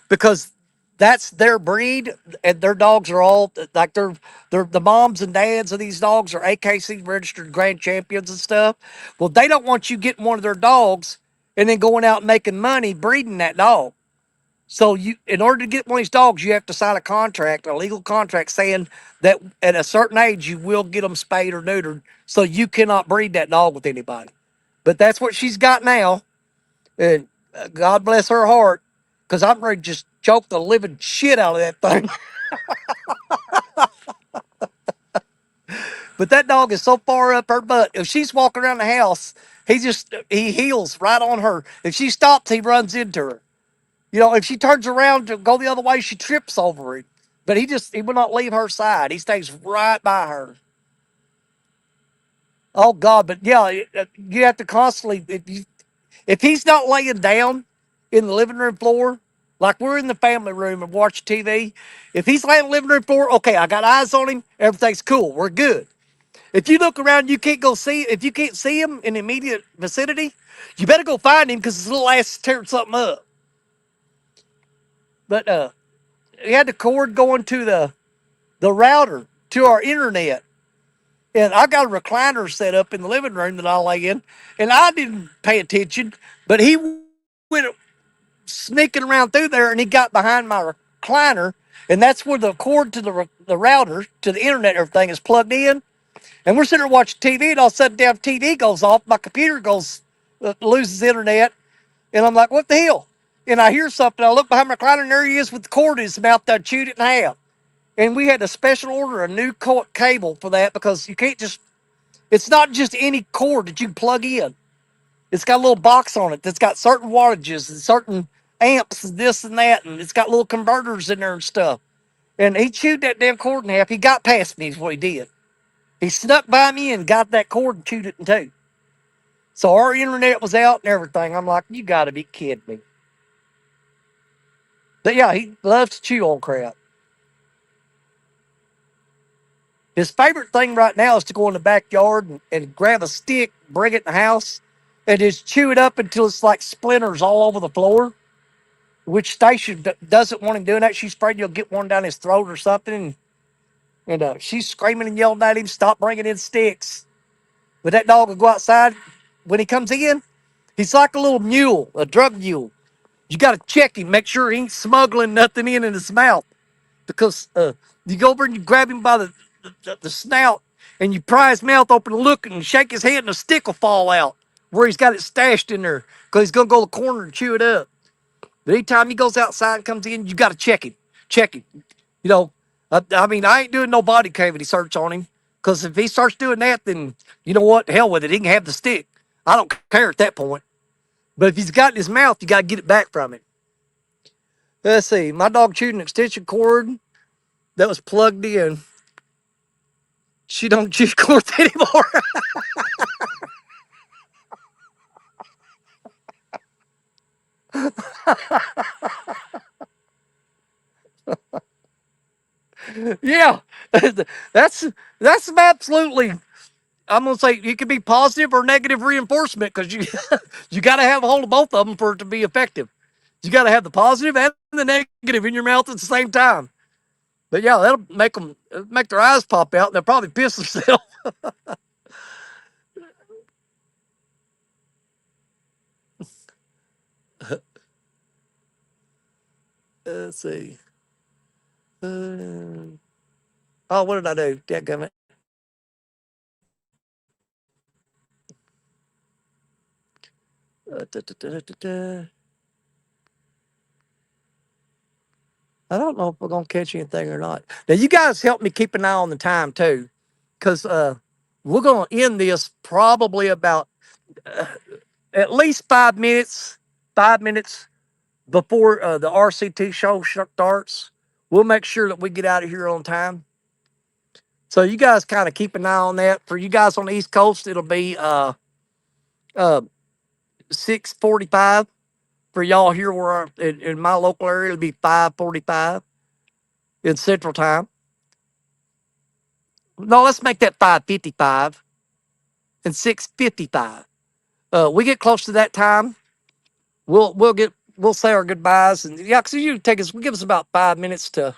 because that's their breed, and their dogs are all like they're the moms and dads of these dogs are AKC registered grand champions and stuff. Well, they don't want you getting one of their dogs and then going out and making money breeding that dog. So in order to get one of these dogs, you have to sign a contract, a legal contract, saying that at a certain age you will get them spayed or neutered. So you cannot breed that dog with anybody. But that's what she's got now, and God bless her heart, because I'm ready to just choke the living shit out of that thing. But that dog is so far up her butt. If she's walking around the house, he heels right on her. If she stops, he runs into her. If she turns around to go the other way, she trips over it. But he will not leave her side. He stays right by her. Oh God! But yeah, you have to constantly if he's not laying down in the living room floor, like we're in the family room and watch TV. If he's laying in the living room floor, okay, I got eyes on him. Everything's cool. We're good. If you look around, you can't go see. If you can't see him in the immediate vicinity, you better go find him because his little ass is tearing something up. But he had the cord going to the router to our internet. And I got a recliner set up in the living room that I lay in, and I didn't pay attention, but he went sneaking around through there, and he got behind my recliner, and that's where the cord to the router to the internet, everything is plugged in. And we're sitting there watching TV, and all of a sudden, damn TV goes off. My computer loses internet. And I'm like, what the hell? And I hear something. I look behind my recliner, and there he is with the cord in his mouth. I chewed it in half. And we had to special order a new cable for that because you can't just, it's not just any cord that you can plug in. It's got a little box on it that's got certain wattages and certain amps and this and that. And it's got little converters in there and stuff. And he chewed that damn cord in half. He got past me, is what he did. He snuck by me and got that cord and chewed it in two. So our internet was out and everything. I'm like, you got to be kidding me. But yeah, he loves to chew on crap. His favorite thing right now is to go in the backyard and grab a stick, bring it in the house, and just chew it up until it's like splinters all over the floor. Which Stacia doesn't want him doing that. She's afraid you'll get one down his throat or something. And she's screaming and yelling at him, stop bringing in sticks. But that dog will go outside. When he comes in, he's like a little mule, a drug mule. You got to check him, make sure he ain't smuggling nothing in his mouth. Because you go over and you grab him by the snout and you pry his mouth open and look and shake his head and a stick will fall out where he's got it stashed in there because he's going to go to the corner and chew it up. But anytime he goes outside and comes in, you got to check him. Check him. You know, I mean, I ain't doing no body cavity search on him because if he starts doing that, then you know what? Hell with it. He can have the stick. I don't care at that point. But if he's got it in his mouth, you got to get it back from him. Let's see. My dog chewed an extension cord that was plugged in. She don't chew cords anymore. Yeah, that's that's absolutely. I'm gonna say it could be positive or negative reinforcement because you you got to have a hold of both of them for it to be effective. You got to have the positive and the negative in your mouth at the same time. But yeah, that'll make their eyes pop out and they'll probably piss themselves. Let's see. Oh, what did I do? Dadgummit. Da, da, da, da, da. I don't know if we're gonna catch anything or not. Now, you guys help me keep an eye on the time too, because we're gonna end this probably about at least 5 minutes. 5 minutes before the RCT show starts. We'll make sure that we get out of here on time. So you guys kind of keep an eye on that. For you guys on the East Coast, it'll be uh 6:45. For y'all here where in my local area, it'll be 5:45 in Central Time. No, let's make that 5:55 and 6:55. We get close to that time, we'll say our goodbyes and yeah, because you take us, give us about 5 minutes to.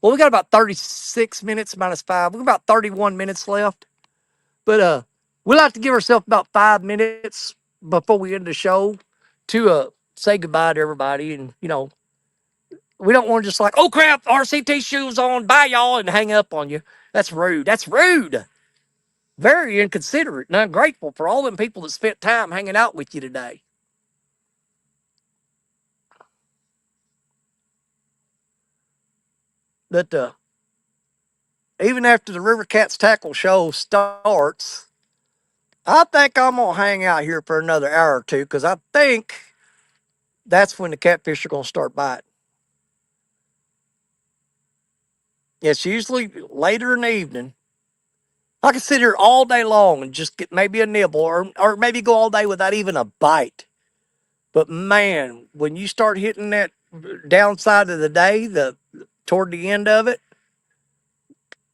Well, we got about 36 minutes minus five. We got about 31 minutes left, but we like to give ourselves about 5 minutes before we end the show to say goodbye to everybody, and we don't want to just like, oh crap, RCT shoes on, bye y'all, and hang up on you. That's rude. That's rude. Very inconsiderate and ungrateful for all them people that spent time hanging out with you today. But even after the River Cats Tackle show starts, I think I'm going to hang out here for another hour or two because I think that's when the catfish are going to start biting. It's usually later in the evening. I can sit here all day long and just get maybe a nibble or maybe go all day without even a bite. But man, when you start hitting that downside of the day, toward the end of it,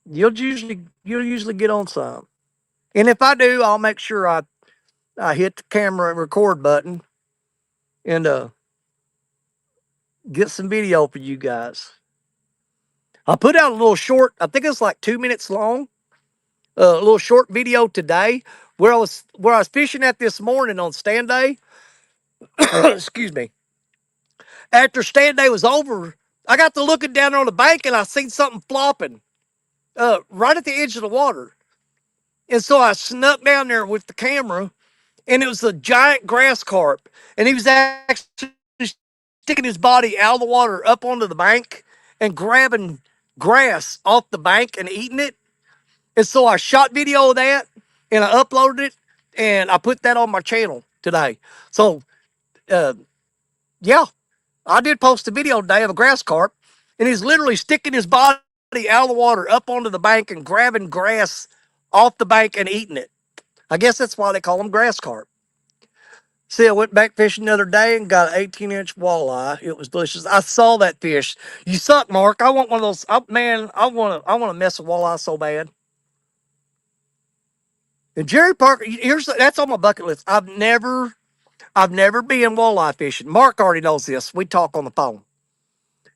you'll usually get on some. And if I do, I'll make sure I hit the camera and record button and get some video for you guys. I put out a little short, I think it's like 2 minutes long, a little short video today where I was fishing at this morning on stand day. Excuse me. After stand day was over, I got to looking down on the bank and I seen something flopping right at the edge of the water. And so I snuck down there with the camera and it was a giant grass carp, and he was actually sticking his body out of the water up onto the bank and grabbing grass off the bank and eating it. And so I shot video of that and I uploaded it and I put that on my channel today. So, uh, yeah, I did post a video today of a grass carp, and he's literally sticking his body out of the water up onto the bank and grabbing grass off the bank and eating it. I guess that's why they call them grass carp. See, I went back fishing the other day and got an 18-inch walleye. It was delicious. I saw that fish. You suck, Mark. I want one of those. Man, I want to mess with walleye so bad. And Jerry Parker, that's on my bucket list. I've never been walleye fishing. Mark already knows this. We talk on the phone,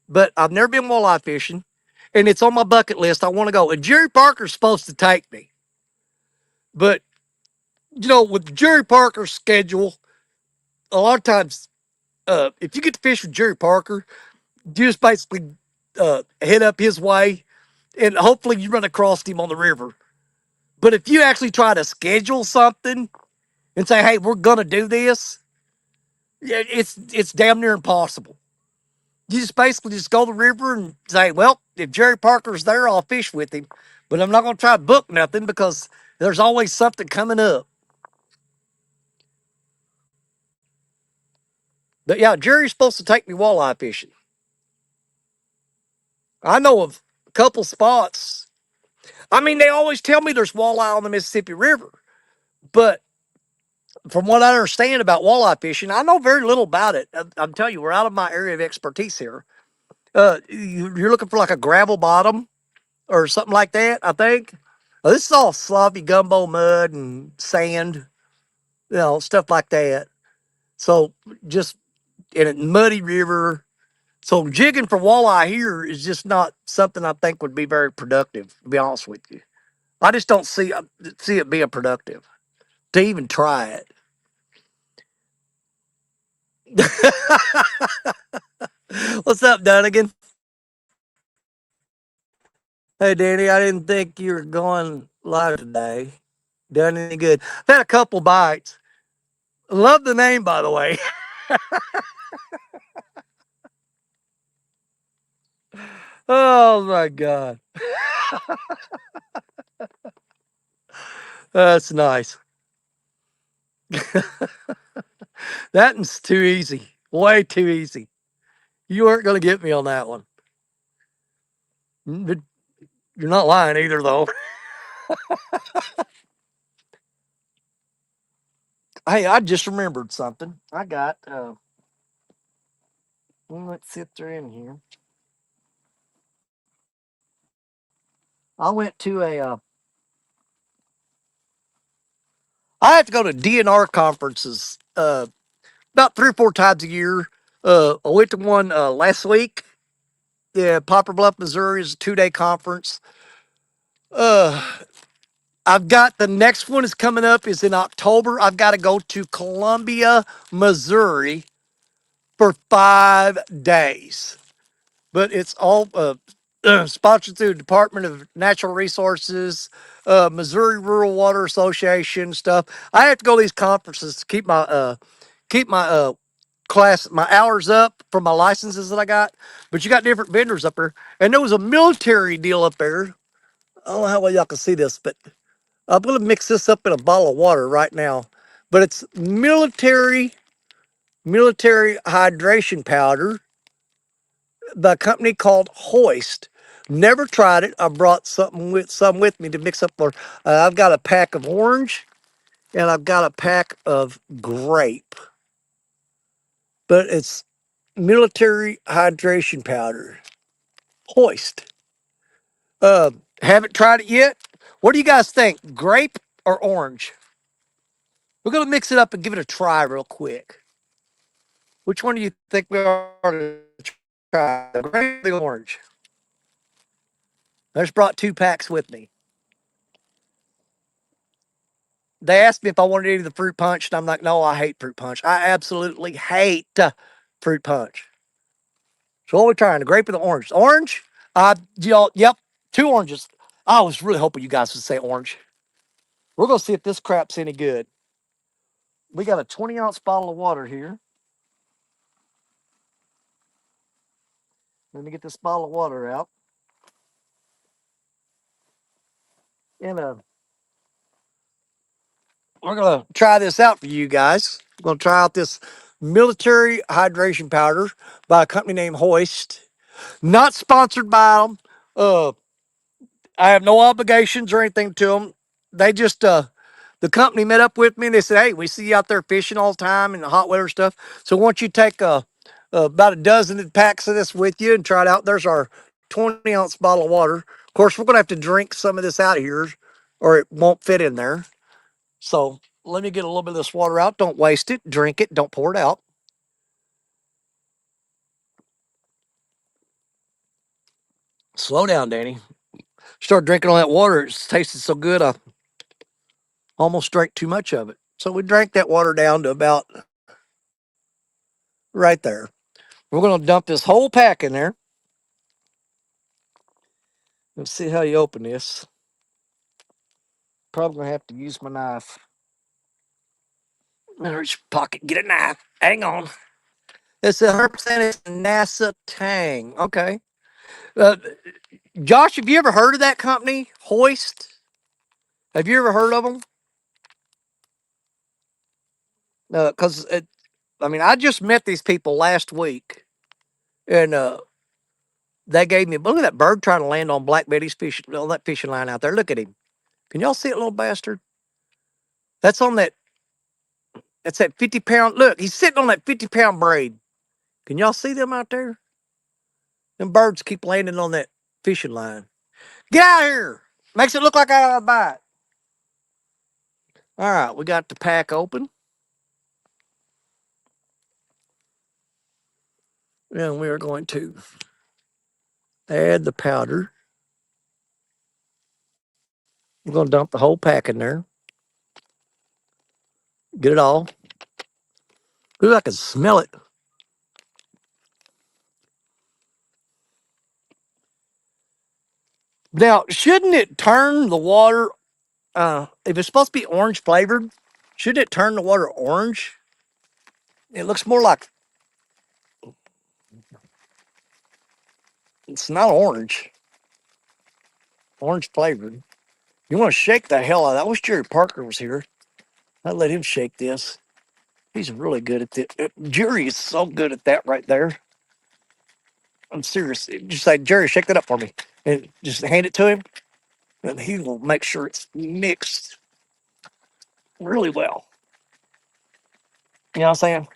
but I've never been walleye fishing, and it's on my bucket list. I want to go. And Jerry Parker's supposed to take me, but with Jerry Parker's schedule, a lot of times, if you get to fish with Jerry Parker, you just basically head up his way, and hopefully you run across him on the river. But if you actually try to schedule something and say, "Hey, we're gonna do this," yeah, it's damn near impossible. You just basically just go to the river and say, "Well, if Jerry Parker's there, I'll fish with him, but I'm not gonna try to book nothing because there's always something coming up." But yeah, Jerry's supposed to take me walleye fishing. I know of a couple spots. I mean, they always tell me there's walleye on the Mississippi River, but from what I understand about walleye fishing, I know very little about it. I'm telling you, we're out of my area of expertise here. You're looking for like a gravel bottom or something like that, I think. This is all sloppy gumbo mud and sand, stuff like that. So just in a muddy river. So jigging for walleye here is just not something I think would be very productive, to be honest with you. I just don't see it being productive to even try it. What's up, Dunnigan? Hey, Danny, I didn't think you were going live today. Done any good? I've had a couple bites. Love the name, by the way. Oh my God, that's nice. That one's too easy. Way too easy. You weren't going to get me on that one. But you're not lying either, though. Hey, I just remembered something. I got, let's sit there in here. I went to I have to go to DNR conferences about 3 or 4 times a year. I went to one last week. Yeah, Poplar Bluff, Missouri is a 2-day conference. Uh, I've got the next one is coming up is in October. I've got to go to Columbia, Missouri for 5 days. But it's all sponsored through the Department of Natural Resources, Missouri Rural Water Association stuff. I have to go to these conferences to keep my my hours up for my licenses that I got. But you got different vendors up there, and there was a military deal up there. I don't know how well y'all can see this, but I'm gonna mix this up in a bottle of water right now. But it's military hydration powder by a company called Hoist. Never tried it. I brought some with me to mix up for. I've got a pack of orange and I've got a pack of grape, but it's military hydration powder. Hoist. Haven't tried it yet. What do you guys think? Grape or orange? We're gonna mix it up and give it a try real quick. Which one do you think we ought to try? The grape or the orange? I just brought 2 packs with me. They asked me if I wanted any of the fruit punch, and I'm like, no, I hate fruit punch. I absolutely hate fruit punch. So what are we trying? The grape or the orange? Orange? Yep, 2 oranges. I was really hoping you guys would say orange. We're gonna see if this crap's any good. We got a 20-ounce bottle of water here. Let me get this bottle of water out. And we're going to try this out for you guys. We're going to try out this military hydration powder by a company named Hoist. Not sponsored by them. I have no obligations or anything to them. They just, the company met up with me and they said, hey, we see you out there fishing all the time and the hot weather stuff. So why don't you take about a dozen packs of this with you and try it out? There's our 20-ounce bottle of water. Of course, we're going to have to drink some of this out of here or it won't fit in there. So let me get a little bit of this water out. Don't waste it. Drink it. Don't pour it out. Slow down, Danny. Start drinking all that water. It's tasted so good, I almost drank too much of it. So we drank that water down to about right there. We're going to dump this whole pack in there. Let's see how you open this. Probably going to have to use my knife. There's your pocket. Get a knife. Hang on. It's 100% it's NASA Tang. Okay. Uh, Josh, have you ever heard of that company, Hoist? Have you ever heard of them? Because I mean, I just met these people last week, and they gave me look at that bird trying to land on Black Betty's fish on that fishing line out there. Look at him. Can y'all see it, little bastard? That's on that. That's that 50-pound. Look, he's sitting on that 50-pound braid. Can y'all see them out there? Them birds keep landing on that fishing line. Get out of here! Makes it look like I got a bite. All right, we got the pack open. And we are going to add the powder. We're going to dump the whole pack in there. Get it all. Ooh, I can smell it. Now, shouldn't it turn the water, if it's supposed to be orange flavored, shouldn't it turn the water orange? It looks more like, it's not orange flavored. You want to shake the hell out of that. I wish Jerry Parker was here. I'd let him shake this. He's really good at it. Jerry is so good at that right there. I'm serious. Just say, Jerry, shake that up for me. And just hand it to him. And he will make sure it's mixed really well. You know what I'm saying?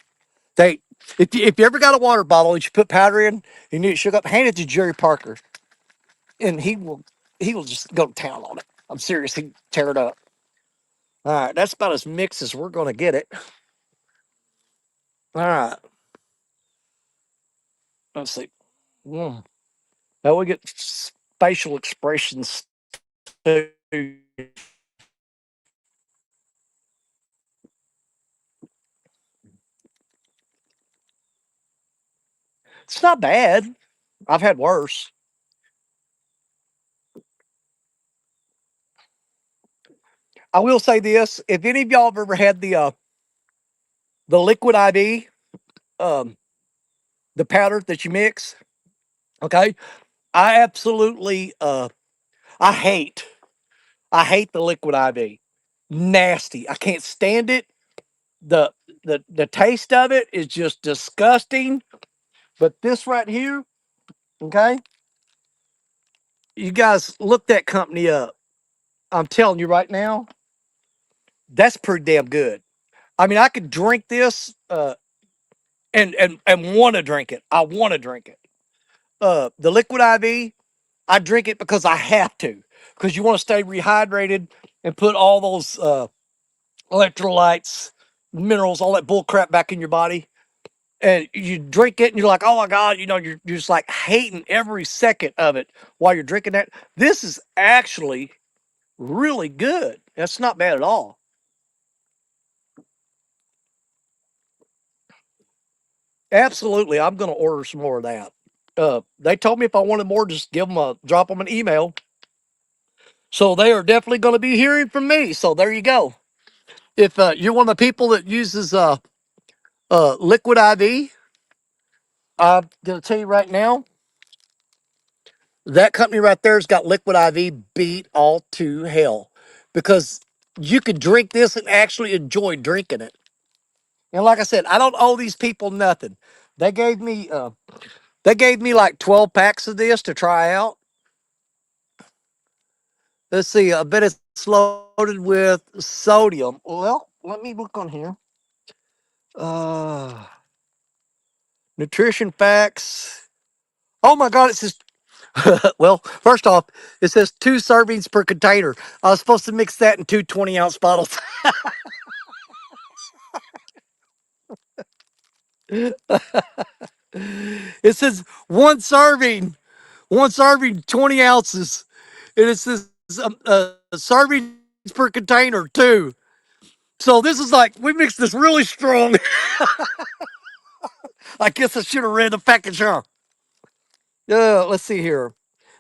They, if you ever got a water bottle that you put powder in, you need it shook up, hand it to Jerry Parker. And he will just go to town on it. I'm serious. He'd tear it up. All right. That's about as mixed as we're going to get it. All right. Let's see. Now we get facial expressions too. It's not bad. I've had worse. I will say this: if any of y'all have ever had the liquid IV, um, the powder that you mix, okay, I absolutely I hate the liquid IV. Nasty. I can't stand it. The the taste of it is just disgusting. But this right here, okay, you guys look that company up. I'm telling you right now, that's pretty damn good. I mean, I could drink this and want to drink it. I want to drink it. The liquid IV, I drink it because I have to. Because you want to stay rehydrated and put all those electrolytes, minerals, all that bull crap back in your body. And you drink it and you're like, oh my God, you're just like hating every second of it while you're drinking that. This is actually really good. That's not bad at all. Absolutely. I'm going to order some more of that. They told me if I wanted more, just drop them an email. So they are definitely going to be hearing from me. So there you go. If you're one of the people that uses liquid IV, I'm gonna tell you right now, that company right there's got liquid IV beat all to hell because you could drink this and actually enjoy drinking it. And like I said, I don't owe these people nothing. They gave me like 12 packs of this to try out. Let's see, I bet it's loaded with sodium. Well, let me look on here. Uh Nutrition facts. Oh my god, it says well, first off, it says 2 servings per container. I was supposed to mix that in two 20-ounce bottles. It says one serving, 20 ounces. And it says servings per container, too. So this is like, we mixed this really strong. I guess I should have read the package, huh? Let's see here.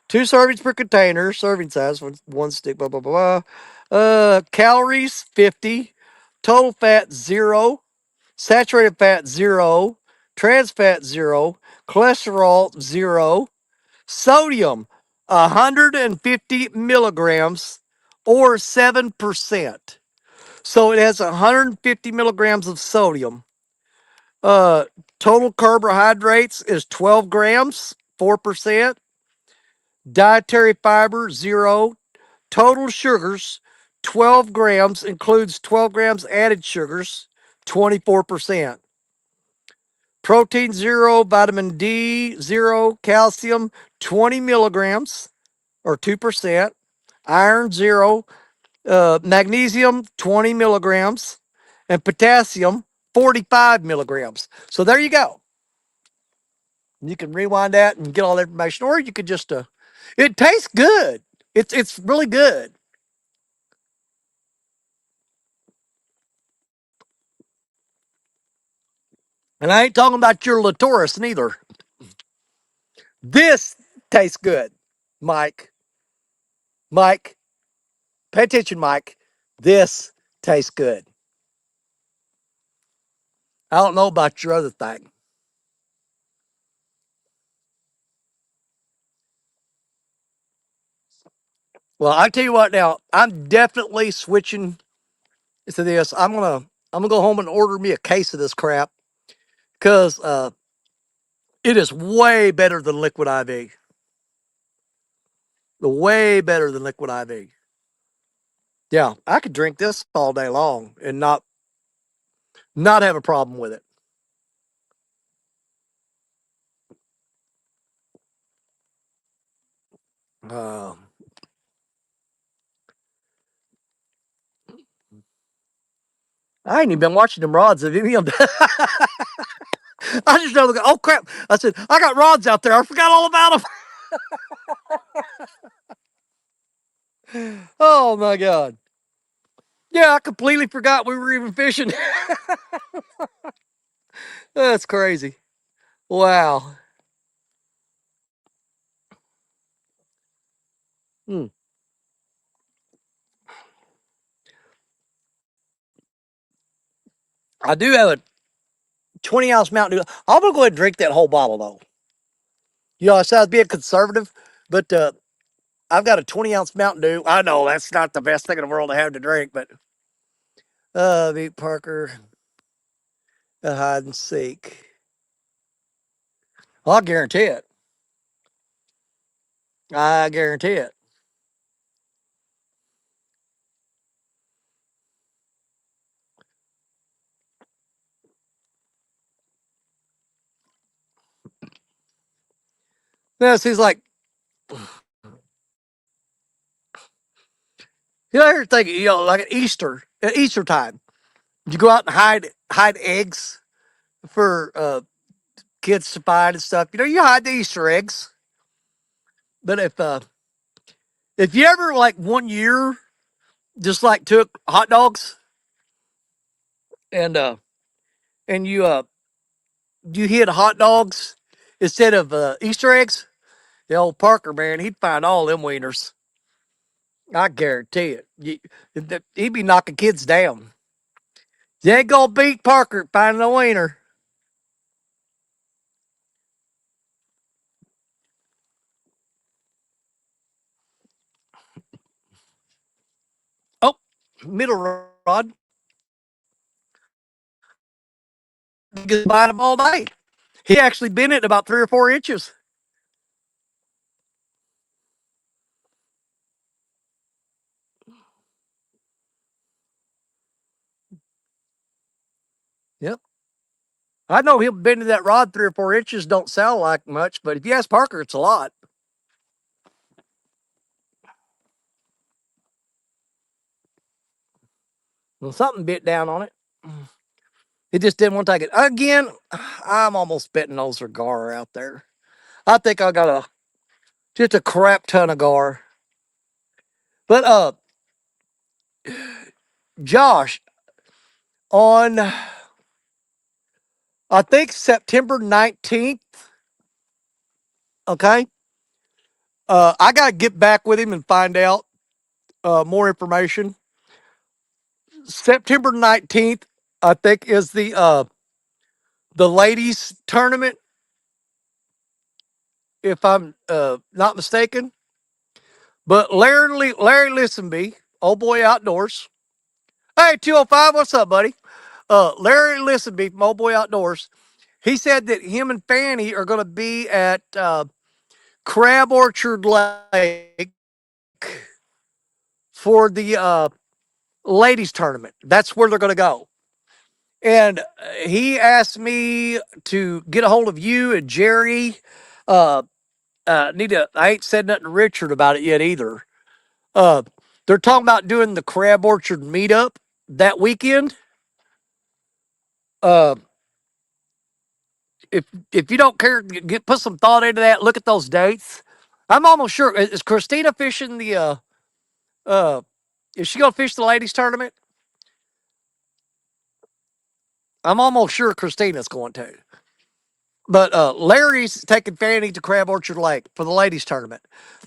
2 servings per container, serving size, one stick, blah, blah, blah, blah. Calories, 50. Total fat, 0. Saturated fat, 0. Trans fat, 0. Cholesterol, 0. Sodium, 150 milligrams or 7%. So it has 150 milligrams of sodium. Uh, Total carbohydrates is 12 grams, 4%. Dietary fiber, 0. Total sugars, 12 grams, includes 12 grams added sugars, 24%. Protein, 0. Vitamin D, 0. Calcium, 20 milligrams or 2%. Iron, 0. Magnesium, 20 milligrams. And potassium, 45 milligrams. So there you go. You can rewind that and get all the information, or you could just, it tastes good. It's really good. And I ain't talking about your Latoris neither. This tastes good, Mike. Mike, pay attention, Mike. This tastes good. I don't know about your other thing. Well, I tell you what now, I'm definitely switching to this. I'm gonna go home and order me a case of this crap because it is way better than liquid IV. Way better than liquid IV. Yeah, I could drink this all day long and not have a problem with it. Uh, I ain't even been watching them rods of any of them. I just know, oh crap! I said I got rods out there. I forgot all about them. Oh my god! Yeah, I completely forgot we were even fishing. That's crazy. Wow. Hmm. I do have a 20-ounce Mountain Dew. I'm gonna go ahead and drink that whole bottle though. You know, I said I was being conservative, but I've got a 20-ounce Mountain Dew. I know that's not the best thing in the world to have to drink, but beat Parker, hide and seek. I'll guarantee it. I guarantee it. Yes, he's like, you know, here's thinking, you know, like at Easter time, you go out and hide eggs for kids to find and stuff. You know, you hide the Easter eggs. But if you ever like one year just like took hot dogs and you hid hot dogs instead of Easter eggs, the old Parker man, he'd find all them wieners. I guarantee it. He'd be knocking kids down. You ain't gonna beat Parker finding a wiener. Oh, middle rod. You can bite him all day. He actually been it about 3 or 4 inches. Yep. I know him bending that rod 3 or 4 inches don't sound like much, but if you ask Parker, it's a lot. Well, something bit down on it. He just didn't want to take it. Again, I'm almost betting those are gar out there. I think I got just a crap ton of gar. But Josh, on I think September 19th, okay? I gotta get back with him and find out more information. September 19th, I think, is the ladies tournament, if I'm not mistaken. But Larry Listenby, old boy outdoors. Hey, 205, what's up, buddy? Larry Listenby from Old Boy Outdoors. He said that him and Fanny are going to be at Crab Orchard Lake for the ladies tournament. That's where they're going to go. And he asked me to get a hold of you and Jerry. Uh, I ain't said nothing to Richard about it yet either. Uh, they're talking about doing the Crab Orchard meetup that weekend. Uh, if you don't care, put some thought into that. Look at those dates. I'm almost sure is Christina fishing the uh is she gonna fish the ladies tournament? I'm almost sure Christina's going to. But Larry's taking Fanny to Crab Orchard Lake for the ladies tournament.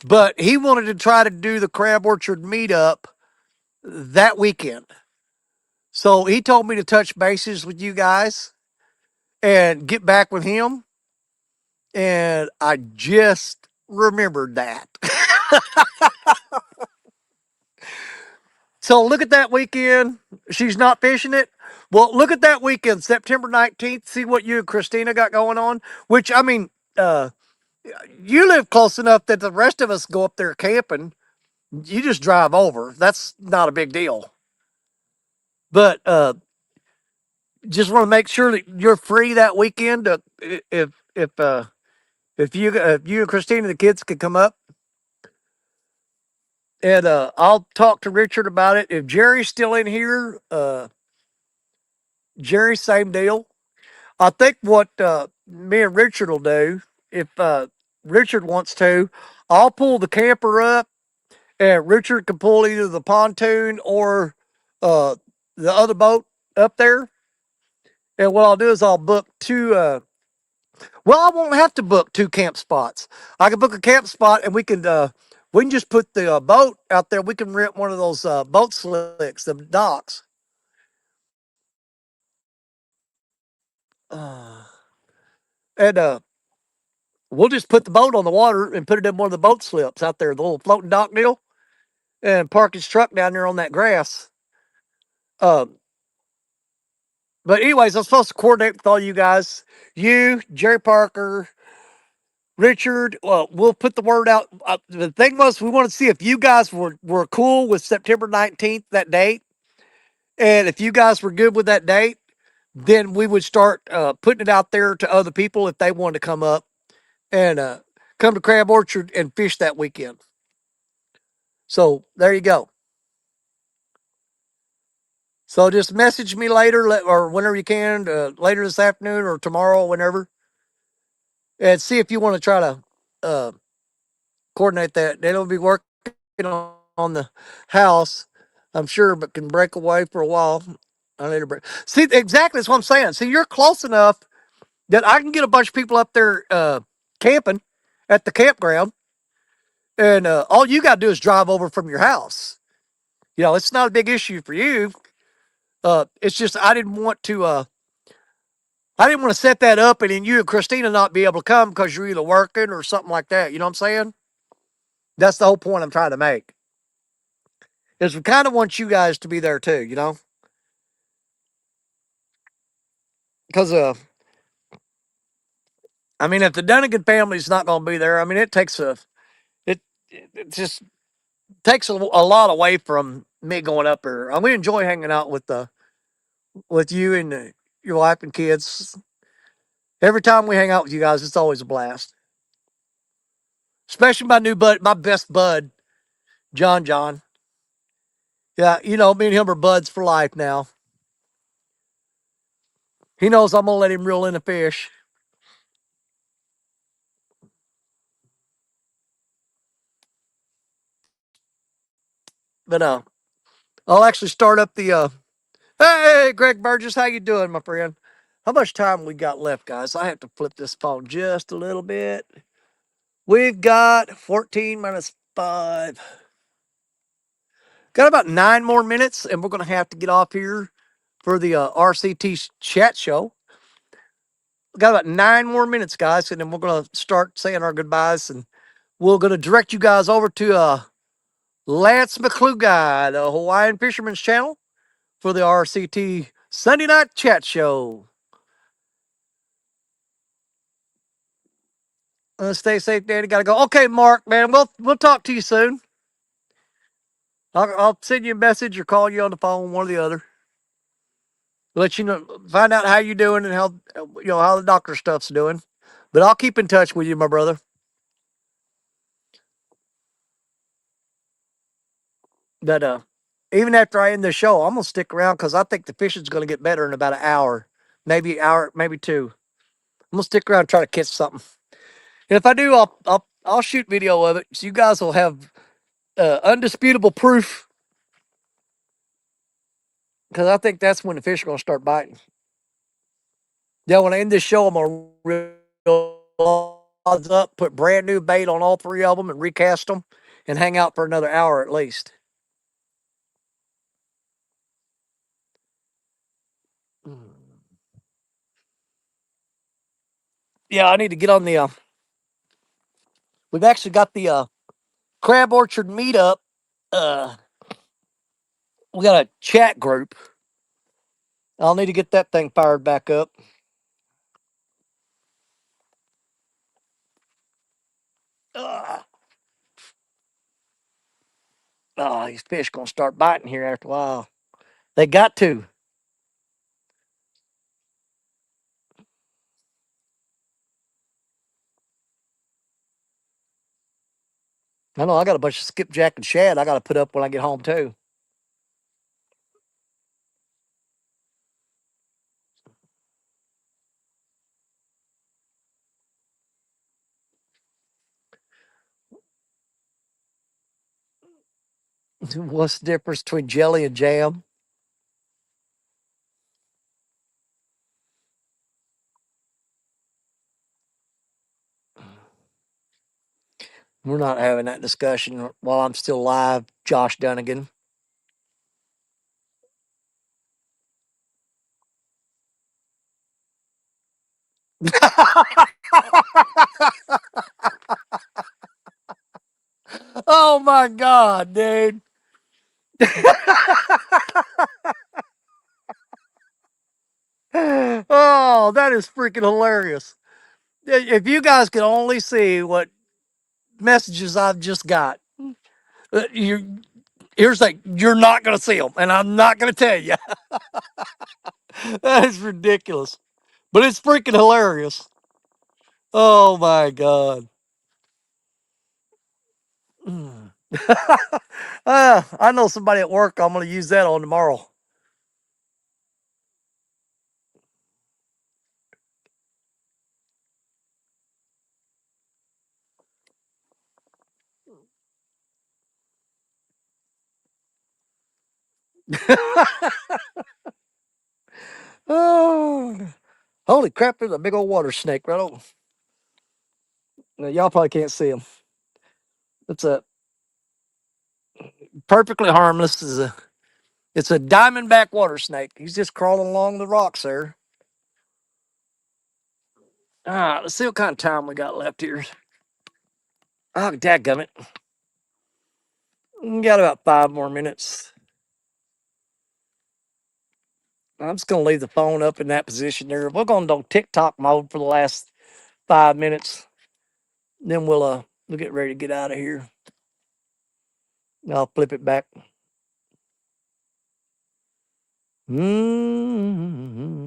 But he wanted to try to do the Crab Orchard meetup that weekend. So he told me to touch bases with you guys and get back with him. And I just remembered that. So look at that weekend. She's not fishing it. Well, look at that weekend, September 19th. See what you and Christina got going on. Which, I mean, you live close enough that the rest of us go up there camping. You just drive over. That's not a big deal. But just want to make sure that you're free that weekend. If you and Christina and the kids could come up, and I'll talk to Richard about it. If Jerry's still in here, Jerry, same deal. I think what me and Richard will do, if Richard wants to, I'll pull the camper up, and Richard can pull either the pontoon or uh, the other boat up there. And what I'll do is I'll book two. Well, I won't have to book two camp spots. I can book a camp spot, and we can just put the boat out there. We can rent one of those boat slicks, the docks, uh, and we'll just put the boat on the water and put it in one of the boat slips out there, the little floating dock deal, and park his truck down there on that grass. Um, but anyways, I'm supposed to coordinate with all you guys. You, Jerry Parker, Richard. Well, we'll put the word out. The thing was, we wanted to see if you guys were cool with September 19th, that date, and if you guys were good with that date, then we would start putting it out there to other people if they wanted to come up and come to Crab Orchard and fish that weekend. So there you go. So just message me later or whenever you can, later this afternoon or tomorrow, whenever, and see if you want to try to uh, coordinate that. They'll be working on the house, I'm sure, but can break away for a while. I need a break. See, exactly that's what I'm saying. See, you're close enough that I can get a bunch of people up there camping at the campground, and all you got to do is drive over from your house. You know, it's not a big issue for you. It's just I didn't want to set that up and then you and Christina not be able to come because you're either working or something like that. You know what I'm saying? That's the whole point I'm trying to make. Is we kind of want you guys to be there too, you know? Because I mean, if the Dunnigan family's not going to be there, I mean, it it just takes a lot away from me going up there. We enjoy hanging out with you and your wife and kids. Every time we hang out with you guys, it's always a blast. Especially my best bud, John John. Yeah, you know, me and him are buds for life now. He knows I'm gonna let him reel in a fish. But I'll actually start up the hey Greg Burgess, how you doing, my friend? How much time we got left, guys? I have to flip this phone just a little bit. We've got 14 minus 5. Got about 9 more minutes, and we're going to have to get off here for the RCT chat show. We got about 9 more minutes, guys, and then we're going to start saying our goodbyes, and we're going to direct you guys over to Lance McCluguy, the Hawaiian Fisherman's Channel, for the RCT Sunday night chat show. Stay safe, Danny. Gotta go. Okay, Mark, man. We'll talk to you soon. I'll send you a message or call you on the phone, one or the other. Let you know, find out how you're doing and how how the doctor stuff's doing. But I'll keep in touch with you, my brother. But even after I end the show, I'm gonna stick around because I think the fishing's gonna get better in about an hour, maybe two. I'm gonna stick around and try to catch something. And if I do, I'll shoot video of it so you guys will have undisputable proof. Because I think that's when the fish are gonna start biting. Yeah, when I end this show, I'm gonna reel odds up, put brand new bait on all three of them, and recast them, and hang out for another hour at least. Yeah, I need to get on the. We've actually got the Crab Orchard meetup. Uh, we got a chat group. I'll need to get that thing fired back up. Uh, these fish gonna start biting here after a while. They got to. I know I got a bunch of skipjack and shad I got to put up when I get home too. What's the difference between jelly and jam? We're not having that discussion while I'm still live, Josh Dunnigan. Oh my God, dude. Oh, that is freaking hilarious. If you guys could only see what messages I've just got, you here's like you're not gonna see them, and I'm not gonna tell you. That is ridiculous, but it's freaking hilarious. Oh my God. I know somebody at work I'm gonna use that on tomorrow. Oh, holy crap! There's a big old water snake right over. Now, y'all probably can't see him. It's a perfectly harmless. It's a diamondback water snake. He's just crawling along the rocks there. All right, let's see what kind of time we got left here. Oh, dadgummit. We got about 5 more minutes. I'm just going to leave the phone up in that position there. We're going to do TikTok mode for the last 5 minutes. Then we'll get ready to get out of here. I'll flip it back. Mm-hmm.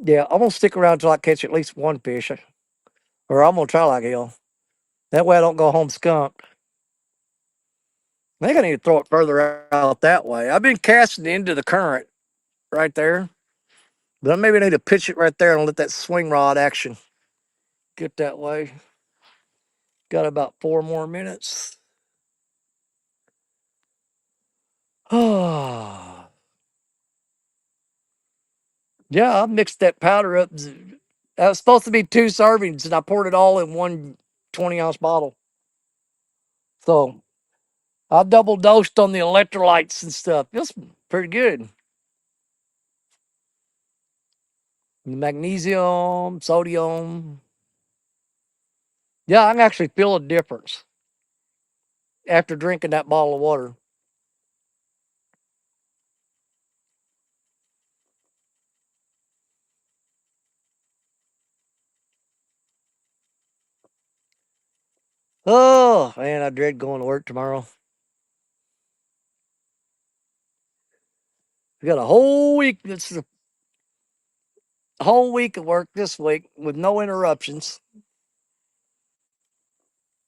Yeah, I'm going to stick around until I catch at least one fish. Or I'm going to try like hell. That way I don't go home skunked. I think I need to throw it further out that way. I've been casting into the current right there. But I maybe need to pitch it right there and let that swing rod action get that way. Got about 4 more minutes. Oh. Yeah, I mixed that powder up. That was supposed to be 2 servings, and I poured it all in one 20-ounce bottle. So I double dosed on the electrolytes and stuff. It's pretty good. Magnesium, sodium. Yeah, I can actually feel a difference after drinking that bottle of water. Oh, man, I dread going to work tomorrow. We got a whole week. It's a whole week of work this week with no interruptions.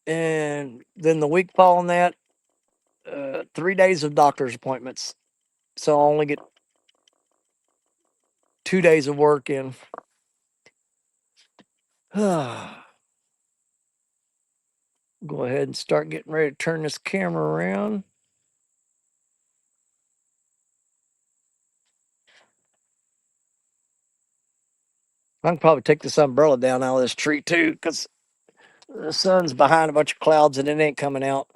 And then the week following that, 3 days of doctor's appointments. So I only get 2 days of work in. Go ahead and start getting ready to turn this camera around. I can probably take this umbrella down out of this tree too, because the sun's behind a bunch of clouds and it ain't coming out.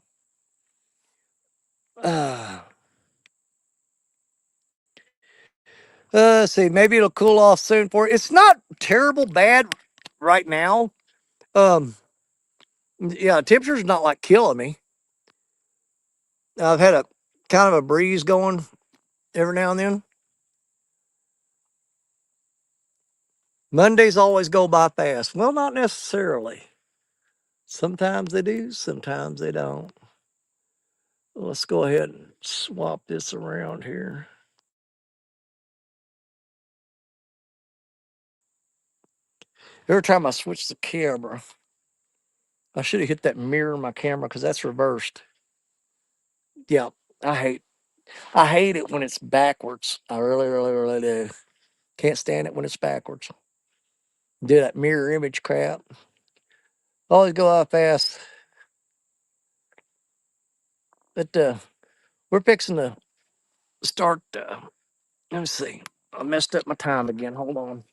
See, maybe it'll cool off soon for it. It's not terrible bad right now. Yeah, temperature's not like killing me. I've had a kind of a breeze going every now and then. Mondays always go by fast. Well, not necessarily. Sometimes they do, sometimes they don't. Let's go ahead and swap this around here. Every time I switch the camera, I should have hit that mirror in my camera because that's reversed. Yeah, I hate it when it's backwards. I really, really, really do. Can't stand it when it's backwards. Do that mirror image crap. Always go out fast. But we're fixing to start. Let me see. I messed up my time again. Hold on.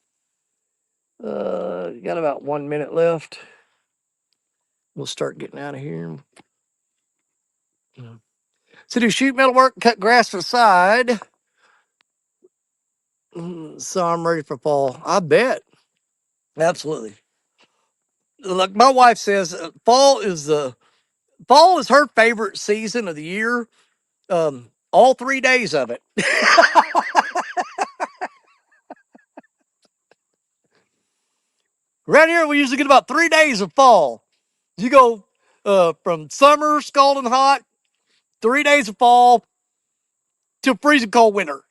Got about 1 minute left. We'll start getting out of here. So do sheet metal work, cut grass to the side. So I'm ready for fall. I bet. Absolutely. Like my wife says, fall is her favorite season of the year. All 3 days of it. Around here, we usually get about 3 days of fall. You go from summer, scalding hot, 3 days of fall, to freezing cold winter.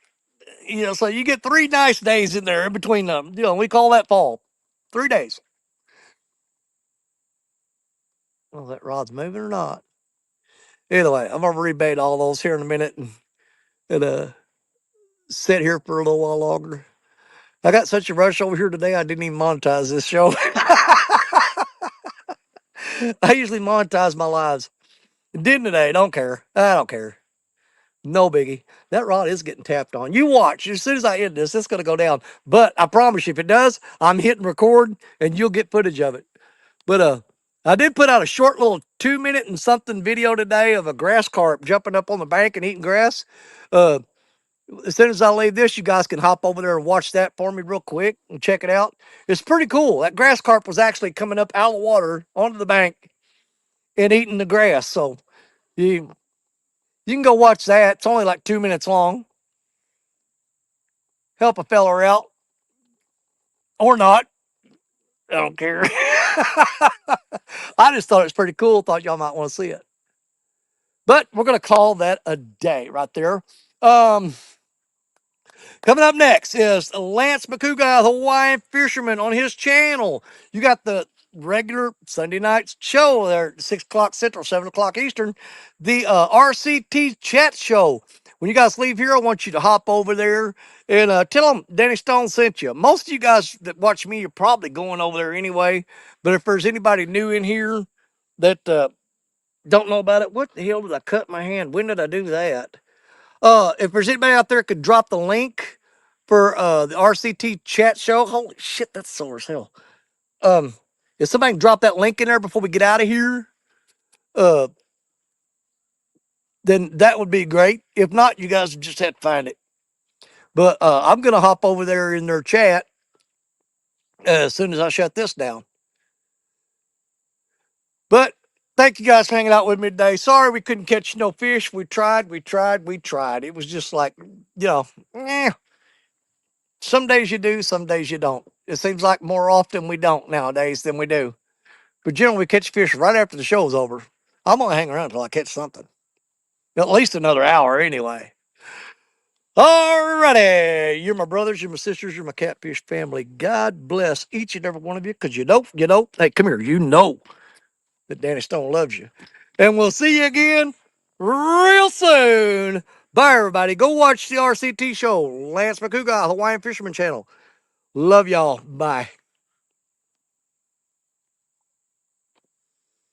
So you get 3 nice days in there in between them. We call that fall. 3 days. Well, that rod's moving or not? Either way, I'm gonna rebait all those here in a minute and sit here for a little while longer. I got such a rush over here today, I didn't even monetize this show. I usually monetize my lives. Didn't today. Don't care. I don't care. No biggie. That rod is getting tapped on. You watch. As soon as I end this, it's going to go down. But I promise you, if it does, I'm hitting record and you'll get footage of it. But I did put out a short little 2 minute and something video today of a grass carp jumping up on the bank and eating grass. Uh, as soon as I leave this, you guys can hop over there and watch that for me real quick and check it out. It's pretty cool. That grass carp was actually coming up out of the water onto the bank and eating the grass. So you can go watch that. It's only like 2 minutes long. Help a feller out or not. I don't care. I just thought it was pretty cool. Thought y'all might want to see it. But we're going to call that a day right there. Um, Coming up next is Lance McCouga, the Hawaiian fisherman, on his channel. You got the regular Sunday night show there, 6 o'clock Central, 7 o'clock Eastern. The RCT chat show. When you guys leave here, I want you to hop over there and tell them Danny Stone sent you. Most of you guys that watch me, you're probably going over there anyway. But if there's anybody new in here that don't know about it, what the hell did I cut my hand? When did I do that? If there's anybody out there could drop the link for the RCT chat show. Holy shit, that's sore as hell. If somebody can drop that link in there before we get out of here, uh, then that would be great. If not, you guys just have to find it. But I'm gonna hop over there in their chat as soon as I shut this down. But thank you guys for hanging out with me today. Sorry we couldn't catch no fish. We tried. It was just like, some days you do, some days you don't. It seems like more often we don't nowadays than we do. But generally, we catch fish right after the show's over. I'm going to hang around until I catch something. At least another hour anyway. Alrighty. You're my brothers, you're my sisters, you're my catfish family. God bless each and every one of you because hey, come here. You know that Danny Stone loves you. And we'll see you again real soon. Bye, everybody. Go watch the RCT show, Lance McCouga, Hawaiian Fisherman Channel. Love y'all. Bye.